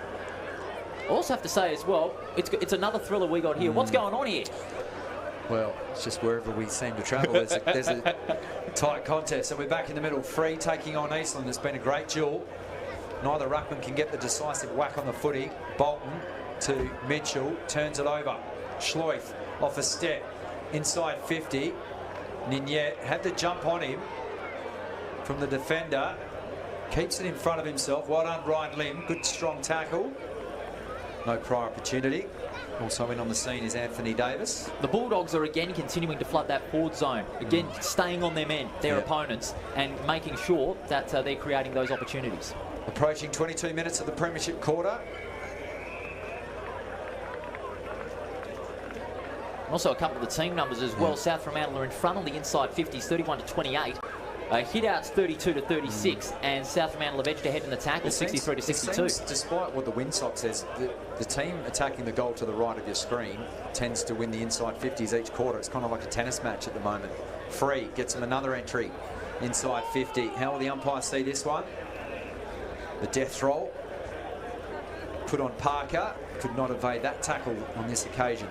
I also have to say as well, it's another thriller we got here. What's going on here? Well, it's just wherever we seem to travel, there's a tight contest. So we're back in the middle. Free taking on Eastland. It's been a great duel. Neither ruckman can get the decisive whack on the footy. Bolton to Mitchell, turns it over. Schleuf off a step, inside 50. Ninyet had to jump on him from the defender. Keeps it in front of himself. Well done, Ryan Lim. Good, strong tackle. No prior opportunity. Also in on the scene is Anthony Davis. The Bulldogs are again continuing to flood that forward zone. Again, staying on their men, their opponents, and making sure that they're creating those opportunities. Approaching 22 minutes of the premiership quarter. Also a couple of the team numbers as well. South Fremantle are in front on the inside 50s, 31-28. Hit-outs 32-36, and South Fremantle have edged ahead in the tackle, 63-62. Despite what the Windsock says, the team attacking the goal to the right of your screen tends to win the inside 50s each quarter. It's kind of like a tennis match at the moment. Free gets him another entry inside 50. How will the umpire see this one? The death roll put on Parker. Could not evade that tackle on this occasion.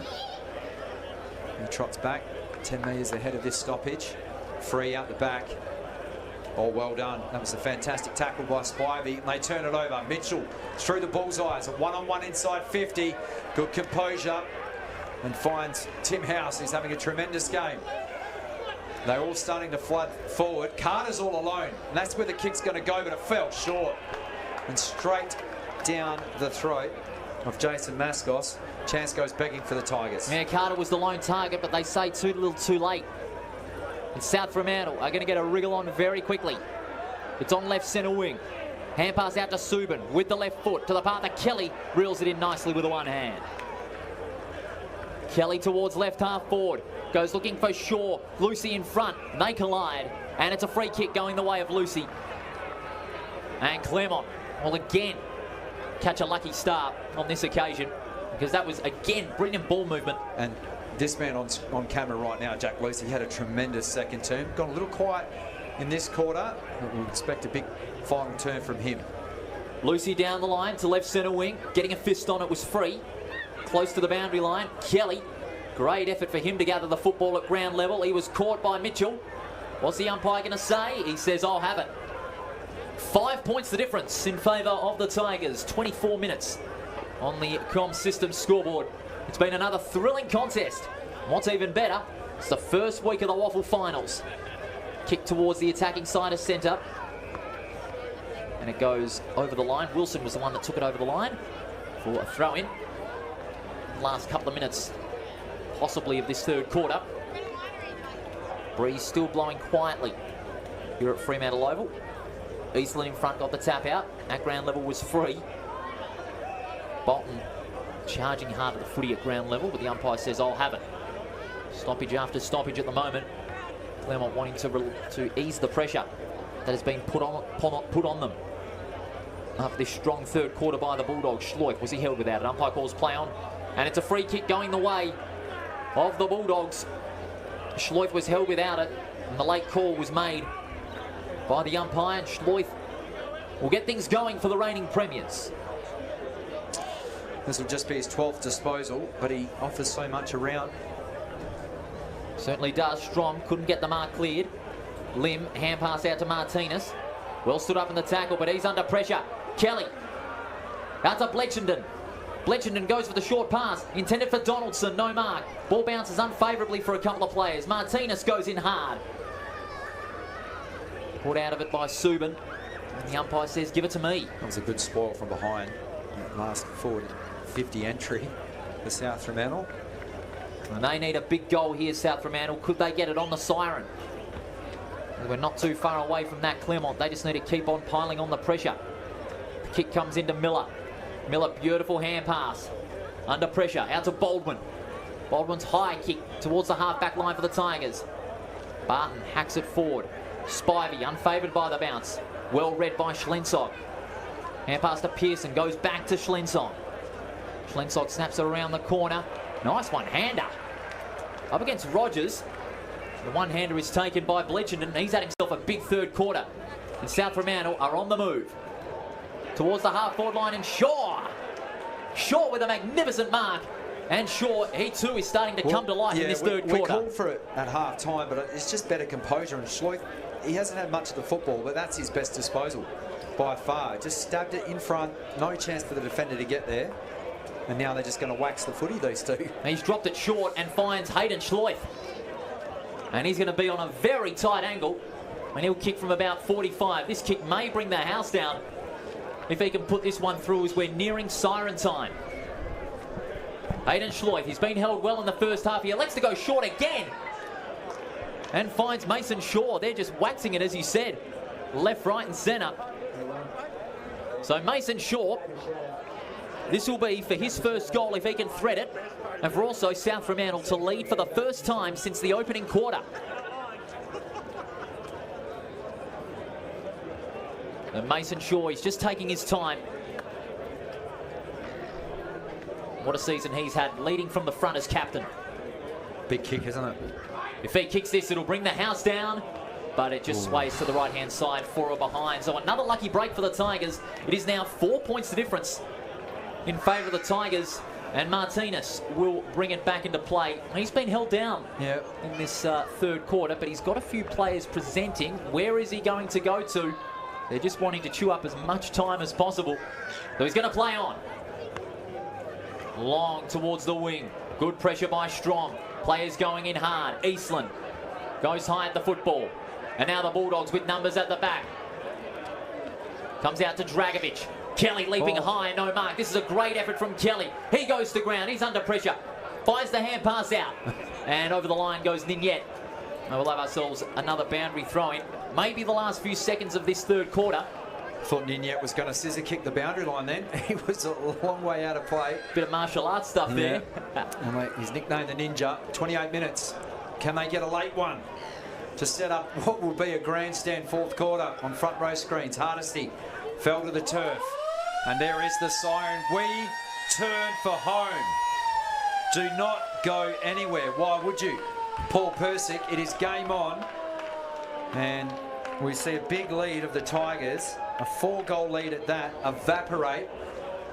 He trots back 10 metres ahead of this stoppage. Free out the back. Oh, well done. That was a fantastic tackle by Spivey. And they turn it over. Mitchell through the bullseyes. A one-on-one inside 50. Good composure. And finds Tim House. He's having a tremendous game. They're all starting to flood forward. Carter's all alone. And that's where the kick's going to go, but it fell short. And straight down the throat of Jason Mascos. Chance goes begging for the Tigers. Yeah, Carter was the lone target, but they say too little too late. And South Fremantle are going to get a wriggle on very quickly. It's on left centre wing. Hand pass out to Subin with the left foot to the path of Kelly. Reels it in nicely with the one hand. Kelly towards left half forward. Goes looking for Shaw. Lucy in front. They collide. And it's a free kick going the way of Lucy. And Claremont will again catch a lucky start on this occasion, because that was, again, brilliant ball movement. And this man on camera right now, Jack Lucy, had a tremendous second term. Got a little quiet in this quarter, but we'll expect a big final turn from him. Lucy down the line to left centre wing. Getting a fist on it was free. Close to the boundary line. Kelly, great effort for him to gather the football at ground level. He was caught by Mitchell. What's the umpire going to say? He says, I'll have it. 5 points the difference in favour of the Tigers. 24 minutes on the comm system scoreboard. It's been another thrilling contest. What's even better, it's the first week of the Waffle Finals. Kick towards the attacking side of centre. And it goes over the line. Wilson was the one that took it over the line for a throw-in. Last couple of minutes, possibly, of this third quarter. Breeze still blowing quietly here at Fremantle Oval. Eastland in front got the tap out. At ground level was free. Bolton charging hard at the footy at ground level, but the umpire says, I'll have it. Stoppage after stoppage at the moment. Claremont wanting to ease the pressure that has been put on them after this strong third quarter by the Bulldogs. Schleuf, was he held without it? Umpire calls play on, and it's a free kick going the way of the Bulldogs. Schleuf was held without it, and the late call was made by the umpire. Schleuf will get things going for the reigning premiers. This will just be his 12th disposal, but he offers so much around. Certainly does. Strong couldn't get the mark cleared. Lim, hand pass out to Martinez. Well stood up in the tackle, but he's under pressure. Kelly. Out to Bletchenden. Bletchenden goes for the short pass. Intended for Donaldson, no mark. Ball bounces unfavourably for a couple of players. Martinez goes in hard. Put out of it by Subin. And the umpire says, give it to me. That was a good spoil from behind. Last forward 50 entry for South Fremantle. And they need a big goal here, South Fremantle. Could they get it on the siren? We're not too far away from that, Claremont. They just need to keep on piling on the pressure. The kick comes into Miller. Miller, beautiful hand pass. Under pressure, out to Baldwin. Baldwin's high kick towards the half-back line for the Tigers. Barton hacks it forward. Spivey, unfavoured by the bounce. Well read by Schlensog. Hand pass to Pearson, goes back to Schlensog. Schlensog snaps it around the corner. Nice one-hander. Up against Rogers. The one-hander is taken by Bletchenden. He's had himself a big third quarter. And South Fremantle are on the move. Towards the half-forward line, and Shaw. Shaw with a magnificent mark. And Shaw, he too is starting to come to life in this third quarter. We called for it at half-time, but it's just better composure. And Schleuf, he hasn't had much of the football, but that's his best disposal by far. Just stabbed it in front. No chance for the defender to get there. And now they're just going to wax the footy, these two. He's dropped it short and finds Hayden Schleuf. And he's going to be on a very tight angle. And he'll kick from about 45. This kick may bring the house down. If he can put this one through as we're nearing siren time. Hayden Schleuf, he's been held well in the first half. He elects to go short again. And finds Mason Shaw. They're just waxing it, as you said. Left, right and centre. So Mason Shaw, this will be for his first goal if he can thread it. And for also South Fremantle to lead for the first time since the opening quarter. And Mason Shaw, he's just taking his time. What a season he's had, leading from the front as captain. Big kick, isn't it? If he kicks this, it'll bring the house down, but it just sways to the right-hand side, 4 behind. So another lucky break for the Tigers. It is now 4 points the difference in favour of the Tigers, and Martinez will bring it back into play. He's been held down in this third quarter, but he's got a few players presenting. Where is he going to go to? They're just wanting to chew up as much time as possible. So he's going to play on. Long towards the wing. Good pressure by Strong. Players going in hard. Eastland goes high at the football. And now the Bulldogs with numbers at the back. Comes out to Dragovic. Kelly leaping high, no mark. This is a great effort from Kelly. He goes to ground. He's under pressure. Finds the hand pass out. And over the line goes Ninyet. We'll have ourselves another boundary throw-in. Maybe the last few seconds of this third quarter. Thought Ninyet was going to scissor kick the boundary line then. He was a long way out of play. Bit of martial arts stuff there. He's nicknamed the Ninja. 28 minutes. Can they get a late one to set up what will be a grandstand fourth quarter on front row screens? Hardesty fell to the turf. And there is the siren. We turn for home. Do not go anywhere. Why would you? Paul Persick, it is game on. And we see a big lead of the Tigers, a 4-goal lead at that, evaporate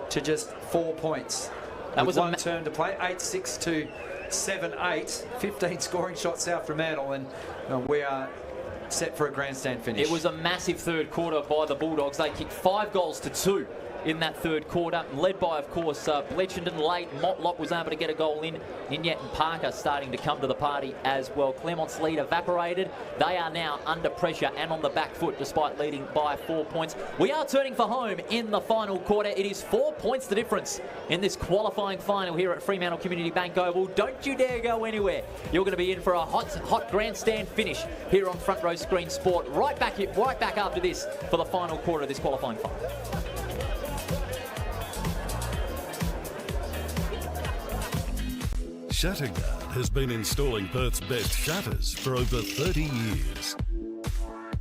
to just 4 points. That was one turn to play, 8-6 to 7-8, 15 scoring shots South Fremantle, and we are set for a grandstand finish. It was a massive third quarter by the Bulldogs. They kicked 5 goals to 2 in that third quarter, led by, of course, Bletchenden late. Motlop was able to get a goal in. Ninyet and Parker starting to come to the party as well. Claremont's lead evaporated. They are now under pressure and on the back foot despite leading by 4 points. We are turning for home in the final quarter. It is 4 points the difference in this qualifying final here at Fremantle Community Bank Oval. Don't you dare go anywhere. You're going to be in for a hot grandstand finish here on Front Row Screen Sport. Right back after this for the final quarter of this qualifying final. Shutterguard has been installing Perth's best shutters for over 30 years.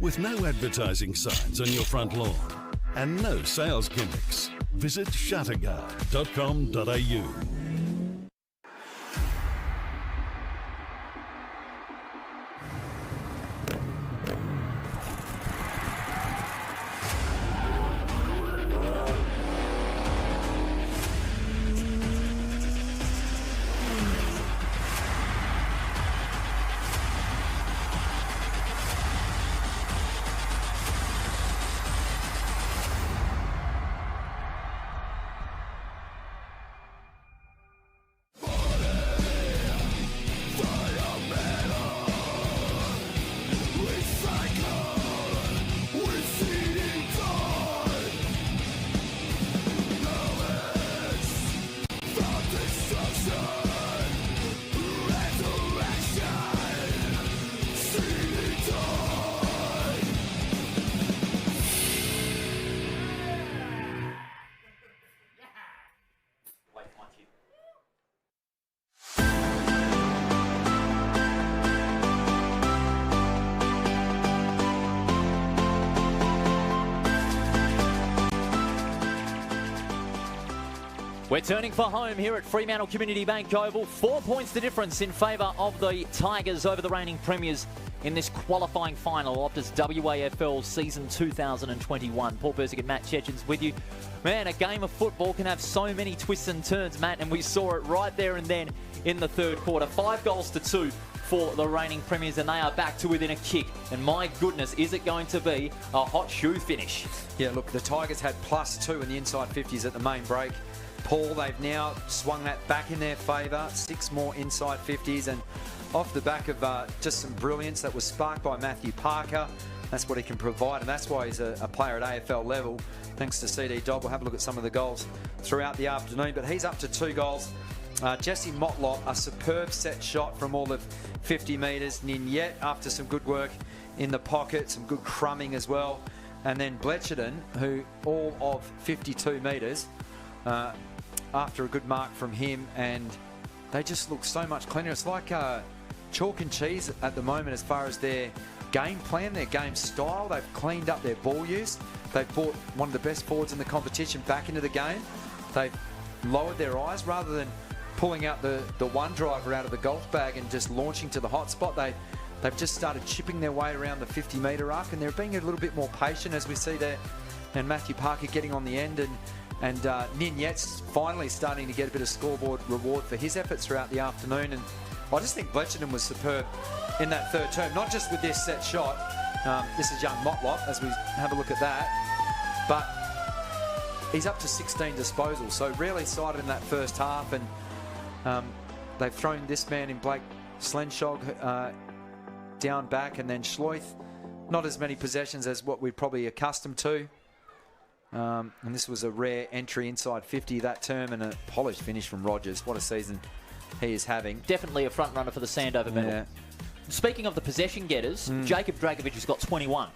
With no advertising signs on your front lawn and no sales gimmicks, visit shutterguard.com.au. We're turning for home here at Fremantle Community Bank Oval. 4 points the difference in favour of the Tigers over the reigning premiers in this qualifying final, OPTUS WAFL season 2021. Paul Persick and Matt Chechens with you. Man, a game of football can have so many twists and turns, Matt, and we saw it right there and then in the third quarter. 5 goals to 2 for the reigning premiers, and they are back to within a kick. And my goodness, is it going to be a hot shoe finish? Yeah, look, the Tigers had +2 in the inside 50s at the main break. Paul, they've now swung that back in their favour. 6 more inside 50s, and off the back of just some brilliance that was sparked by Matthew Parker. That's what he can provide, and that's why he's a player at AFL level, thanks to CD Dodd. We'll have a look at some of the goals throughout the afternoon, but he's up to 2 goals. Jesse Motlop, a superb set shot from all of 50 metres. Ninyet, after some good work in the pocket, some good crumbing as well. And then Bletcherton, who all of 52 metres, after a good mark from him, and they just look so much cleaner. It's like chalk and cheese at the moment as far as their game plan, their game style. They've cleaned up their ball use. They've brought one of the best forwards in the competition back into the game. They've lowered their eyes rather than pulling out the one driver out of the golf bag and just launching to the hot spot. They've just started chipping their way around the 50-metre arc, and they're being a little bit more patient, as we see there. And Matthew Parker getting on the end, and Ninyet's finally starting to get a bit of scoreboard reward for his efforts throughout the afternoon. And I just think Bletcherton was superb in that third term, not just with this set shot. This is young Motlop, as we have a look at that. But he's up to 16 disposals, so really cited in that first half. And they've thrown this man in Blake Slenshaw down back, and then Schleith, not as many possessions as what we're probably accustomed to. And this was a rare entry inside 50 that term, and a polished finish from Rogers. What a season he is having. Definitely a front runner for the Sandover medal. Yeah. Speaking of the possession getters, Jacob Dragovic has got 21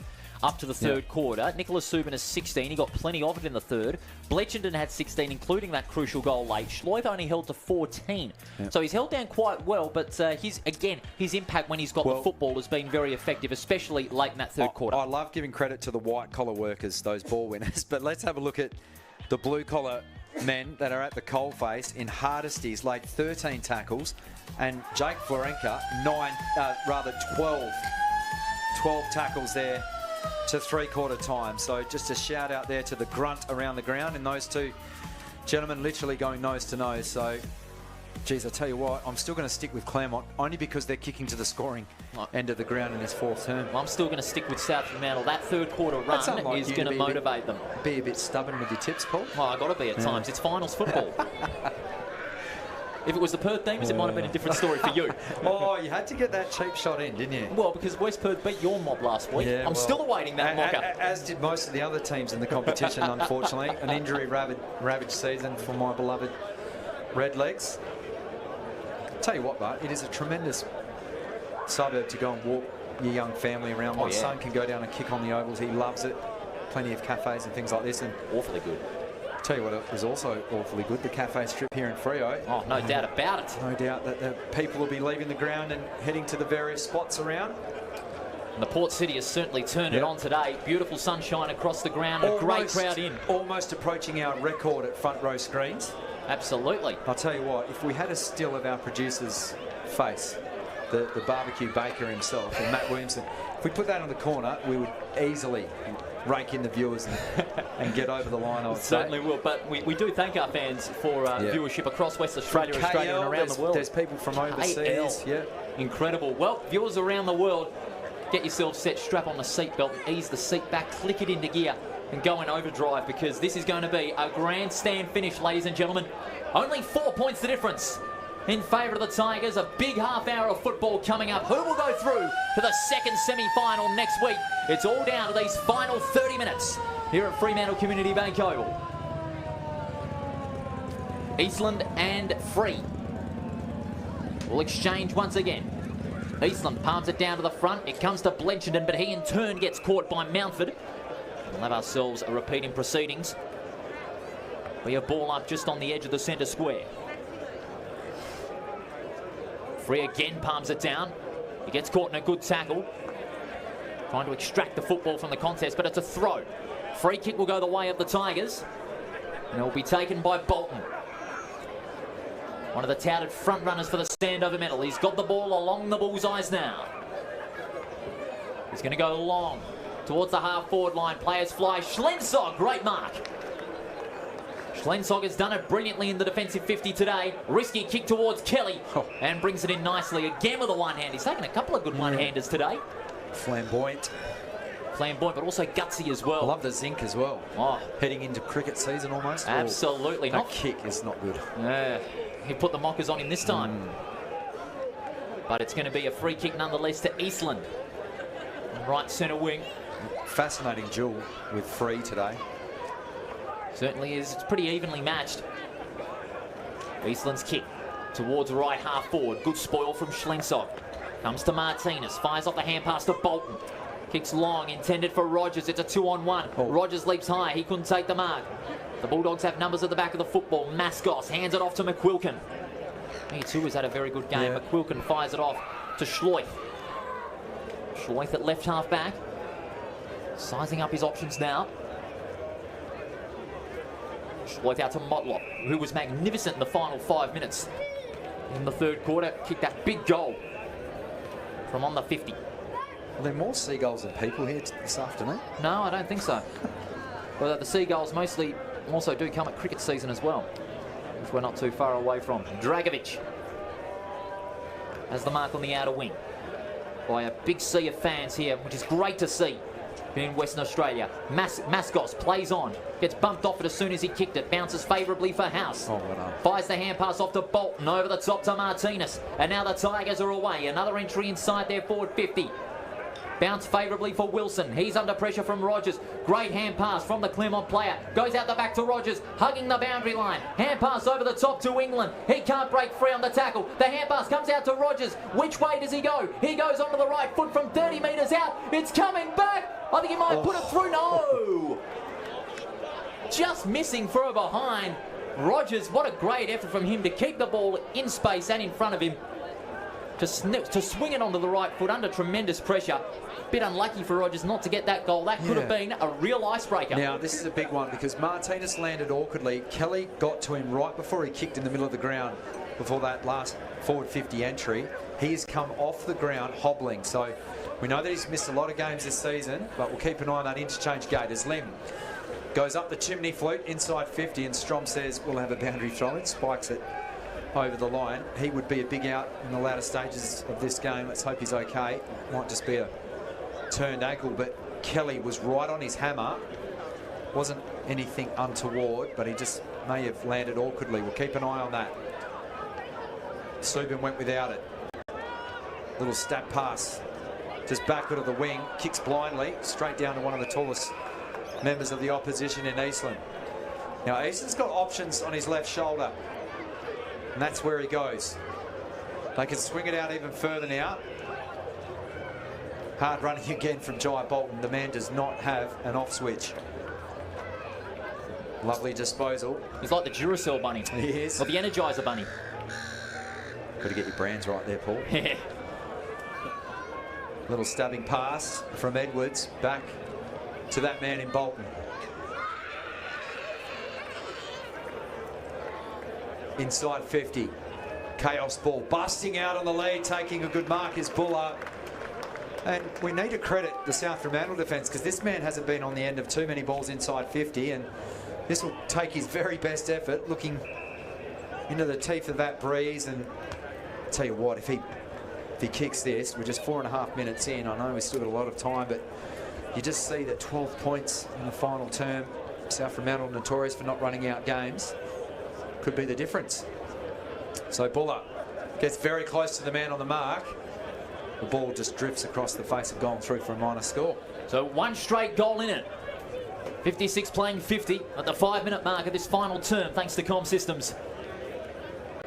up to the third quarter. Nicholas Subin has 16. He got plenty of it in the third. Bletcherton had 16, including that crucial goal late. Schleith only held to 14. So he's held down quite well, but his impact when he's got the football has been very effective, especially late in that third quarter. I love giving credit to the white-collar workers, those ball winners, but let's have a look at the blue-collar men that are at the coalface. In Hardesty, he's laid 13 tackles, and Jake Florenka, 12 tackles there to three-quarter time. So just a shout out there to the grunt around the ground, and those two gentlemen literally going nose to nose. So, geez, I tell you what, I'm still going to stick with Claremont, only because they're kicking to the scoring end of the ground in this fourth term. I'm still going to stick with South Fremantle. That third quarter run is going to motivate them. Be a bit stubborn with your tips, Paul. Well, I've got to be at times. It's finals football. If it was the Perth Demons, it might have been a different story for you. Oh, you had to get that cheap shot in, didn't you? Well, because West Perth beat your mob last week. Yeah, I'm still awaiting that mock-up. As did most of the other teams in the competition, unfortunately. An injury-ravaged season for my beloved Redlegs. Tell you what, Bart, it is a tremendous suburb to go and walk your young family around. My son can go down and kick on the ovals. He loves it. Plenty of cafes and things like this. And awfully good. Tell you what, it was also awfully good, the cafe strip here in Freo. Oh, no doubt about it. No doubt that the people will be leaving the ground and heading to the various spots around. And the Port City has certainly turned it on today. Beautiful sunshine across the ground, a great crowd in. Almost approaching our record at front row screens. Absolutely. I'll tell you what, if we had a still of our producer's face, the barbecue baker himself, and Matt Williamson, if we put that on the corner, we would easily rake in the viewers and get over the line, I would say. Certainly will, but we do thank our fans for viewership across West Australia, Australia and around the world. There's people from overseas. Yeah. Incredible. Well, viewers around the world, get yourself set, strap on the seatbelt, ease the seat back, click it into gear, and go in overdrive, because this is going to be a grandstand finish, ladies and gentlemen. Only 4 points the difference in favour of the Tigers. A big half hour of football coming up. Who will go through to the second semi-final next week? It's all down to these final 30 minutes here at Fremantle Community Bank Oval. Eastland and Free will exchange once again. Eastland palms it down to the front. It comes to Bletcherton, but he in turn gets caught by Mountford. We'll have ourselves a repeating proceedings. We have ball up just on the edge of the centre square. Free again palms it down. He gets caught in a good tackle. Trying to extract the football from the contest, but it's a throw. Free kick will go the way of the Tigers. And it will be taken by Bolton. One of the touted front runners for the Sandover medal. He's got the ball along the bullseyes now. He's going to go long towards the half-forward line. Players fly. Schlensog, great mark. Schlensog has done it brilliantly in the defensive 50 today. Risky kick towards Kelly and brings it in nicely again with a one-hand. He's taken a couple of good one-handers today. Flamboyant, but also gutsy as well. I love the zinc as well. Oh, Heading into cricket season almost. absolutely. That kick is not good. He put the mockers on him this time. But it's going to be a free kick nonetheless to Eastland. Right centre wing. Fascinating duel with Free today. Certainly is. It's pretty evenly matched. Eastland's kick towards right half forward. Good spoil from Schlensog. Comes to Martinez. Fires off the hand pass to Bolton. Kicks long, intended for Rogers. It's a 2-on-1. Rogers leaps high. He couldn't take the mark. The Bulldogs have numbers at the back of the football. Mascos hands it off to McQuilkin. He too has had a very good game. McQuilkin fires it off to Schleuf. Schleuf at left half back. Sizing up his options now. Schleuf out to Motlop, who was magnificent in the final 5 minutes. In the third quarter, kicked that big goal from on the 50. Are there more seagulls than people here this afternoon? No, I don't think so. Well, the Seagulls mostly also do come at cricket season as well, which we're not too far away from. Dragovic has the mark on the outer wing by a big sea of fans here, which is great to see in Western Australia. Mascos plays on, gets bumped off it as soon as he kicked it, bounces favourably for House. Fires the hand pass off to Bolton, over the top to Martinez, and now the Tigers are away. Another entry inside their forward 50. Bounce favourably for Wilson. He's under pressure from Rogers. Great hand pass from the Claremont player. Goes out the back to Rogers, hugging the boundary line. Hand pass over the top to England. He can't break free on the tackle. The hand pass comes out to Rogers. Which way does he go? He goes onto the right foot from 30 metres out. It's coming back. I think he might put it through. No! Just missing for a behind. Rogers, what a great effort from him to keep the ball in space and in front of him. To swing it onto the right foot under tremendous pressure. Bit unlucky for Rogers not to get that goal. That could have been a real icebreaker. Now, this is a big one because Martinez landed awkwardly. Kelly got to him right before he kicked in the middle of the ground before that last forward 50 entry. He's come off the ground hobbling. So we know that he's missed a lot of games this season, but we'll keep an eye on that interchange gate as Lim goes up the chimney flute inside 50 and Strom says we'll have a boundary throw in, spikes it over the line. He would be a big out in the latter stages of this game. Let's hope he's okay. Might just be a turned ankle, but Kelly was right on his hammer. Wasn't anything untoward, but he just may have landed awkwardly. We'll keep an eye on that. Subin went without it. Little stat pass just backward of the wing, kicks blindly straight down to one of the tallest members of the opposition in Eastland. Now Eastland's got options on his left shoulder, and that's where he goes. They can swing it out even further now. Hard running again from Jai Bolton. The man does not have an off switch. Lovely disposal. He's like the Duracell bunny. He is. Or the Energizer bunny. Got to get your brands right there, Paul. Little stabbing pass from Edwards back to that man in Bolton. Inside 50. Chaos ball busting out on the lead, taking a good mark is Buller. And we need to credit the South Fremantle defence because this man hasn't been on the end of too many balls inside 50, and this will take his very best effort looking into the teeth of that breeze. And I'll tell you what, if he kicks this, we're just 4.5 minutes in. I know we've still got a lot of time, but you just see that 12 points in the final term. South Fremantle notorious for not running out games. Could be the difference. So Buller gets very close to the man on the mark. The ball just drifts across the face of goal and through for a minor score. So one straight goal in it. 56 playing 50 at the 5-minute mark of this final term, thanks to Com Systems.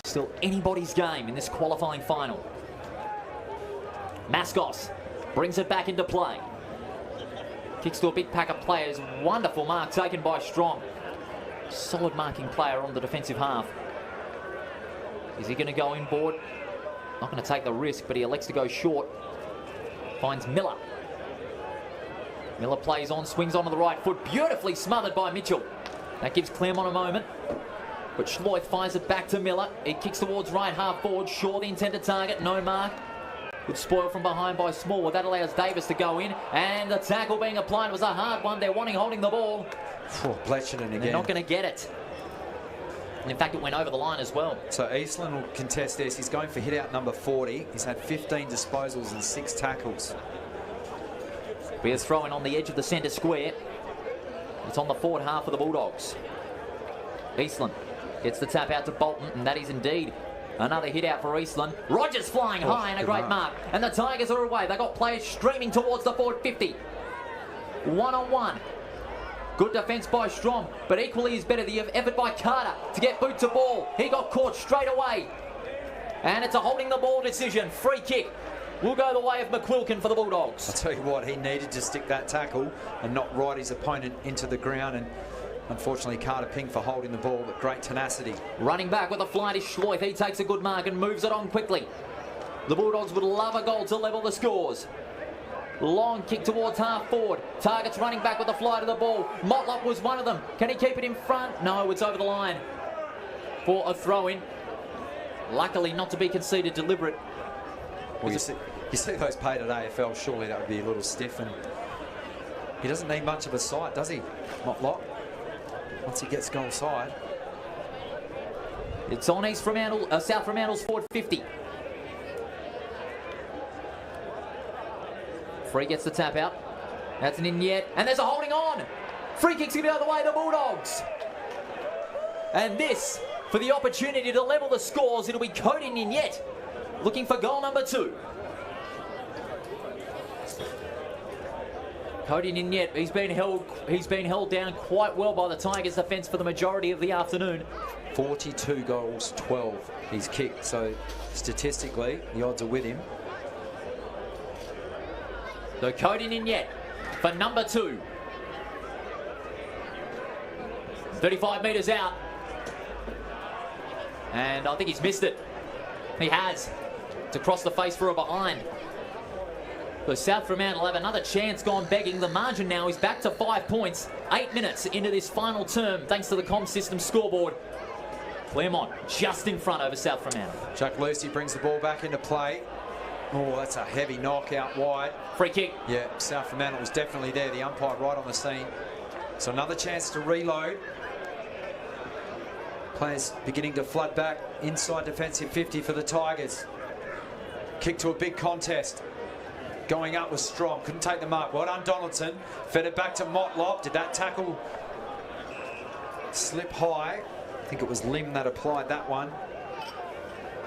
Still anybody's game in this qualifying final. Mascos brings it back into play. Kicks to a big pack of players. Wonderful mark taken by Strong. Solid marking player on the defensive half. Is he going to go inboard? Not going to take the risk, but he elects to go short. Finds Miller. Miller plays on, swings onto the right foot. Beautifully smothered by Mitchell. That gives Claremont a moment. But Schleuf fires it back to Miller. He kicks towards right half forward. Shaw, the intended target. No mark. Good spoil from behind by Small. That allows Davis to go in. And the tackle being applied was a hard one. They're wanting holding the ball. Bletchenden again. They're not going to get it. In fact, it went over the line as well. So Eastland will contest this. He's going for hit out number 40. He's had 15 disposals and 6 tackles. Be a throw-in on the edge of the centre square. It's on the forward half of the Bulldogs. Eastland gets the tap out to Bolton, and that is indeed another hit out for Eastland. Rogers flying high and a great mark. And the Tigers are away. They got players streaming towards the forward 50. 1-on-1. Good defence by Strom, but equally as better the effort by Carter to get boot to ball. He got caught straight away. And it's a holding the ball decision. Free kick will go the way of McQuilkin for the Bulldogs. I'll tell you what, he needed to stick that tackle and not ride his opponent into the ground. And unfortunately, Carter pinged for holding the ball, but great tenacity. Running back with a flight is Schloith. He takes a good mark and moves it on quickly. The Bulldogs would love a goal to level the scores. Long kick towards half forward. Target's running back with a fly to the ball. Motlop was one of them. Can he keep it in front? No, it's over the line for a throw-in. Luckily not to be conceded deliberate. Well, you see those paid at AFL, surely that would be a little stiff. And he doesn't need much of a sight, does he, Motlop? Once he gets goal side. It's on South Fremantle's forward 50. Free gets the tap out. That's an in yet. And there's a holding on. Free kick's going to go the way of the Bulldogs. And this, for the opportunity to level the scores, it'll be Cody Ninyet looking for goal number 2. Cody Ninyet, he's been held down quite well by the Tigers defence for the majority of the afternoon. 42 goals, 12 he's kicked. So statistically, the odds are with him. So Cody Ninyet for number 2. 35 metres out. And I think he's missed it. He has. It's across the face for a behind. So South Fremantle have another chance gone begging. The margin now is back to 5 points. 8 minutes into this final term thanks to the comm system scoreboard. Claremont just in front over South Fremantle. Chuck Lucy brings the ball back into play. Oh, that's a heavy knock out wide. Free kick. Yeah, South Fremantle was definitely there. The umpire right on the scene. So another chance to reload. Players beginning to flood back inside defensive 50 for the Tigers. Kick to a big contest. Going up was strong. Couldn't take the mark. Well done, Donaldson. Fed it back to Motlop. Did that tackle slip high? I think it was Lim that applied that one.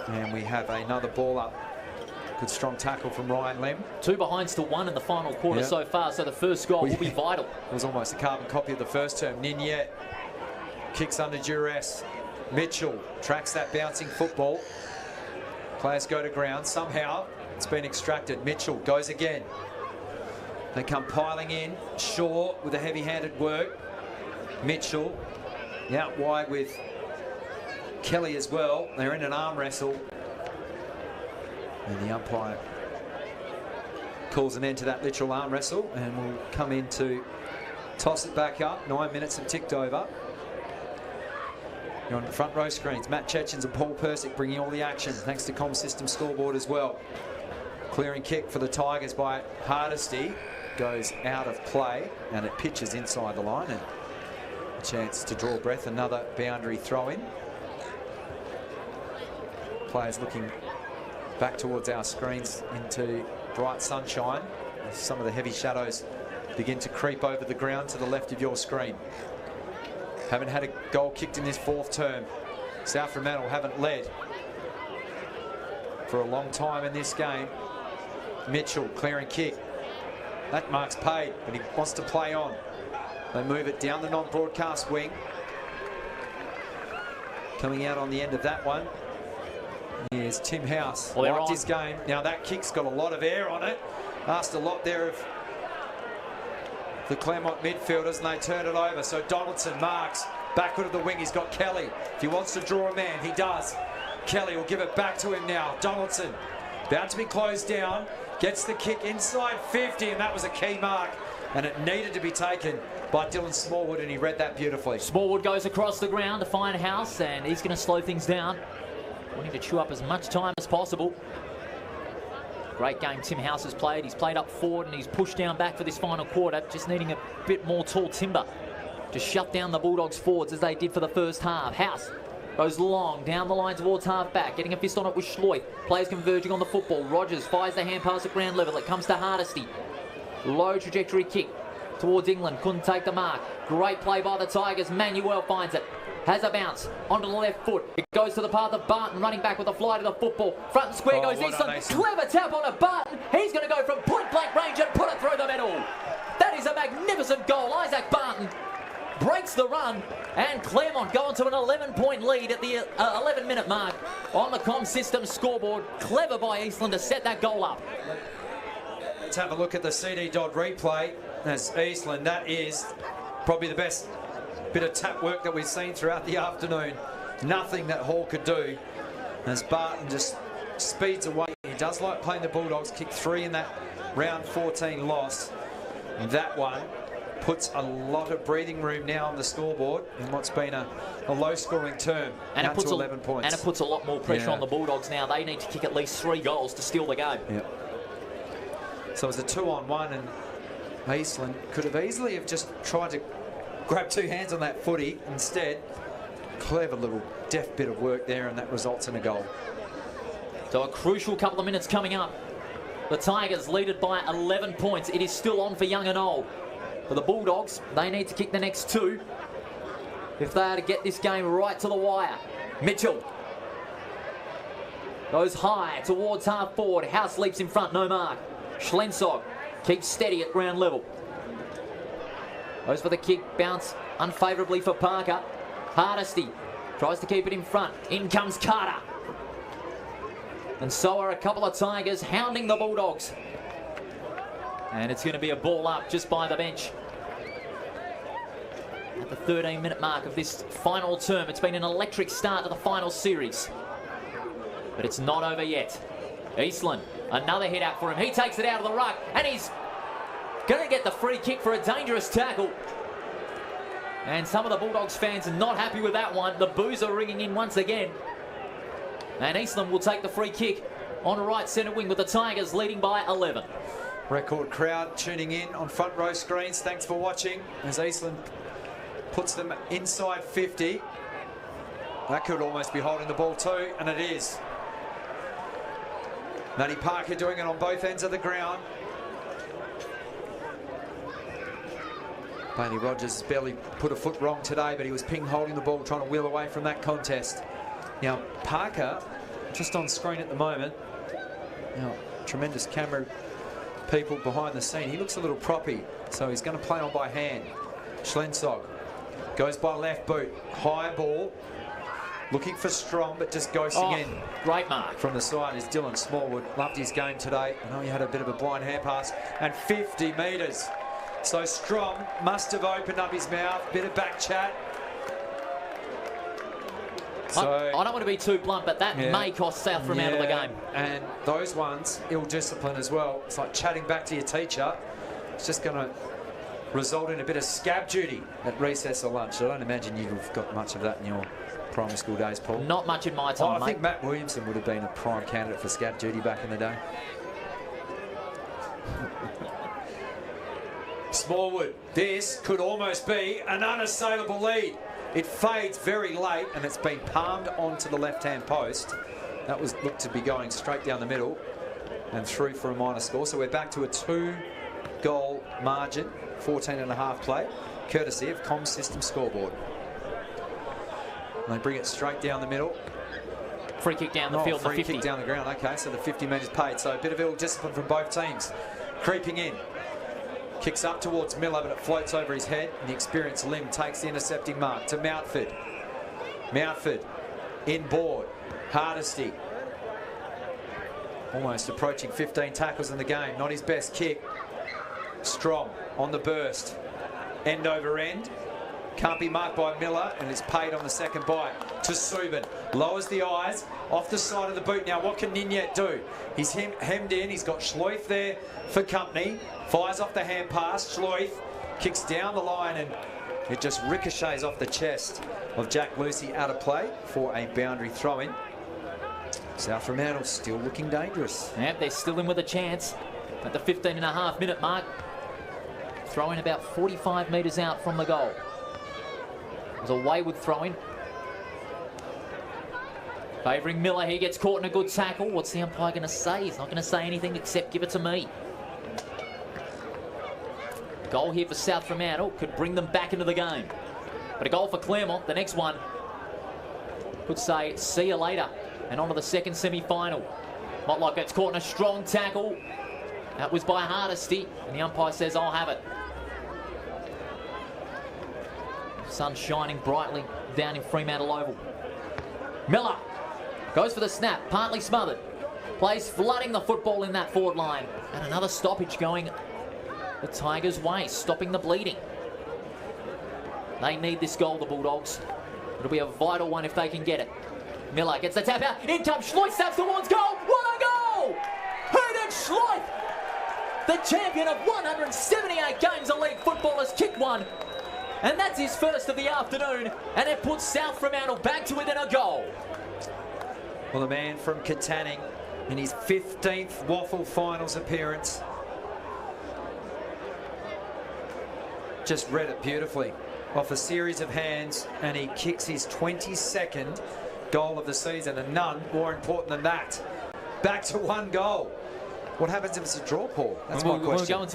And we have another ball up. Good strong tackle from Ryan Lim. 2 behinds to 1 in the final quarter so far, so the first goal will be vital. It was almost a carbon copy of the first term. Ninyet kicks under duress. Mitchell tracks that bouncing football. Players go to ground. Somehow it's been extracted. Mitchell goes again. They come piling in. Shaw with a heavy-handed work. Mitchell out wide with Kelly as well. They're in an arm wrestle. And the umpire calls an end to that literal arm wrestle and will come in to toss it back up. 9 minutes have ticked over. You're on the front row screens. Matt Chechens and Paul Persick bringing all the action thanks to comm system scoreboard as well. Clearing kick for the Tigers by Hardesty goes out of play and it pitches inside the line, and a chance to draw breath. Another boundary throw in. Players looking back towards our screens into bright sunshine as some of the heavy shadows begin to creep over the ground to the left of your screen. Haven't had a goal kicked in this 4th term. South Fremantle haven't led for a long time in this game. Mitchell clearing kick. That mark's paid, but he wants to play on. They move it down the non-broadcast wing. Coming out on the end of that one. Here's Tim House. Liked his game. Now that kick's got a lot of air on it. Asked a lot there of the Claremont midfielders, and they turn it over. So Donaldson marks. Backward of the wing, he's got Kelly. If he wants to draw a man, he does. Kelly will give it back to him now. Donaldson about to be closed down. Gets the kick inside 50, and that was a key mark. And it needed to be taken by Dylan Smallwood, and he read that beautifully. Smallwood goes across the ground to find House, and he's going to slow things down. Wanting to chew up as much time as possible. Great game Tim House has played. He's played up forward and he's pushed down back for this final quarter, just needing a bit more tall timber to shut down the Bulldogs forwards as they did for the first half. House Goes long, down the line towards half-back. Getting a fist on it with Schloith. Players converging on the football. Rogers fires the hand pass at ground level. It comes to Hardesty. Low trajectory kick towards England. Couldn't take the mark. Great play by the Tigers. Manuel finds it. Has a bounce onto the left foot. It goes to the path of Barton, running back with a fly to the football. Front and square goes Eastland. Clever tap on a Barton. He's going to go from point-blank range and put it through the middle. That is a magnificent goal. Isaac Barton breaks the run, and Claremont go on to an 11-point lead at the 11-minute mark on the comm system scoreboard. Clever by Eastland to set that goal up. Let's have a look at the CD Dodd replay. As Eastland, that is probably the best bit of tap work that we've seen throughout the afternoon. Nothing that Hall could do as Barton just speeds away. He does like playing the Bulldogs, kicked 3 in that round 14 loss. And that one puts a lot of breathing room now on the scoreboard in what's been a low-scoring term, and out to 11 points. And it puts a lot more pressure on the Bulldogs now. They need to kick at least 3 goals to steal the game. Yep. So it was a 2-on-1, and Eastland could have easily have just tried to grab 2 hands on that footy. Instead, clever little deft bit of work there, and that results in a goal. So a crucial couple of minutes coming up. The Tigers lead it by 11 points. It is still on for young and old. For the Bulldogs, they need to kick the next 2 if they are to get this game right to the wire. Mitchell goes high towards half forward. House leaps in front, no mark. Schlensog keeps steady at ground level. Goes for the kick, bounce unfavourably for Parker. Hardesty tries to keep it in front. In comes Carter. And so are a couple of Tigers hounding the Bulldogs. And it's going to be a ball up just by the bench. At the 13-minute mark of this final term, it's been an electric start to the final series. But it's not over yet. Eastland, another hit out for him. He takes it out of the ruck, and he's going to get the free kick for a dangerous tackle. And some of the Bulldogs fans are not happy with that one. The boos are ringing in once again. And Eastland will take the free kick on the right centre wing with the Tigers leading by 11. Record crowd tuning in on front row screens. Thanks for watching as Eastland puts them inside 50. That could almost be holding the ball too, and it is. Matty Parker doing it on both ends of the ground. Bailey Rogers barely put a foot wrong today, but he was ping holding the ball, trying to wheel away from that contest. Now, Parker, just on screen at the moment. Now, tremendous camera people behind the scene. He looks a little proppy, so he's going to play on by hand. Schlensog goes by left boot. High ball. Looking for Strong, but just ghosting in. Great mark. From the side is Dylan Smallwood. Loved his game today. I know he had a bit of a blind hand pass. And 50 metres. So Strong must have opened up his mouth. Bit of back chat. So, I don't want to be too blunt, but that may cost South Fremantle the game. And those ones, ill discipline as well. It's like chatting back to your teacher. It's just going to result in a bit of scab duty at recess or lunch. I don't imagine you've got much of that in your primary school days, Paul. Not much in my time, I think Matt Williamson would have been a prime candidate for scab duty back in the day. Smallwood. This could almost be an unassailable lead. It fades very late, and it's been palmed onto the left-hand post. That was looked to be going straight down the middle and through for a minor score. So we're back to a 2-goal margin, 14.5 play, courtesy of comm system scoreboard. And they bring it straight down the middle. Free kick down the field, free the 50. kick down the ground. Okay, so the 50 metres paid. So a bit of ill discipline from both teams. Creeping in. Kicks up towards Miller, but it floats over his head. And the experienced Lim takes the intercepting mark to Mountford. Mountford inboard. Hardesty. Almost approaching 15 tackles in the game. Not his best kick. Strong on the burst. End over end. Can't be marked by Miller, and it's paid on the second bite to Subin. Lowers the eyes off the side of the boot. Now, what can Ninyet do? He's hemmed in. He's got Schloith there for company. Fires off the hand pass. Schloith kicks down the line, and it just ricochets off the chest of Jack Lucy out of play for a boundary throw-in. South Fremantle still looking dangerous. Yep, they're still in with a chance at the 15.5-minute mark. Throwing about 45 metres out from the goal. It was a wayward throw-in. Favouring Miller, he gets caught in a good tackle. What's the umpire going to say? He's not going to say anything except give it to me. Goal here for South Fremantle could bring them back into the game. But a goal for Claremont, the next one, could say see you later. And on to the second semi-final. Motlop gets caught in a strong tackle. That was by Hardesty, and the umpire says I'll have it. Sun shining brightly down in Fremantle Oval. Miller goes for the snap, partly smothered. Plays flooding the football in that forward line. And another stoppage going the Tigers' way, stopping the bleeding. They need this goal, the Bulldogs. It'll be a vital one if they can get it. Miller gets the tap out. In comes Schleut, snaps towards goal. What a goal! Hudek Schleut, the champion of 178 games of league football, has kicked one. And that's his first of the afternoon. And it puts South Fremantle back to within a goal. Well, the man from Katanning in his 15th WAFL finals appearance. Just read it beautifully. Off a series of hands, and he kicks his 22nd goal of the season, and none more important than that. Back to one goal. What happens if it's a draw, Paul? That's my question.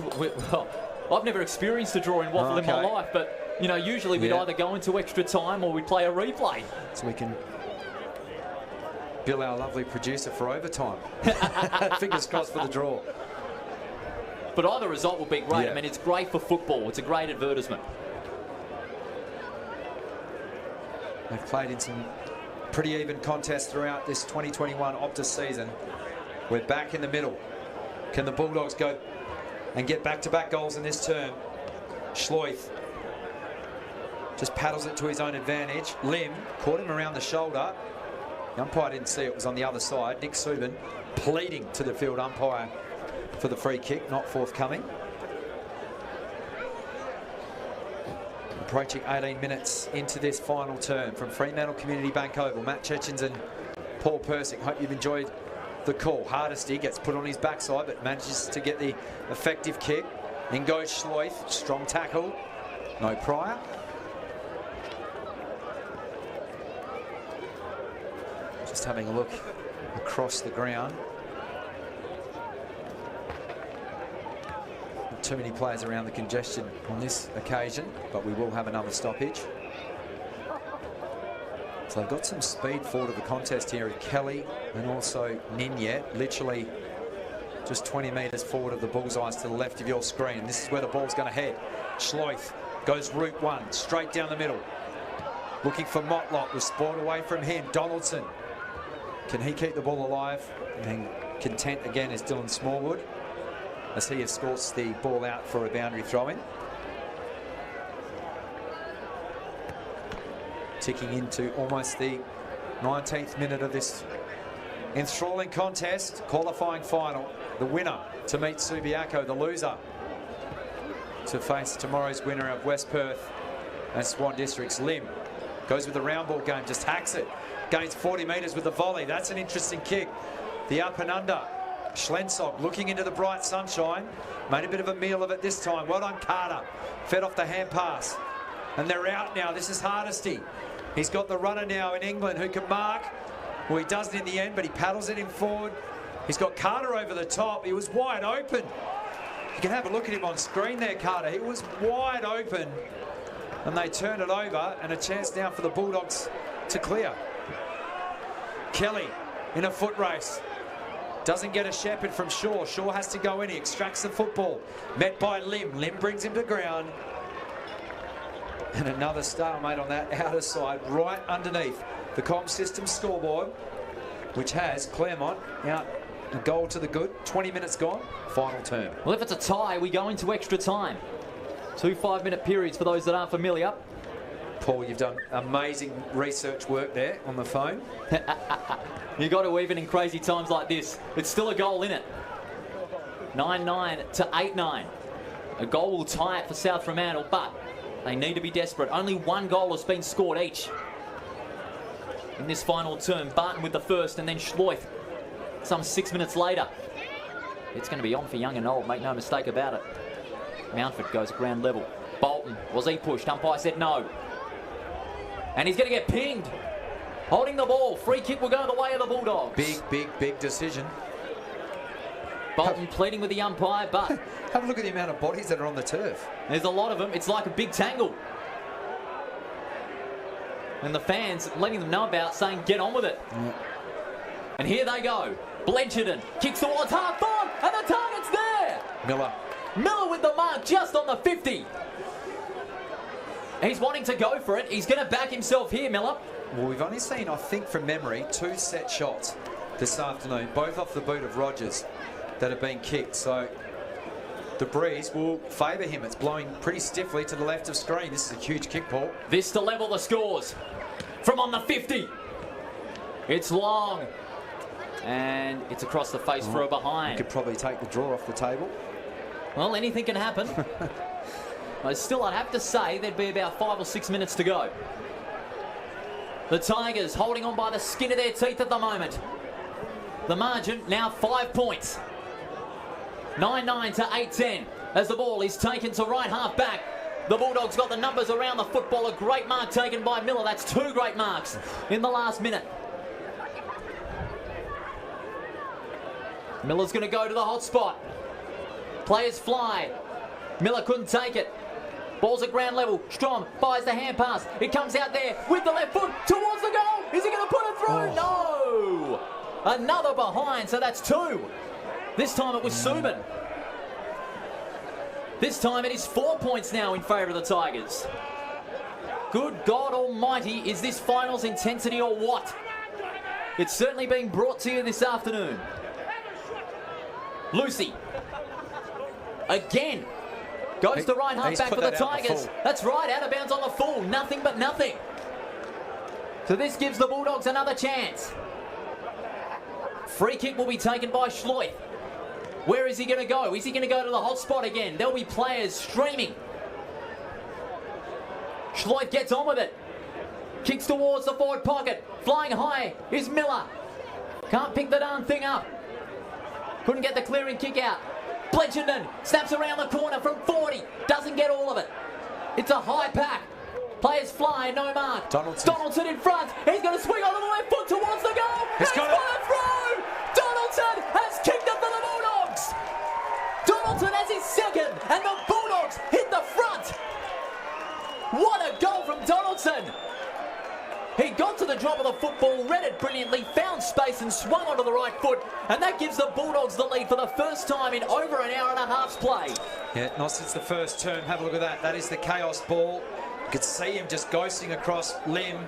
Well, I've never experienced a draw in WAFL in my life, but you know, usually we'd either go into extra time or we'd play a replay. So we can bill our lovely producer for overtime. Fingers crossed for the draw. But either result will be great. Yeah. I mean, it's great for football. It's a great advertisement. They've played in some pretty even contests throughout this 2021 OPTUS season. We're back in the middle. Can the Bulldogs go and get back-to-back goals in this term? Schleut just paddles it to his own advantage. Lim caught him around the shoulder. The umpire didn't see it, was on the other side. Nick Subin pleading to the field umpire for the free kick, not forthcoming. Approaching 18 minutes into this final term from Fremantle Community Bank Oval. Matt Chechens and Paul Persick. Hope you've enjoyed the call. Hardesty gets put on his backside but manages to get the effective kick. In goes Schleut. Strong tackle. No prior. Just having a look across the ground. Not too many players around the congestion on this occasion, but we will have another stoppage. So they've got some speed forward of the contest here at Kelly and also Ninyet, literally just 20 metres forward of the bullseyes to the left of your screen. This is where the ball's going to head. Schleut goes route one, straight down the middle. Looking for Motlop, was sport away from him. Donaldson. Can he keep the ball alive? And content again is Dylan Smallwood, as he escorts the ball out for a boundary throw-in. Ticking into almost the 19th minute of this enthralling contest, qualifying final. The winner to meet Subiaco, the loser to face tomorrow's winner of West Perth and Swan Districts. Lim goes with the round ball game, just hacks it. Gains 40 metres with the volley. That's an interesting kick. The up and under. Schlensog looking into the bright sunshine. Made a bit of a meal of it this time. Well done, Carter. Fed off the hand pass. And they're out now. This is Hardesty. He's got the runner now in England who can mark. Well, he doesn't in the end, but he paddles it in forward. He's got Carter over the top. He was wide open. You can have a look at him on screen there, Carter. He was wide open. And they turn it over, and a chance now for the Bulldogs to clear. Kelly in a foot race. Doesn't get a shepherd from Shaw. Shaw has to go in. He extracts the football. Met by Lim. Lim brings him to ground. And another stalemate on that outer side, right underneath the comm system scoreboard, which has Claremont out a goal to the good. 20 minutes gone. Final term. Well, if it's a tie, we go into extra time. 2 5-minute periods for those that aren't familiar. Paul, you've done amazing research work there on the phone. You got to, even in crazy times like this. It's still a goal in it. 9-9 to 8-9. A goal will tie it for South Fremantle, but they need to be desperate. Only one goal has been scored each in this final term. Barton with the first, and then Schleut some 6 minutes later. It's going to be on for young and old, make no mistake about it. Mountford goes ground level. Bolton, was he pushed? Umpire said no. And he's going to get pinged. holding the ball. Free kick will go the way of the Bulldogs. Big decision. Bolton pleading with the umpire, but Have a look at the amount of bodies that are on the turf. there's a lot of them. It's like a big tangle. And the fans letting them know about, saying, get on with it. Yeah. And here they go. Blencherden kicks towards half forward, and the target's there. Miller with the mark just on the 50. He's wanting to go for it. He's going to back himself here, Miller. Well, we've only seen, I think from memory, 2 set shots this afternoon, both off the boot of Rogers, that have been kicked. So the breeze will favour him. It's blowing pretty stiffly to the left of screen. This is a huge kick, Paul. This to level the scores from on the 50. It's long. And it's across the face for a behind. You could probably take the draw off the table. Well, anything can happen. But still, I'd have to say there'd be about 5 or 6 minutes to go. The Tigers holding on by the skin of their teeth at the moment. The margin now 5 points. 9-9 to 8-10 as the ball is taken to right half back. The Bulldogs got the numbers around the football. A great mark taken by Miller. That's 2 great marks in the last minute. Miller's going to go to the hot spot. Players fly. Miller couldn't take it. Ball's at ground level. Strom buys the hand pass. It comes out there with the left foot towards the goal. Is he going to put it through? No! Another behind, so that's 2. This time it was Subin. This time it is 4 points now in favour of the Tigers. Good God Almighty, is this finals intensity or what? It's certainly being brought to you this afternoon. Lucy. Again. Goes to right half back for the Tigers. That's right, out of bounds on the full. Nothing but nothing. So this gives the Bulldogs another chance. Free kick will be taken by Schloith. Where is he going to go? Is he going to go to the hot spot again? There'll be players streaming. Schloith gets on with it. Kicks towards the forward pocket. Flying high is Miller. Can't pick the darn thing up. Couldn't get the clearing kick out. Blencherden snaps around the corner from 40. Doesn't get all of it. It's a high pack. Players fly, no mark. Donaldson in front. He's going to swing on the left foot towards the goal. He's got it through. Donaldson has kicked it for the Bulldogs. Donaldson has his second, and the Bulldogs hit the front. What a goal from Donaldson. He got to the drop of the football, read it brilliantly, found space and swung onto the right foot, and that gives the Bulldogs the lead for the first time in over an hour and a half's play. Yeah, not since the first term. Have a look at that. That is the chaos ball. You could see him just ghosting across limb.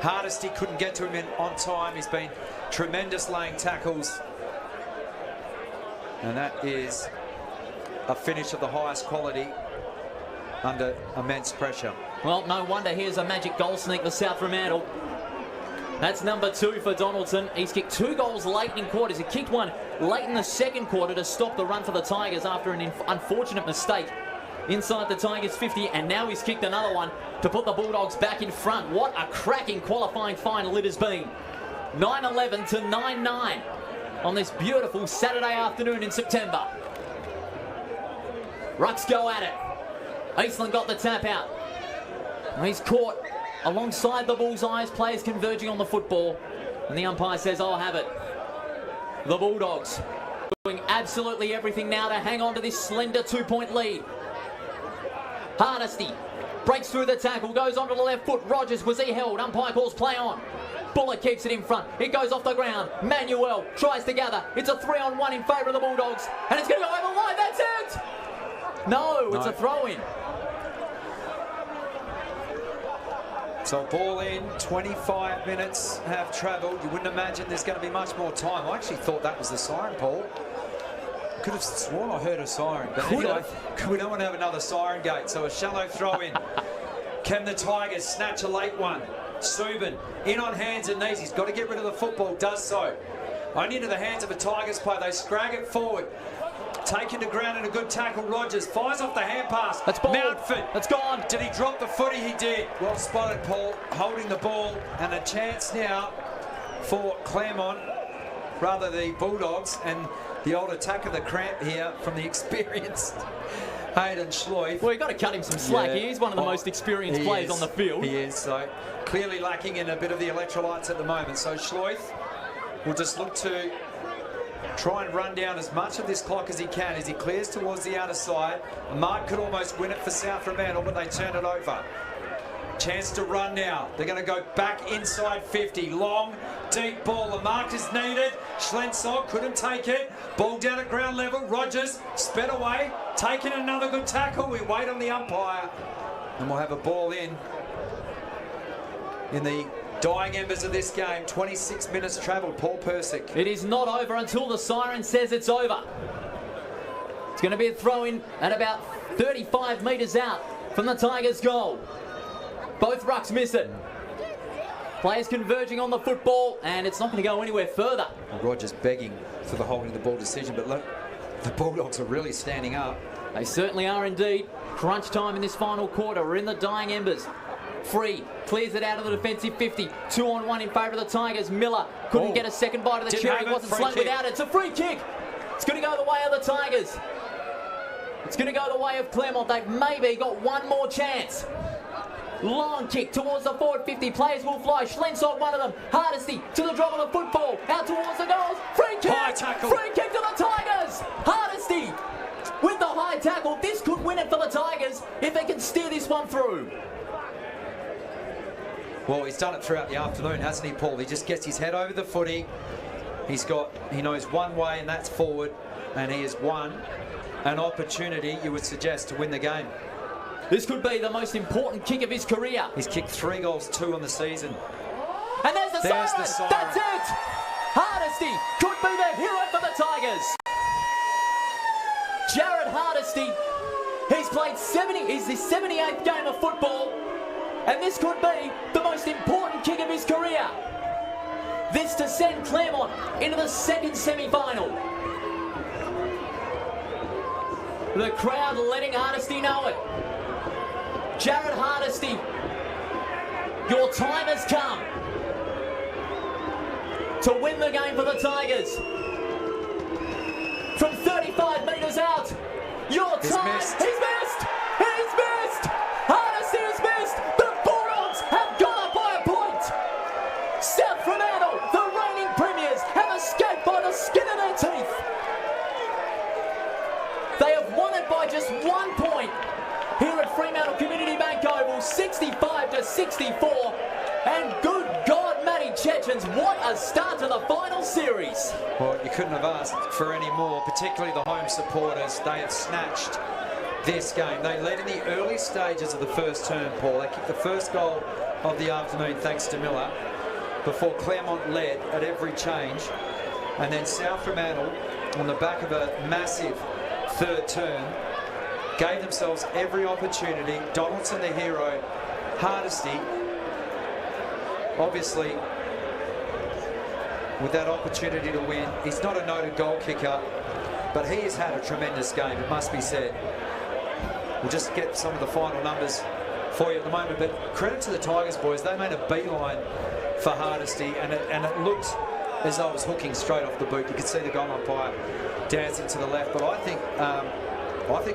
Hardesty couldn't get to him on time. He's been tremendous laying tackles. And that is a finish of the highest quality under immense pressure. Well, no wonder here's a magic goal sneak for South Fremantle. That's number 2 for Donaldson. He's kicked 2 goals late in quarters. He kicked one late in the second quarter to stop the run for the Tigers after an unfortunate mistake inside the Tigers 50, and now he's kicked another one to put the Bulldogs back in front. What a cracking qualifying final it has been. 9-11 to 9-9 on this beautiful Saturday afternoon in September. Rucks go at it. Eastland got the tap out. He's caught alongside the bullseyes, players converging on the football, and the umpire says, I'll have it. The Bulldogs doing absolutely everything now to hang on to this slender 2-point lead. Hardesty breaks through the tackle, goes onto the left foot. Rogers, was he held? Umpire calls play on. Bullock keeps it in front. It goes off the ground. Manuel tries to gather. It's a 3-on-1 in favour of the Bulldogs, and it's going to go over the line. That's it! No, it's a throw-in. So ball in, 25 minutes have travelled. You wouldn't imagine there's going to be much more time. I actually thought that was the siren, Paul. Could have sworn I heard a siren. But anyway, we don't want to have another siren gate. So a shallow throw in. Can the Tigers snatch a late one? Subin in on hands and knees. He's got to get rid of the football. Does so. Only into the hands of a Tigers player. They scrag it forward. Taken to ground in a good tackle. Rogers fires off the hand pass. That's ball. Mountford. That's gone. Did he drop the footy? He did. Well spotted, Paul. Holding the ball. And a chance now for Claremont. Rather the Bulldogs. And the old attack of the cramp here from the experienced Hayden Schleuf. Well, you've got to cut him some slack. Yeah. He's one of the most experienced players on the field. He is, so clearly lacking in a bit of the electrolytes at the moment. So Schleuf will just look to try and run down as much of this clock as he can as he clears towards the outer side. Mark could almost win it for South Fremantle, but they turn it over. Chance to run now. They're going to go back inside 50. Long, deep ball. The mark is needed. Schlensog couldn't take it. Ball down at ground level. Rogers sped away. Taking another good tackle. We wait on the umpire. And we'll have a ball in the dying embers of this game. 26 minutes travelled. Paul Persick. It is not over until the siren says it's over. It's going to be a throw-in at about 35 metres out from the Tigers' goal. Both rucks miss it. Players converging on the football, and it's not going to go anywhere further. Rogers begging for the holding of the ball decision, but look, the Bulldogs are really standing up. They certainly are indeed. Crunch time in this final quarter. We're in the dying embers. Free, clears it out of the defensive 50. 2-on-1 in favour of the Tigers. Miller couldn't get a second bite of the cherry. Wasn't slung without it. It's a free kick. It's going to go the way of the Tigers. It's going to go the way of Claremont. They've maybe got one more chance. Long kick towards the forward 50. Players will fly. Schlensog, one of them. Hardesty to the drop of the football. Out towards the goals. Free kick. High tackle. Free kick to the Tigers. Hardesty with the high tackle. This could win it for the Tigers if they can steer this one through. Well, he's done it throughout the afternoon, hasn't he, Paul? He just gets his head over the footy. He knows one way, and that's forward. And he has won an opportunity, you would suggest, to win the game. This could be the most important kick of his career. He's kicked 3 goals, 2 on the season. And there's the siren. That's it. Hardesty could be the hero for the Tigers. Jared Hardesty. He's played 70. He's the 78th game of football. And this could be the most important kick of his career. This to send Claremont into the second semi-final. The crowd letting Hardesty know it. Jared Hardesty, your time has come to win the game for the Tigers. From 35 metres out, your time. Missed. He's missed. He's missed. Hardesty has missed. The Bulldogs have gone up by a point. South Fremantle, the reigning premiers, have escaped by the skin of their teeth. They have won it by just 1 point. Here at Fremantle Community Bank Oval, 65-64. And good God, Matty Chechens, what a start to the final series. Well, you couldn't have asked for any more, particularly the home supporters. They have snatched this game. They led in the early stages of the first term, Paul. They kicked the first goal of the afternoon thanks to Miller, before Claremont led at every change. And then South Fremantle, on the back of a massive third term, gave themselves every opportunity. Donaldson, the hero. Hardesty, obviously, with that opportunity to win. He's not a noted goal kicker, but he has had a tremendous game, it must be said. We'll just get some of the final numbers for you at the moment, but credit to the Tigers, boys. They made a beeline for Hardesty, and it looked as though it was hooking straight off the boot. You could see the goal umpire dancing to the left, but I think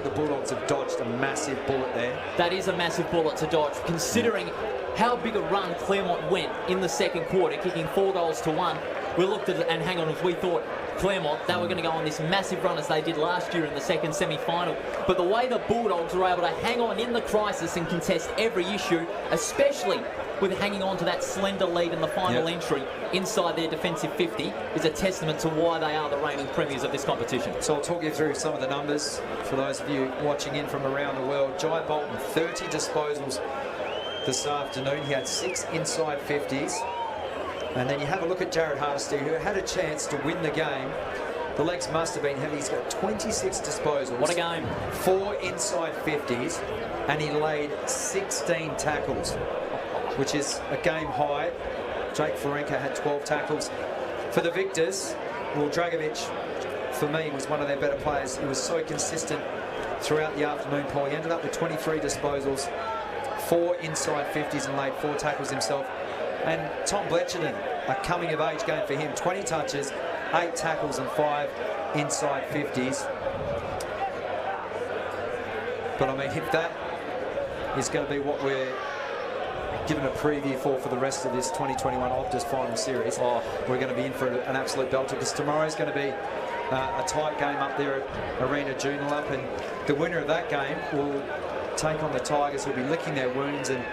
the Bulldogs have dodged a massive bullet there. That is a massive bullet to dodge, considering how big a run Claremont went in the second quarter, kicking 4 goals to 1. We looked at it, and hang on, if we thought Claremont, they were going to go on this massive run as they did last year in the second semi-final. But the way the Bulldogs were able to hang on in the crisis and contest every issue, especially with hanging on to that slender lead in the final entry inside their defensive 50, is a testament to why they are the reigning premiers of this competition. So I'll talk you through some of the numbers for those of you watching in from around the world. Jai Bolton, 30 disposals this afternoon. He had 6 inside 50s. And then you have a look at Jared Hardesty, who had a chance to win the game. The legs must have been heavy. He's got 26 disposals. What a game. 4 inside 50s, and he laid 16 tackles, which is a game high. Jake Florenka had 12 tackles. For the victors, well, Dragovic, for me, was one of their better players. He was so consistent throughout the afternoon, Paul. He ended up with 23 disposals, 4 inside 50s, and laid 4 tackles himself. And Tom Bletcherton, a coming-of-age game for him. 20 touches, 8 tackles and 5 inside 50s. But I mean, if that is going to be what we're given a preview for the rest of this 2021 OPTUS final series, we're going to be in for an absolute belter, because tomorrow's going to be a tight game up there at Arena Joondalup, and the winner of that game will take on the Tigers, who'll be licking their wounds, and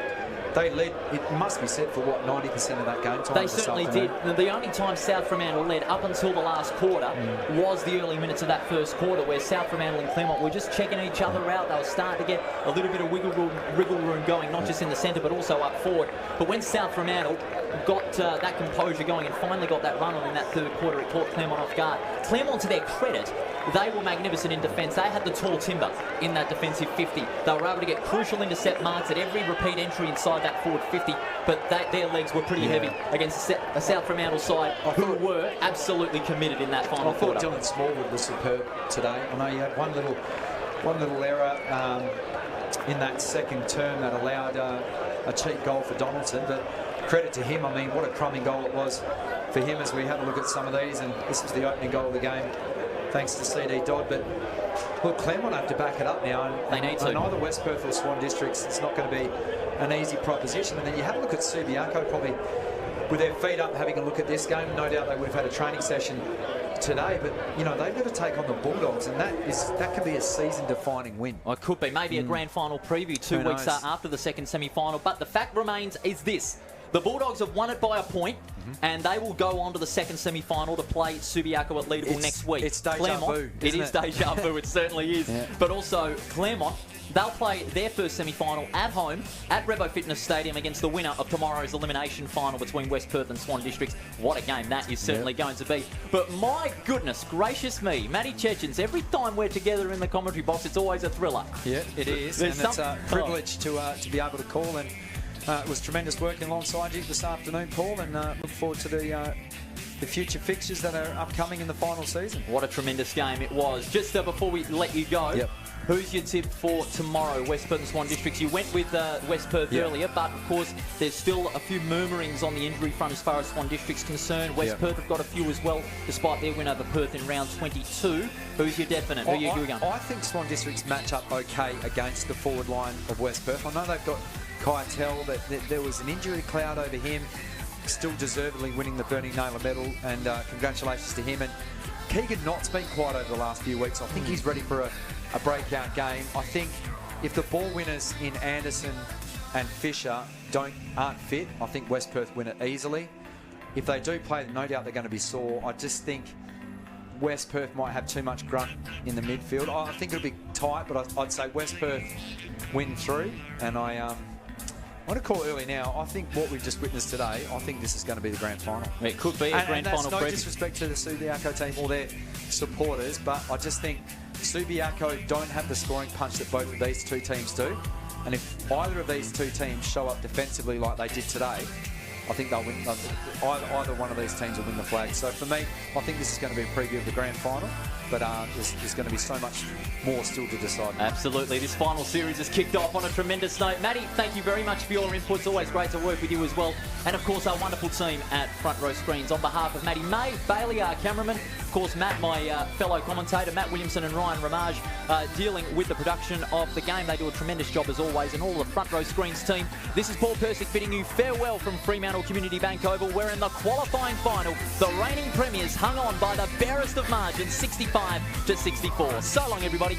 they led, it must be said, for what, 90% of that game time. They certainly did. The only time South Fremantle led up until the last quarter was the early minutes of that first quarter, where South Fremantle and Claremont were just checking each other out. They were starting to get a little bit of wiggle room going, not just in the centre but also up forward. But when South Fremantle got that composure going and finally got that run on in that third quarter, it caught Claremont off guard. Claremont, to their credit, they were magnificent in defence. They had the tall timber in that defensive 50. They were able to get crucial intercept marks at every repeat entry inside that forward 50, but their legs were pretty heavy against a South Fremantle side who were absolutely committed in that final quarter. I thought Dylan Smallwood was superb today. I know he had one little error in that second term that allowed a cheap goal for Donaldson, but credit to him. I mean, what a crumbing goal it was for him as we had a look at some of these, and this was the opening goal of the game, thanks to CD Dodd. But look, Claremont have to back it up now, and they need to. And either West Perth or Swan Districts, it's not going to be an easy proposition. And then you have a look at Subiaco, probably with their feet up, having a look at this game. No doubt they would have had a training session today, but you know, they've got to take on the Bulldogs, and that could be a season-defining win. Well, it could be maybe a grand final preview 2 weeks after the second semi-final. But the fact remains is this: the Bulldogs have won it by a point, and they will go on to the second semi-final to play Subiaco at Leederville next week. It's deja vu. It is deja vu. It certainly is. Yeah. But also Claremont, they'll play their first semi-final at home at Rebo Fitness Stadium against the winner of tomorrow's elimination final between West Perth and Swan Districts. What a game that is certainly going to be. But my goodness gracious me, Matty Chechens, every time we're together in the commentary box, it's always a thriller. Yeah, it is. And it's a privilege to be able to call, and it was tremendous working alongside you this afternoon, Paul, and look forward to the future fixtures that are upcoming in the final season. What a tremendous game it was. Just before we let you go, who's your tip for tomorrow, West Perth and Swan Districts? You went with West Perth earlier, but of course there's still a few murmurings on the injury front as far as Swan Districts concerned. West Perth have got a few as well, despite their win over Perth in round 22. Who's your definite? Who are you going? I think Swan Districts match up okay against the forward line of West Perth. I know they've got Keitel, but there was an injury cloud over him, still deservedly winning the Burning Naylor medal, and congratulations to him. And Keegan Knott's been quiet over the last few weeks. I think he's ready for a breakout game. I think if the ball winners in Anderson and Fisher aren't fit, I think West Perth win it easily. If they do play, no doubt they're going to be sore. I just think West Perth might have too much grunt in the midfield. I think it'll be tight, but I'd say West Perth win 3, and I want to call early now. I think what we've just witnessed today, I think this is going to be the grand final. It could be a grand final. And that's no disrespect to the Subiaco team or their supporters, but I just think Subiaco don't have the scoring punch that both of these two teams do. And if either of these two teams show up defensively like they did today, I think they'll win. Either one of these teams will win the flag. So for me, I think this is going to be a preview of the grand final, but there's going to be so much more still to decide. Absolutely. This final series has kicked off on a tremendous note. Matty, thank you very much for your inputs. Always great to work with you as well. And of course, our wonderful team at Front Row Screens. On behalf of Matty May, Bailey, our cameraman, of course, Matt, my fellow commentator, Matt Williamson and Ryan Ramage, dealing with the production of the game. They do a tremendous job as always, and all the Front Row Screens team. This is Paul Persick bidding you farewell from Fremantle Community Bank Oval, where in the qualifying final, the reigning premiers hung on by the barest of margins, 65-64. So long, everybody.